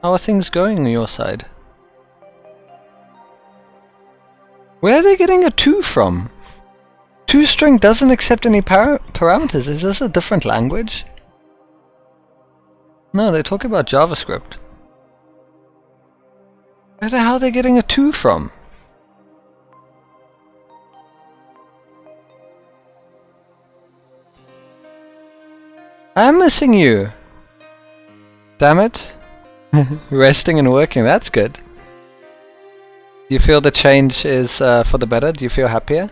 How are things going on your side? Where are they getting a 2 from? ToString doesn't accept any parameters. Is this a different language? No, they're talking about JavaScript. Where the hell are they getting a 2 from? I'm missing you. Damn it. Resting and working, that's good. Do you feel the change is for the better? Do you feel happier?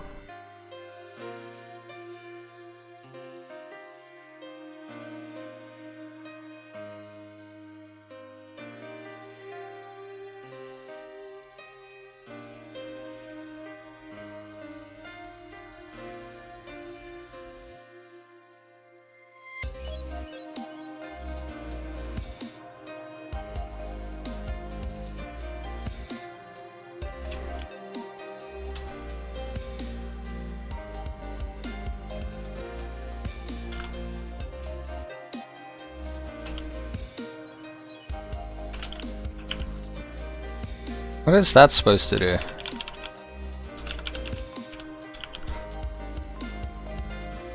What is that supposed to do?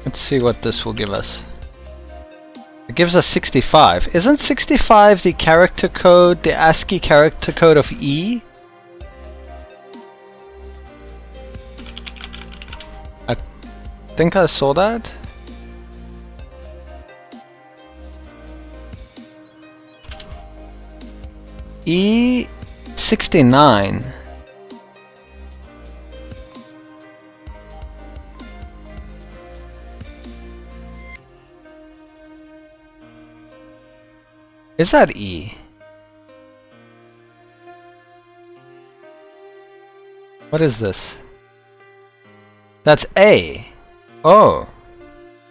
Let's see what this will give us. It gives us 65. Isn't 65 the character code, the ASCII character code of E? I think I saw that. E69. Is that E? What is this? That's A. Oh.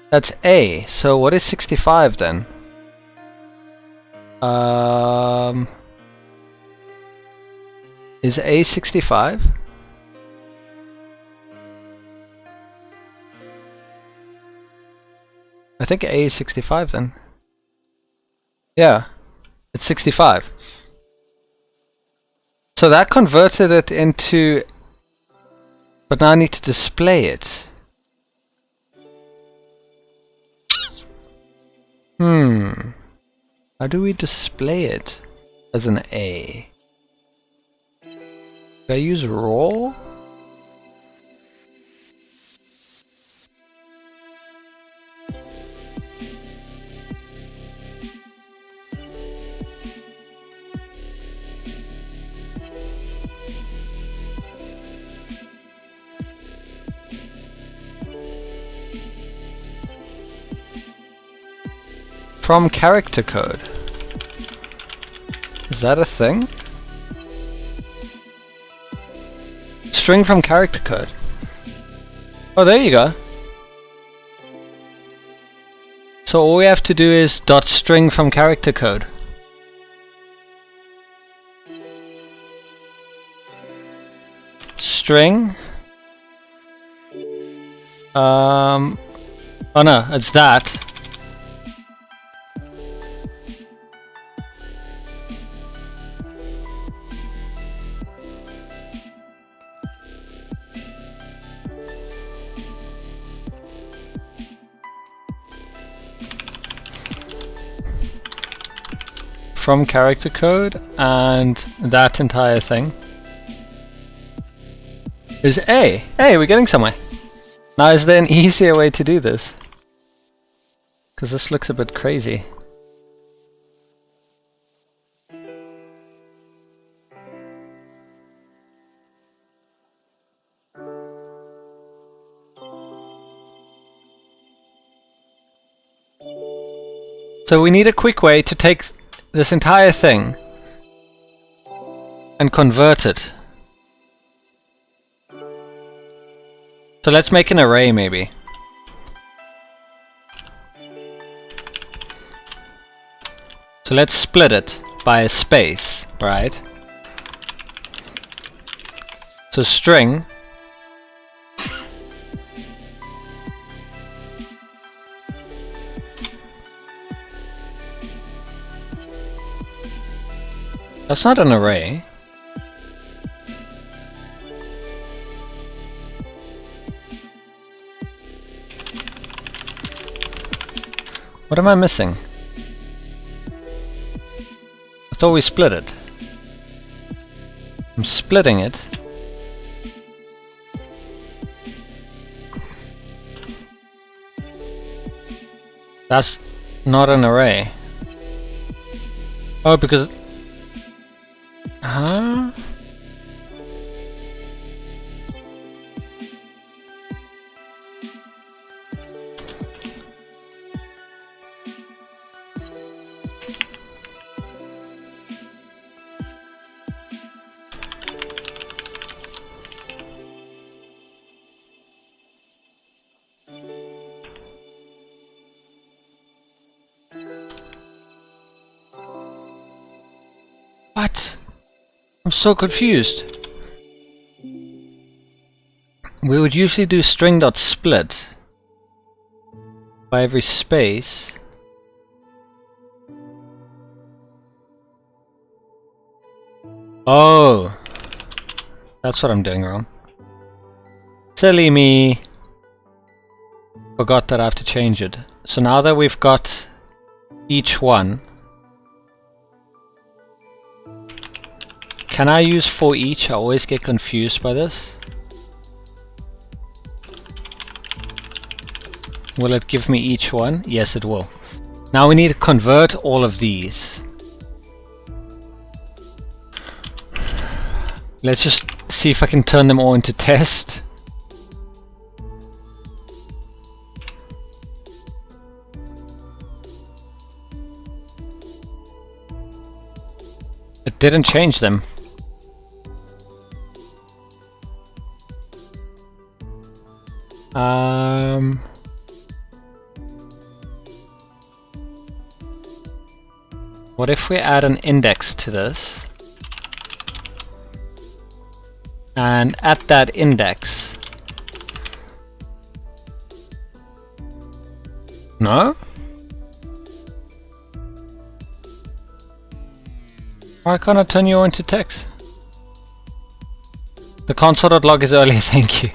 That's A. So what is 65 then? Is A 65? I think A is 65 then. Yeah, it's 65. So that converted it into... But now I need to display it. How do we display it as an A? Do I use raw? from character code. Is that a thing? String from character code. Oh, there you go. So all we have to do is dot string from character code. String. Oh no, it's that. From character code, and that entire thing is A. Hey, we're getting somewhere. Now, is there an easier way to do this? Because this looks a bit crazy. So we need a quick way to take this entire thing and convert it. So let's make an array maybe. So let's split it by a space, right? So string that's not an array. What am I missing? I thought we split it. I'm splitting it. That's not an array. Oh, because... Huh? What? I'm so confused. We would usually do string.split by every space. Oh, that's what I'm doing wrong. Silly me. Forgot that I have to change it. So now that we've got each one, can I use for each? I always get confused by this. Will it give me each one? Yes, it will. Now we need to convert all of these. Let's just see if I can turn them all into test. It didn't change them. What if we add an index to this? And at that index... No? Why can't I turn you into text? The console.log is early, thank you.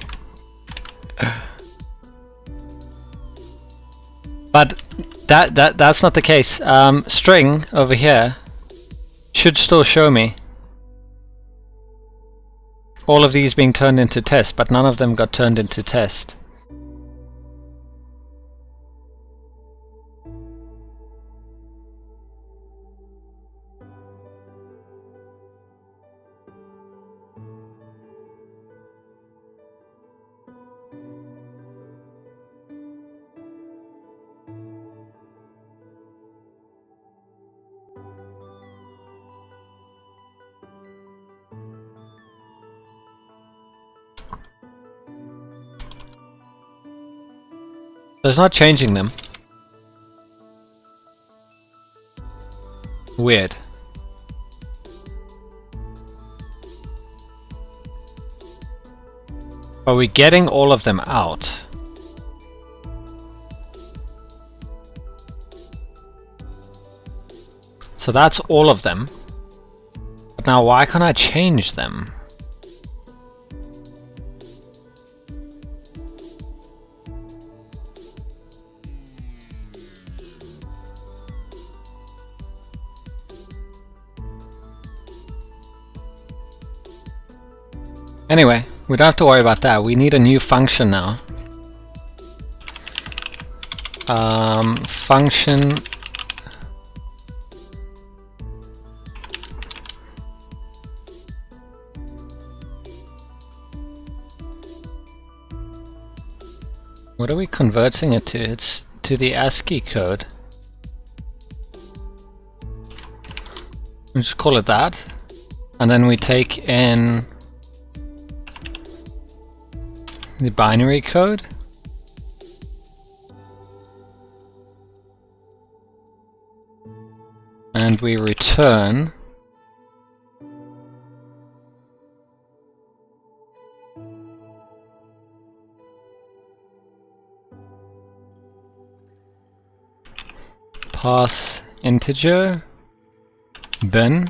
But that's not the case. String over here should still show me all of these being turned into test, but none of them got turned into test. It's not changing them. Weird. Are we getting all of them out? So that's all of them. But now why can't I change them? Anyway, we don't have to worry about that. We need a new function now. Function what are we converting it to? It's to the ASCII code. We just call it that. And then we take in the binary code. And we return pass integer bin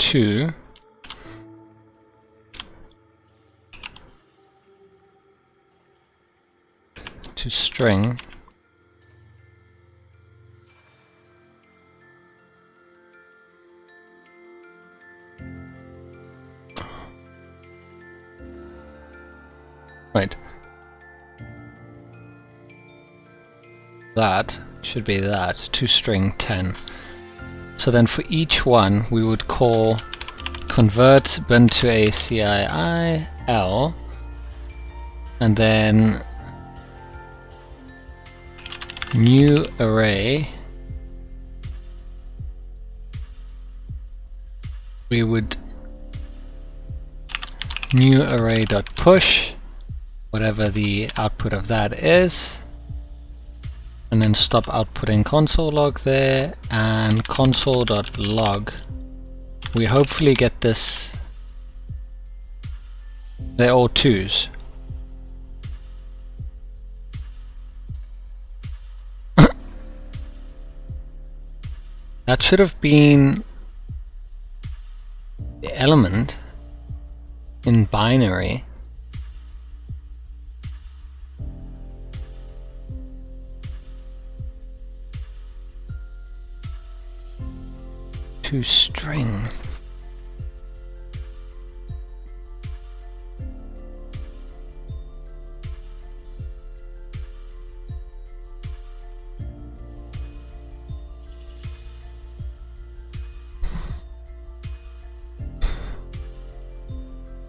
to string right. That should be that to string 10. So then for each one we would call convert bin to ACII-L and then new array, we would new array dot push whatever the output of that is, and then stop outputting console log there, and console dot log. We hopefully get this. They're all 2s. That should have been the element in binary. To string.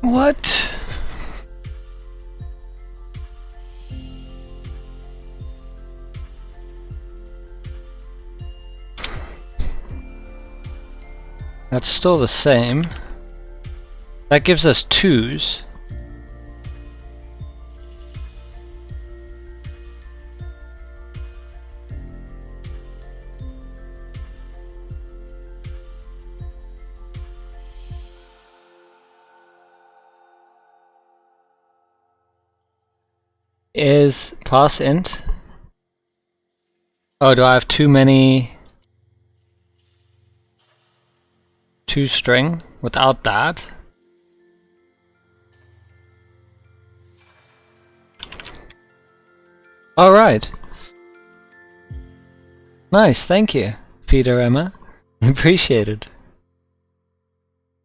What? That's still the same. That gives us 2s. Is pass int? Oh, do I have too many? To string without that? All right. Nice, thank you, Feeder Emma. Appreciate it.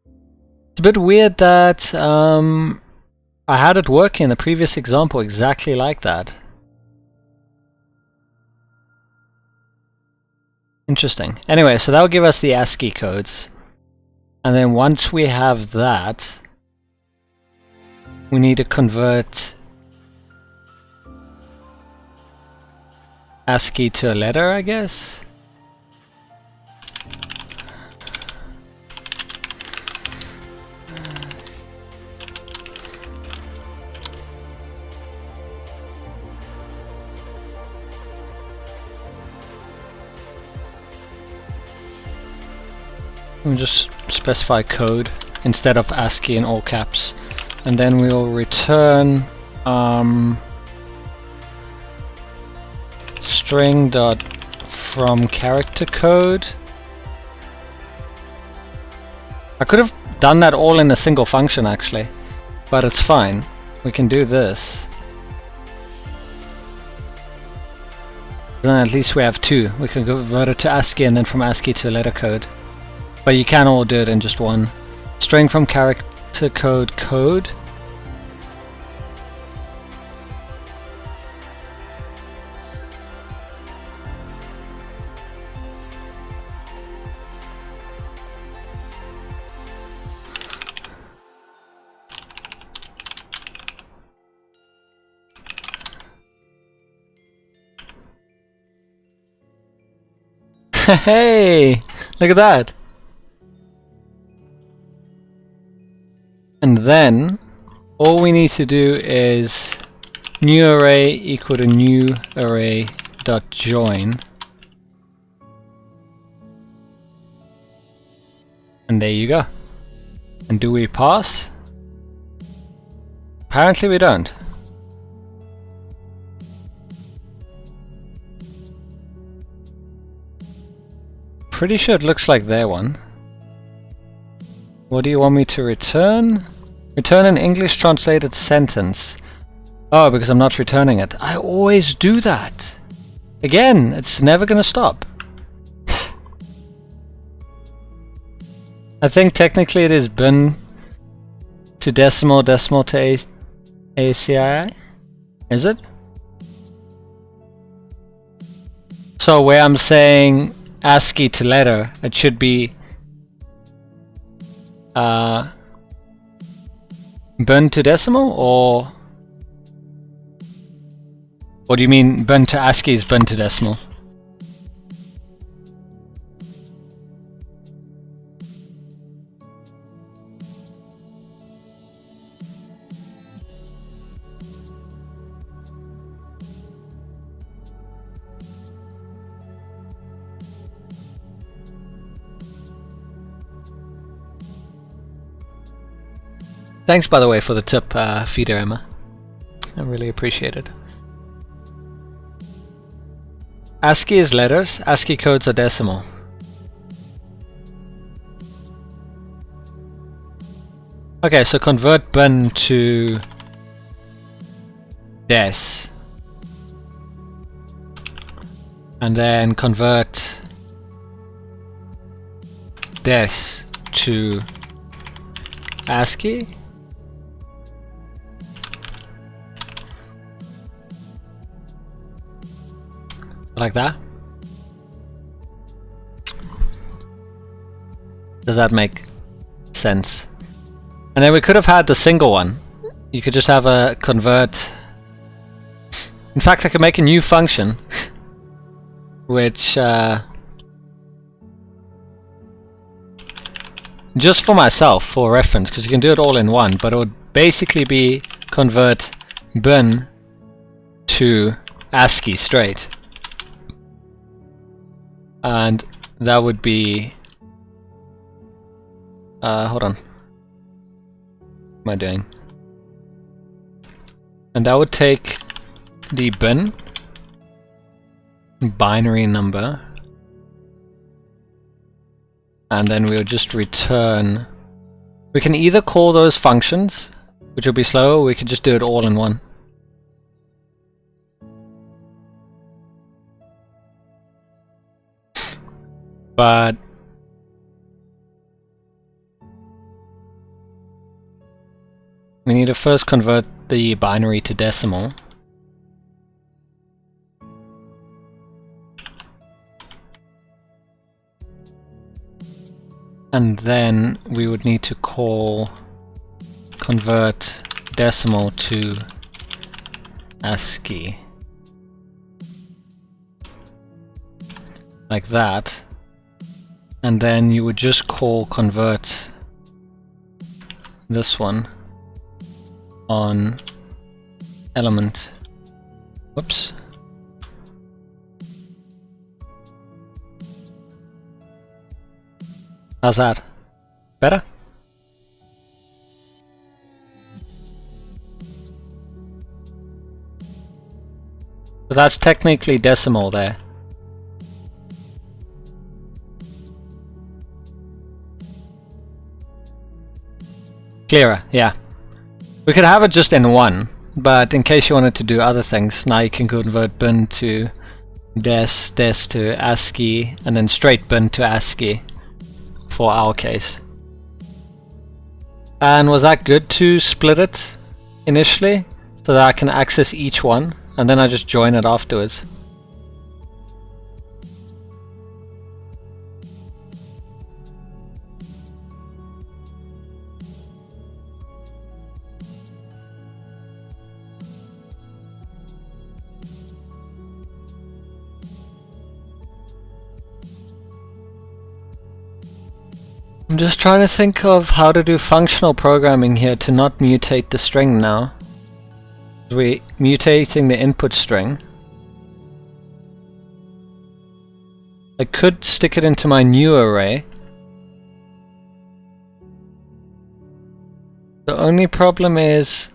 It's a bit weird that I had it working in the previous example exactly like that. Interesting. Anyway, so that will give us the ASCII codes. And then once we have that, we need to convert ASCII to a letter, I guess. We'll just specify code instead of ASCII in all caps, and then we'll return string dot from character code. I could have done that all in a single function actually, but it's fine. We can do this. Then at least we have two. We can convert it to ASCII and then from ASCII to letter code. But you can all do it in just one. String from character code code. Hey, look at that. And then all we need to do is new array equal to new array dot join. And there you go. And do we pass? Apparently we don't. Pretty sure it looks like their one. What do you want me to return? Return an English translated sentence. Oh, because I'm not returning it. I always do that. Again, it's never gonna stop. I think technically it is bin to decimal, decimal to ACI. Is it? So where I'm saying ASCII to letter, it should be bin to decimal, or what do you mean bin to ASCII is bin to decimal? Thanks, by the way, for the tip, Feeder Emma. I really appreciate it. ASCII is letters, ASCII codes are decimal. Okay, so convert bin to des. And then convert des to ASCII. Like that? Does that make sense? And then we could have had the single one. You could just have a convert. In fact, I could make a new function which just for myself, for reference, because you can do it all in one, but it would basically be convert bin to ASCII straight. And that would be hold on. What am I doing? And that would take the bin binary number, and then we'll just return. We can either call those functions, which will be slow, or we could just do it all in one. But we need to first convert the binary to decimal. And then we would need to call convert decimal to ASCII. Like that. And then you would just call convert this one on element. Whoops. How's that? Better? So that's technically decimal there. Clearer, yeah. We could have it just in 1, but in case you wanted to do other things, now you can convert bin to des to ASCII, and then straight bin to ASCII for our case. And was that good to split it initially, so that I can access each one, and then I just join it afterwards? I'm just trying to think of how to do functional programming here to not mutate the string now. We're mutating the input string. I could stick it into my new array. The only problem is...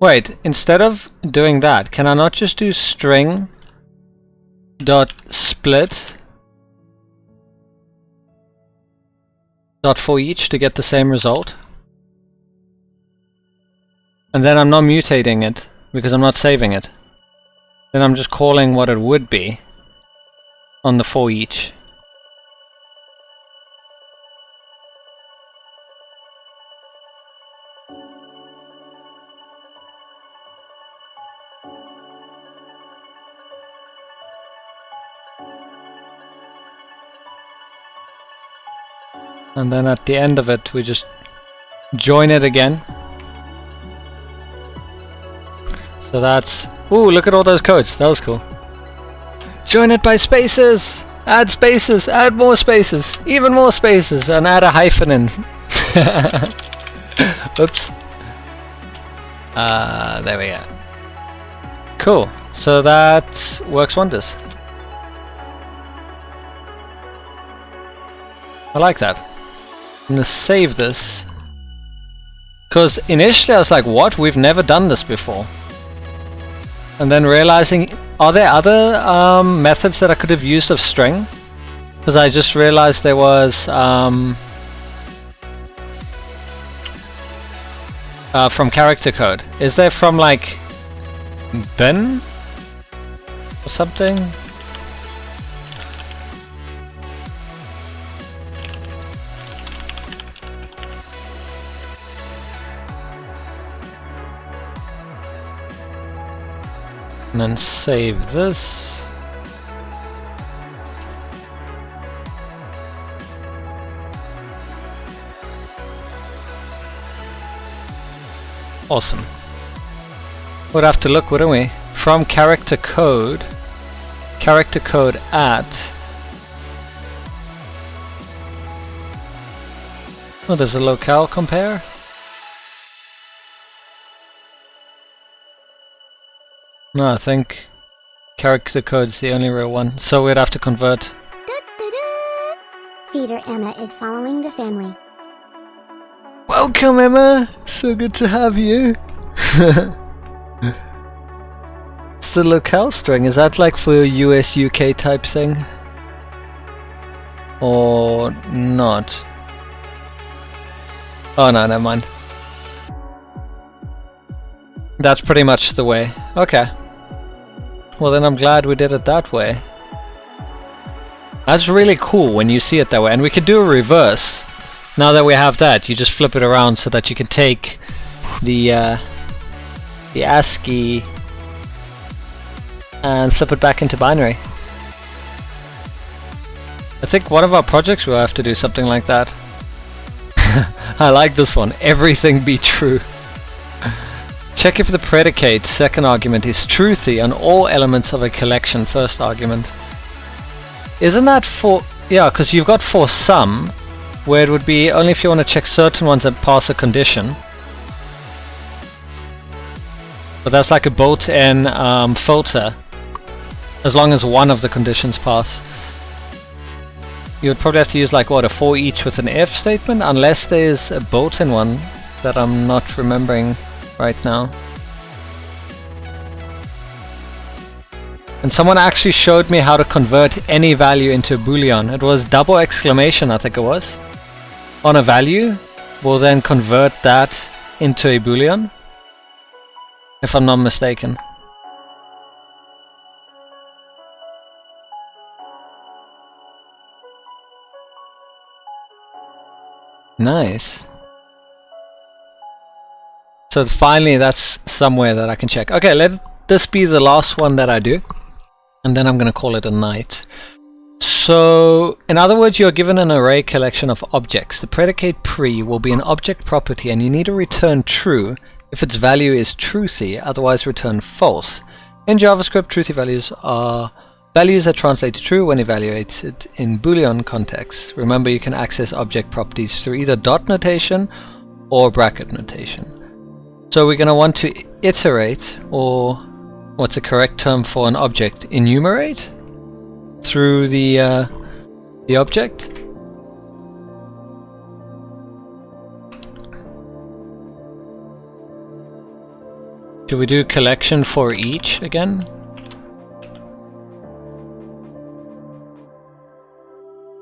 Wait, instead of doing that, can I not just do string dot split dot for each to get the same result? And then I'm not mutating it because I'm not saving it. Then I'm just calling what it would be on the for each. And then at the end of it, we just join it again. So that's... Ooh, look at all those codes. That was cool. Join it by spaces! Add more spaces, even more spaces, and add a hyphen in. Oops. There we go. Cool. So that works wonders. I like that. I'm gonna save this. Because initially I was like, what? We've never done this before. And then realizing, are there other methods that I could have used of string? Because I just realized there was from character code. Is there from like bin or something? And then save this. Awesome. We'd have to look, wouldn't we? From character code at... Oh, there's a locale compare? No, I think character code's the only real one, so we'd have to convert. Feeder Emma is following the family. Welcome, Emma! So good to have you! It's the locale string, is that like for a US UK type thing? Or not? Oh no, never mind. That's pretty much the way. Okay. Well then I'm glad we did it that way. That's really cool when you see it that way. And we could do a reverse. Now that we have that, you just flip it around so that you can take the ASCII and flip it back into binary. I think one of our projects will have to do something like that. I like this one. Everything be true. Check if the predicate second argument is truthy on all elements of a collection first argument. Isn't that for... Yeah, because you've got for some, where it would be only if you want to check certain ones that pass a condition. But that's like a built-in filter, as long as one of the conditions pass. You would probably have to use like what, a for each with an if statement, unless there's a built-in one that I'm not remembering right now. And someone actually showed me how to convert any value into a boolean. It was double exclamation, I think it was, on a value. We'll then convert that into a boolean, if I'm not mistaken. Nice. So finally that's somewhere that I can check. Okay, let this be the last one that I do, and then I'm going to call it a night. So, in other words, you're given an array collection of objects. The predicate pre will be an object property, and you need to return true if its value is truthy, otherwise return false. In JavaScript, truthy values are values that translate to true when evaluated in Boolean context. Remember, you can access object properties through either dot notation or bracket notation. So we're going to want to iterate, or what's the correct term for an object? Enumerate through the object. Do we do collection for each again?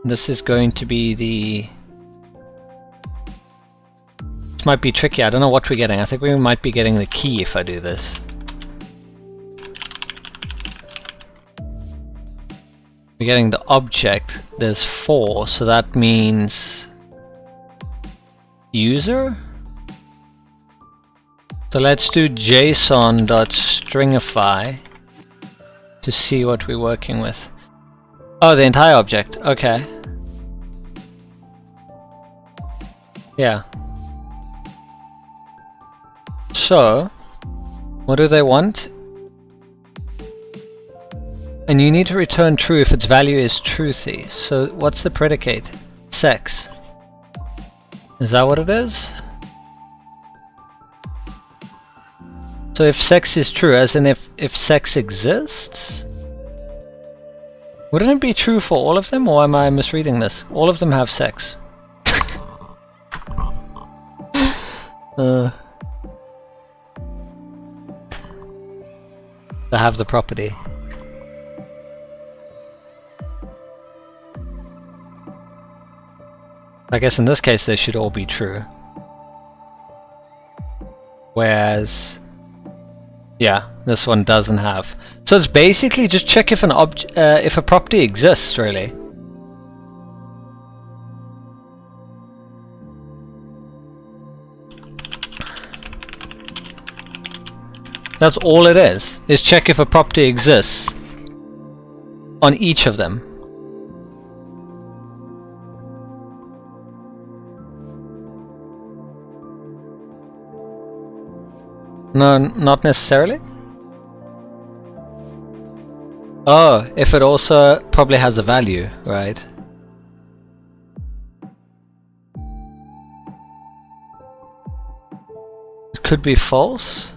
This is going to be the... This might be tricky. I don't know what we're getting. I think we might be getting the key if I do this. We're getting the object. There's 4, so that means user. So let's do json.stringify to see what we're working with. Oh, the entire object. Okay. Yeah. So, what do they want? And you need to return true if its value is truthy. So what's the predicate? Sex. Is that what it is? So if sex is true, as in if sex exists, wouldn't it be true for all of them, or am I misreading this? All of them have sex. They have the property. I guess in this case they should all be true. Whereas, yeah, this one doesn't have. So it's basically just check if if a property exists, really. That's all it is check if a property exists on each of them. No, not necessarily. Oh, if it also probably has a value, right? It could be false.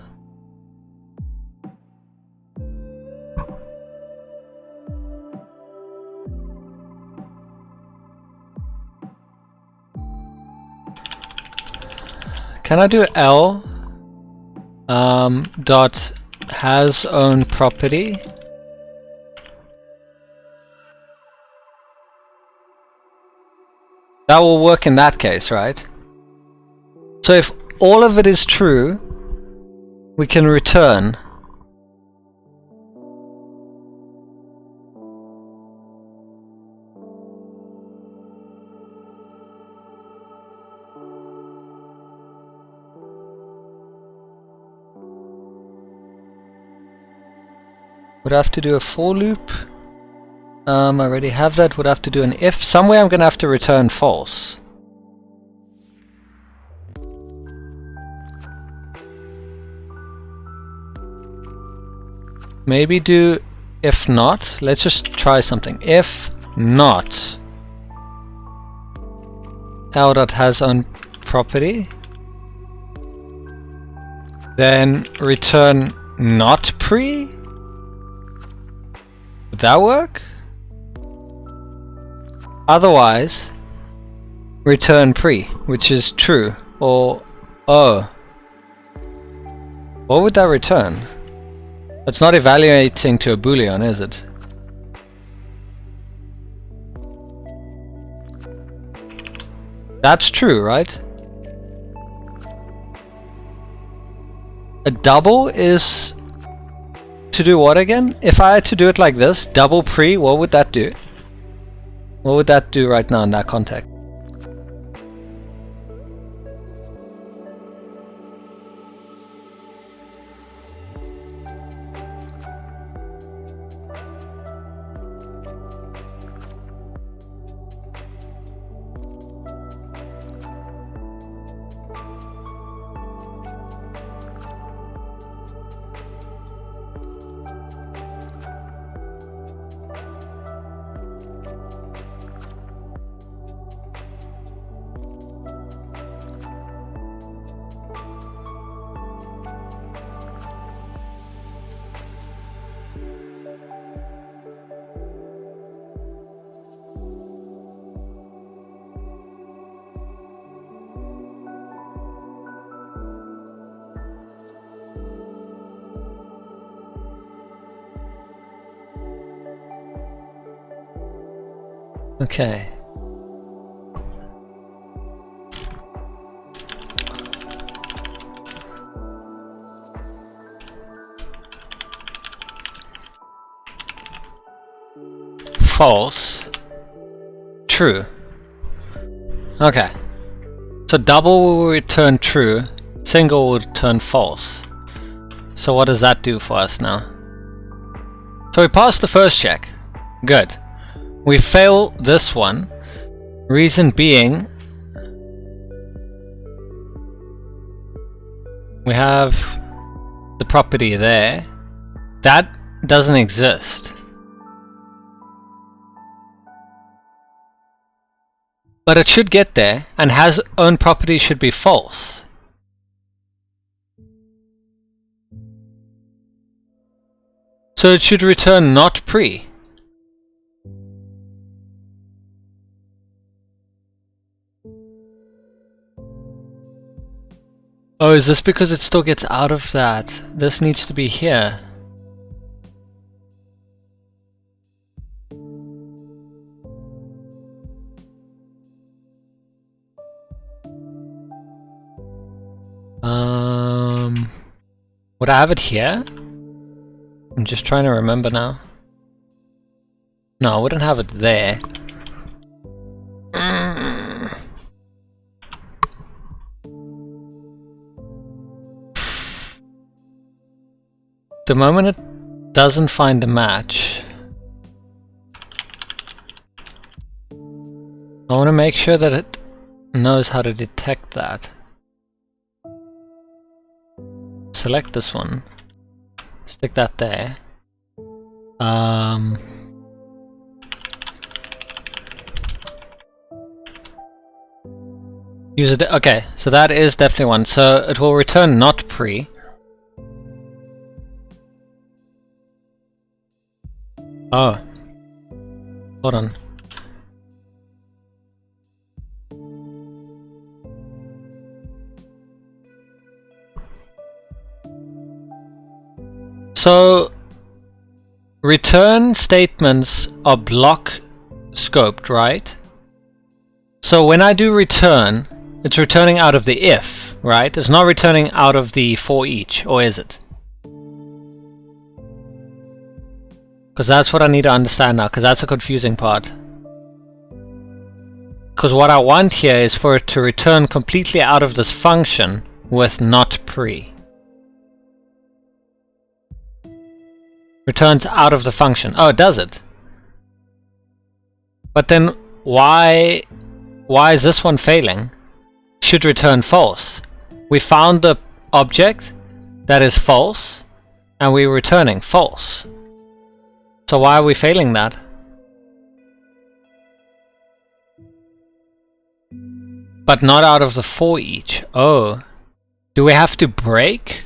Can I do L dot has own property? That will work in that case, right? So if all of it is true, we can return. Would I have to do a for loop? I already have that. Would I have to do an if? Somewhere I'm going to have to return false. Maybe do if not. Let's just try something. If not L.has own property. then return not pre? Would that work? Otherwise, return pre, which is true, or oh. What would that return? It's not evaluating to a boolean, is it? That's true, right? A double is to do what again? If I had to do it like this, double pre, what would that do? What would that do right now in that context? Okay. False. True. Okay. So double will return true, single will return false. So what does that do for us now? So we passed the first check. Good. We fail this one. Reason being, we have the property there. That doesn't exist. But it should get there, and has own property should be false. So it should return not pre. Oh, is this because it still gets out of that? This needs to be here. Would I have it here? I'm just trying to remember now. No, I wouldn't have it there. The moment it doesn't find a match, I want to make sure that it knows how to detect that. Select this one, stick that there. Use it. Okay, so that is definitely one. So it will return not pre. Oh, hold on. So return statements are block scoped, right? So when I do return, it's returning out of the if, right? It's not returning out of the for each, or is it? Because that's what I need to understand now, because that's a confusing part. Because what I want here is for it to return completely out of this function with not pre. Returns out of the function. Oh, it does it. But then why is this one failing? Should return false. We found the object that is false, and we're returning false. So why are we failing that? But not out of the for each. Oh. Do we have to break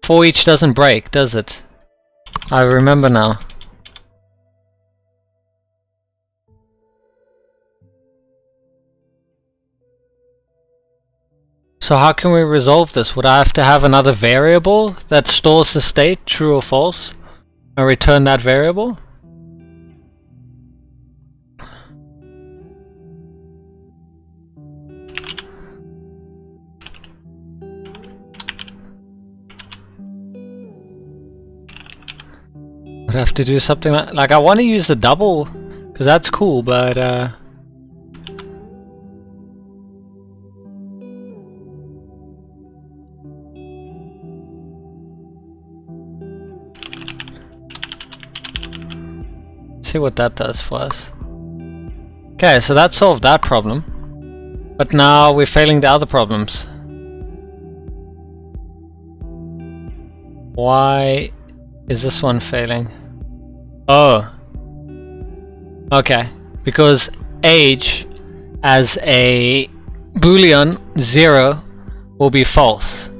For each doesn't break, does it? I remember now. So how can we resolve this? Would I have to have another variable that stores the state, true or false, and return that variable? Would have to do something like I want to use the double, because that's cool, but see what that does for us. Okay, so that solved that problem, but now we're failing the other problems. Why is this one failing? Oh, okay, because age as a boolean 0 will be false. So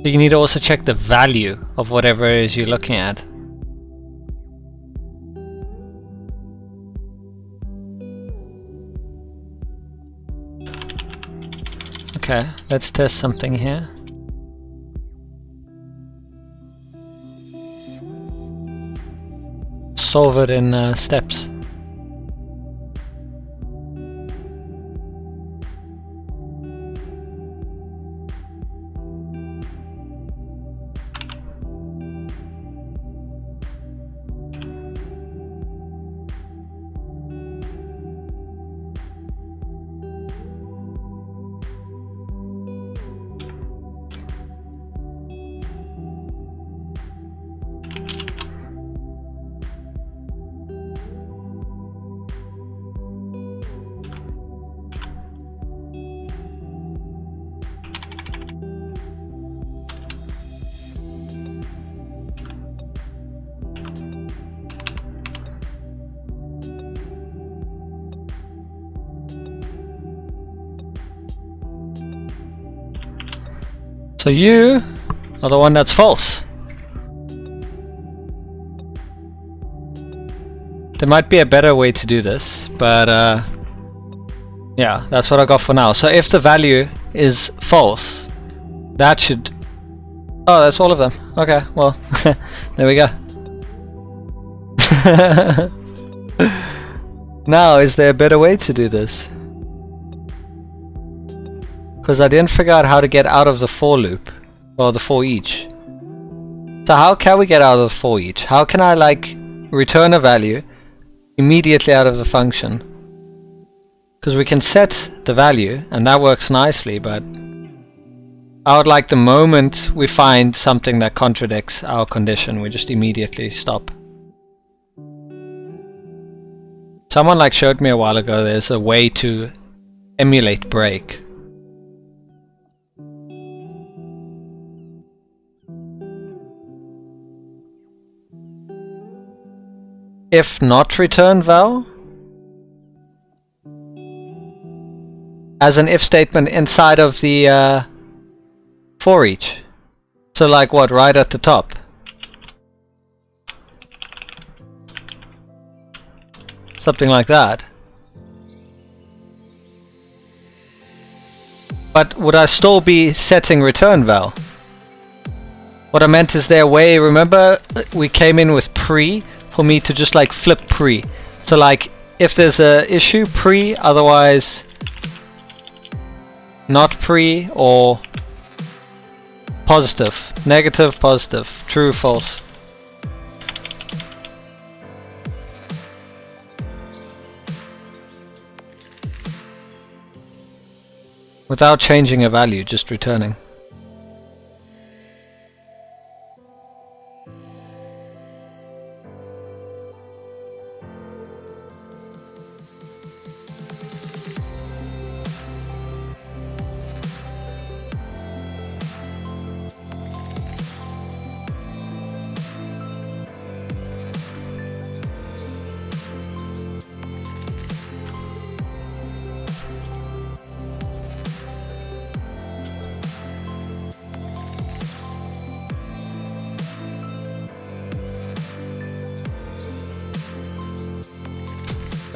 you need to also check the value of whatever it is you're looking at. Okay, let's test something here. Solve it in steps. So you are the one that's false. There might be a better way to do this, but yeah, that's what I got for now. So if the value is false, that should... Oh, that's all of them. Okay, well, there we go. Now, is there a better way to do this? Because I didn't figure out how to get out of the for loop, or the for each. So how can we get out of the for each? How can I like return a value immediately out of the function? Because we can set the value and that works nicely, but I would like the moment we find something that contradicts our condition, we just immediately stop. Someone like showed me a while ago there's a way to emulate break. If not return val as an if statement inside of the for each. So like what, right at the top? Something like that. But would I still be setting return val? What I meant is there a way, remember we came in with pre, for me to just like flip pre. So like if there's a issue, pre, otherwise not pre, or positive, negative, positive, true, false. Without changing a value, just returning.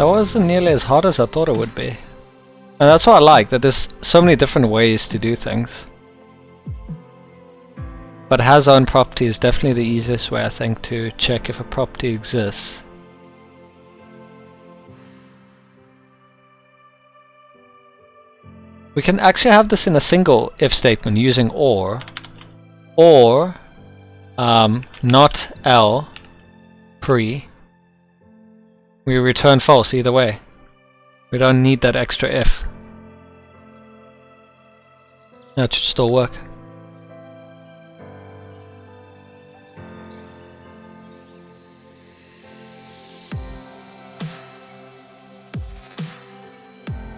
That wasn't nearly as hard as I thought it would be. And that's what I like, that there's so many different ways to do things. But has own property is definitely the easiest way, I think, to check if a property exists. We can actually have this in a single if statement using or not L pre. We return false either way. We don't need that extra if. That should still work.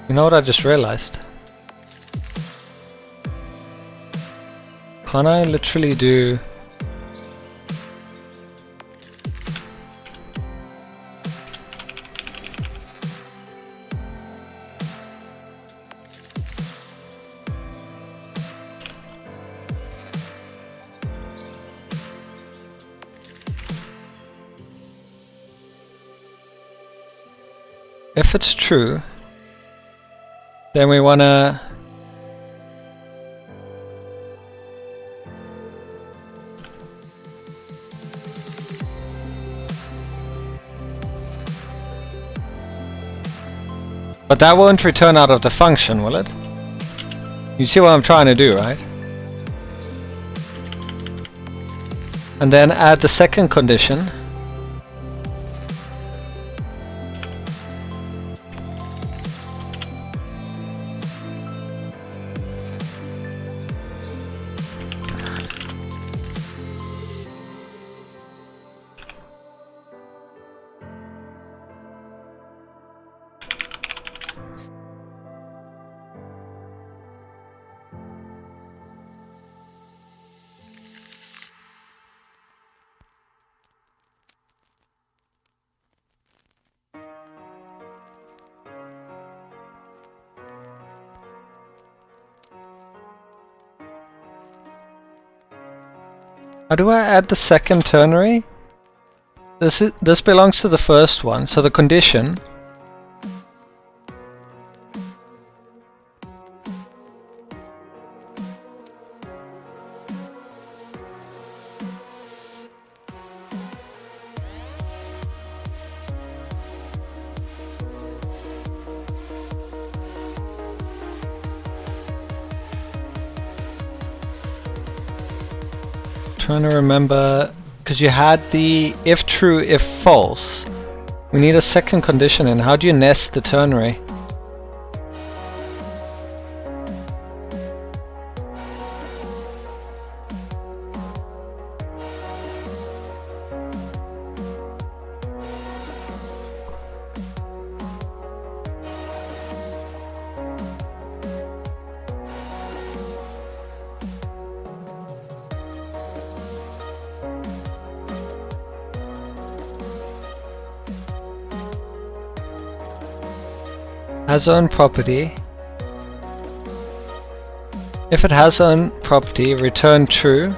You know what I just realized? Can't I literally do if it's true, then we wanna but that won't return out of the function, will it? You see what I'm trying to do, right? And then add the second condition. How do I add the second ternary? This belongs to the first one, so the condition trying to remember, because you had the if true, if false. We need a second condition, and how do you nest the ternary? Has own property. If it has own property, return true.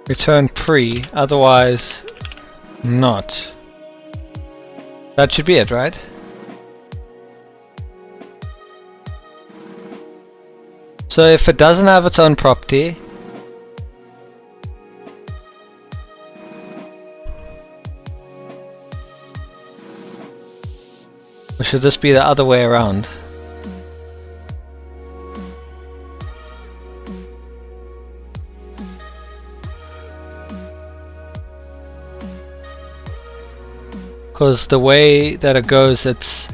Return pre, otherwise not. That should be it, right? So if it doesn't have its own property, or should this be the other way around? Because the way that it goes, it's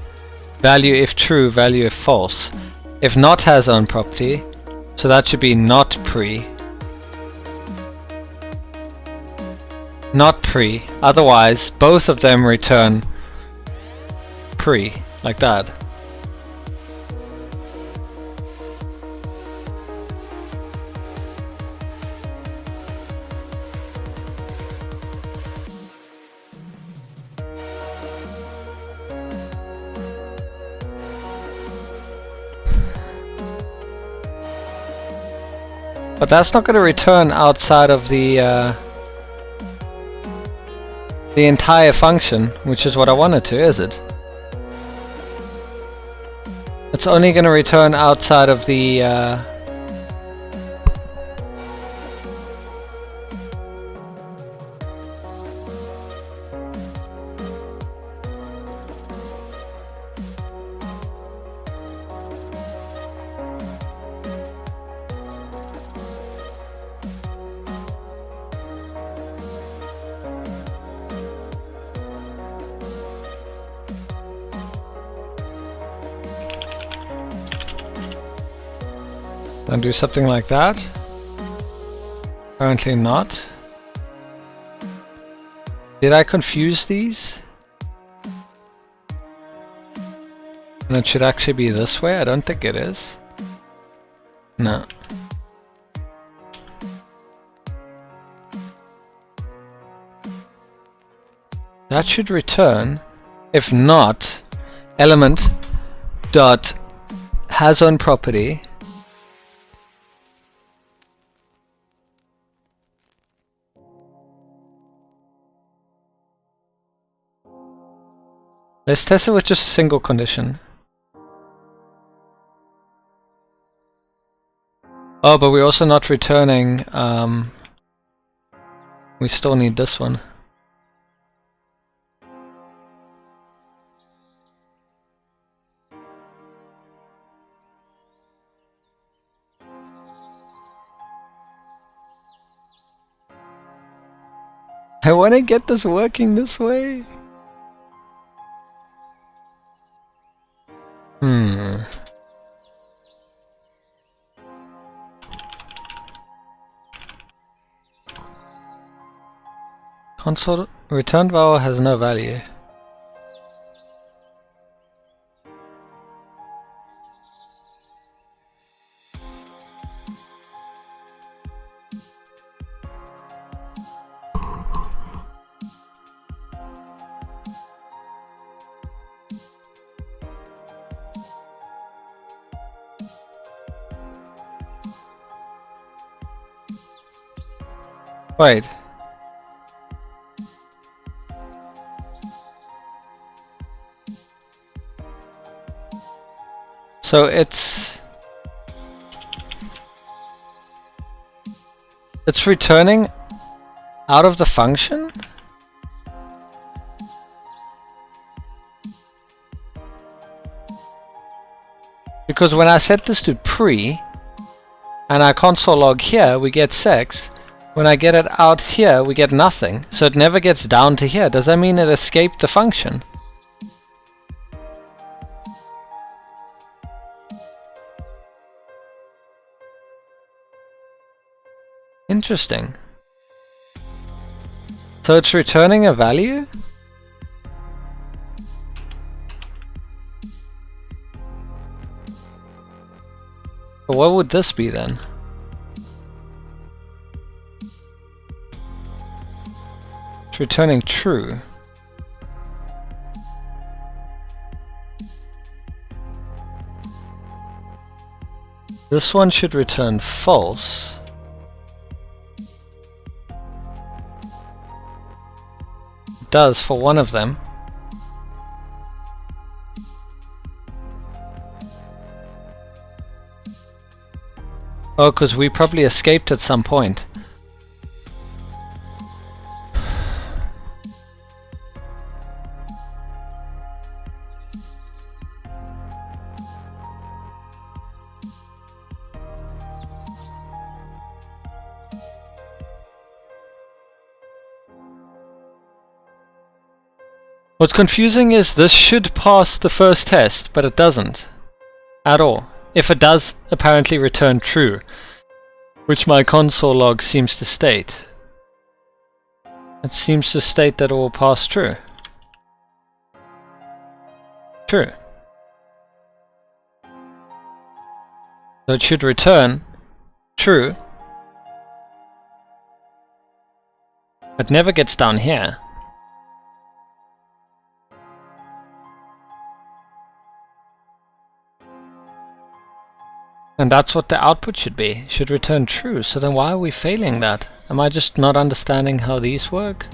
value if true, value if false. If not has own property, so that should be not pre. Not pre, otherwise both of them return pre, like that. But that's not going to return outside of the entire function, which is what I wanted to, is it? It's only going to return outside of the and do something like that. Apparently not. Did I confuse these? And it should actually be this way? I don't think it is. No. That should return. If not, element dot has on property let's test it with just a single condition. Oh, but we're also not returning, we still need this one. I want to get this working this way. Console returned vowel has no value. Wait. So it's returning out of the function? Because when I set this to pre and I console log here, we get 6. When I get it out here, we get nothing. So it never gets down to here. Does that mean it escaped the function? Interesting. So it's returning a value? But what would this be then? It's returning true. This one should return false. It does for one of them. Oh, because we probably escaped at some point. What's confusing is this should pass the first test, but it doesn't at all. If it does apparently return true, which my console log seems to state. It seems to state that it will pass true. True. So it should return true. It never gets down here. And that's what the output should be. Should return true. So then why are we failing that? Am I just not understanding how these work?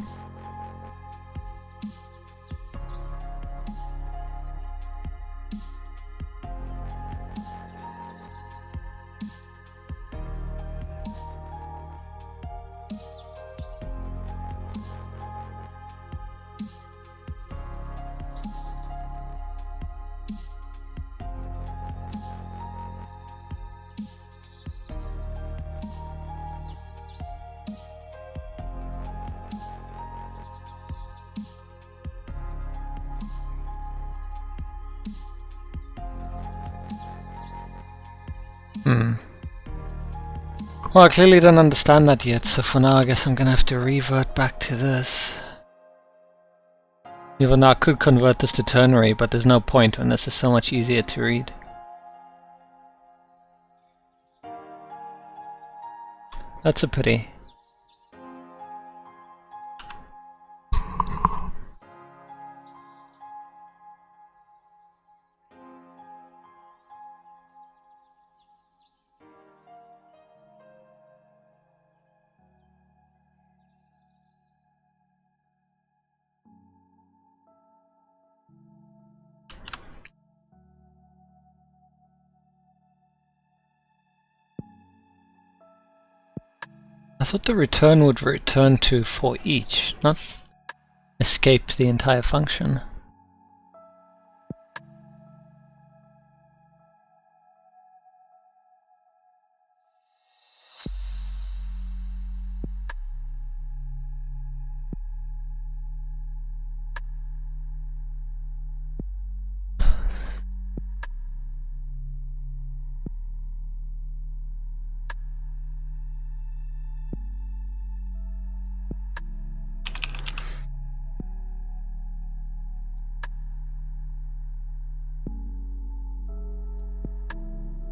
Well, I clearly don't understand that yet, so for now I guess I'm gonna have to revert back to this. Even though I could convert this to ternary, but there's no point when this is so much easier to read. That's a pity. I thought the return would return to for each, not escape the entire function.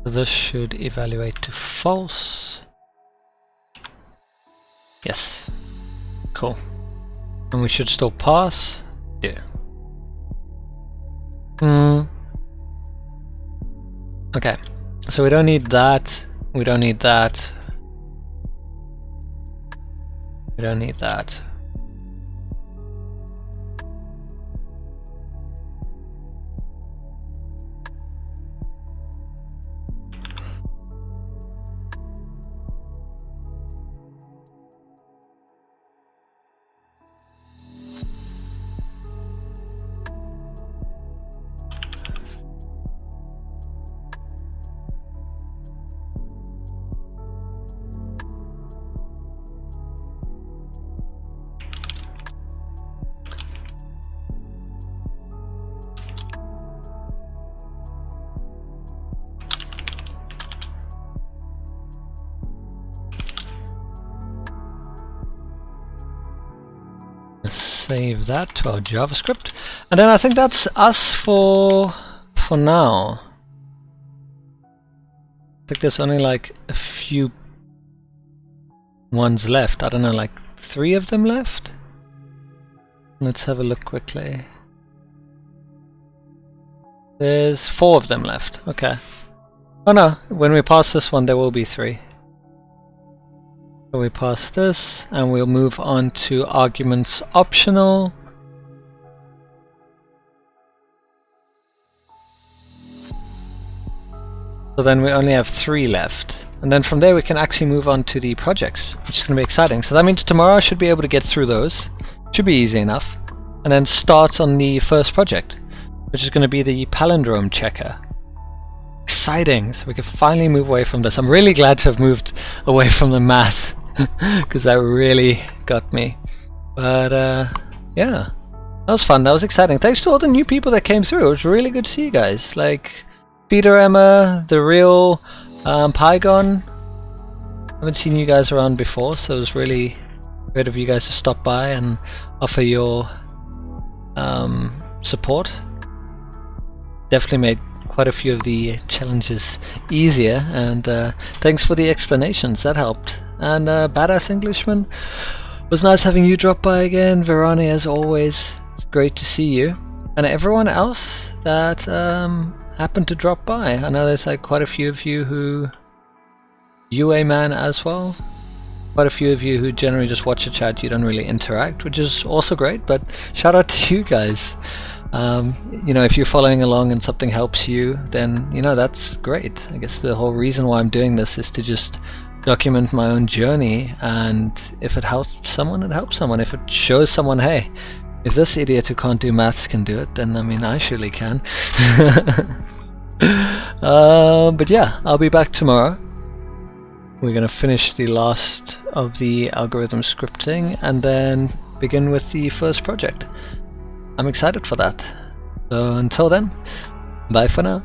This should evaluate to false. Yes. Cool. And we should still pass. Yeah. Okay. So we don't need that. We don't need that. We don't need that. Save that to our JavaScript, and then I think that's us for now. I think there's only like a few ones left. I don't know, like 3 of them left. Let's have a look quickly. There's 4 of them left. Okay. Oh no, when we pass this one there will be 3. So we pass this and we'll move on to arguments optional. So then we only have 3 left. And then from there we can actually move on to the projects, which is going to be exciting. So that means tomorrow I should be able to get through those. Should be easy enough. And then start on the first project, which is going to be the palindrome checker. Exciting! So we can finally move away from this. I'm really glad to have moved away from the math, because that really got me. But yeah, that was fun. That was exciting. Thanks to all the new people that came through. It was really good to see you guys. Like Peter, Emma, the real Pygon. I haven't seen you guys around before, so it was really great of you guys to stop by and offer your support. Definitely made quite a few of the challenges easier, and thanks for the explanations, that helped. And Badass Englishman, it was nice having you drop by again. Verani, as always, it's great to see you. And everyone else that happened to drop by. I know there's like quite a few of you who UA man as well. Quite a few of you who generally just watch the chat, you don't really interact, which is also great, but shout out to you guys. You know, if you're following along and something helps you, then, you know, that's great. I guess the whole reason why I'm doing this is to just document my own journey, and if it helps someone, it helps someone. If it shows someone, hey, if this idiot who can't do maths can do it, then I mean, I surely can. But yeah, I'll be back tomorrow. We're going to finish the last of the algorithm scripting and then begin with the first project. I'm excited for that. So until then, bye for now.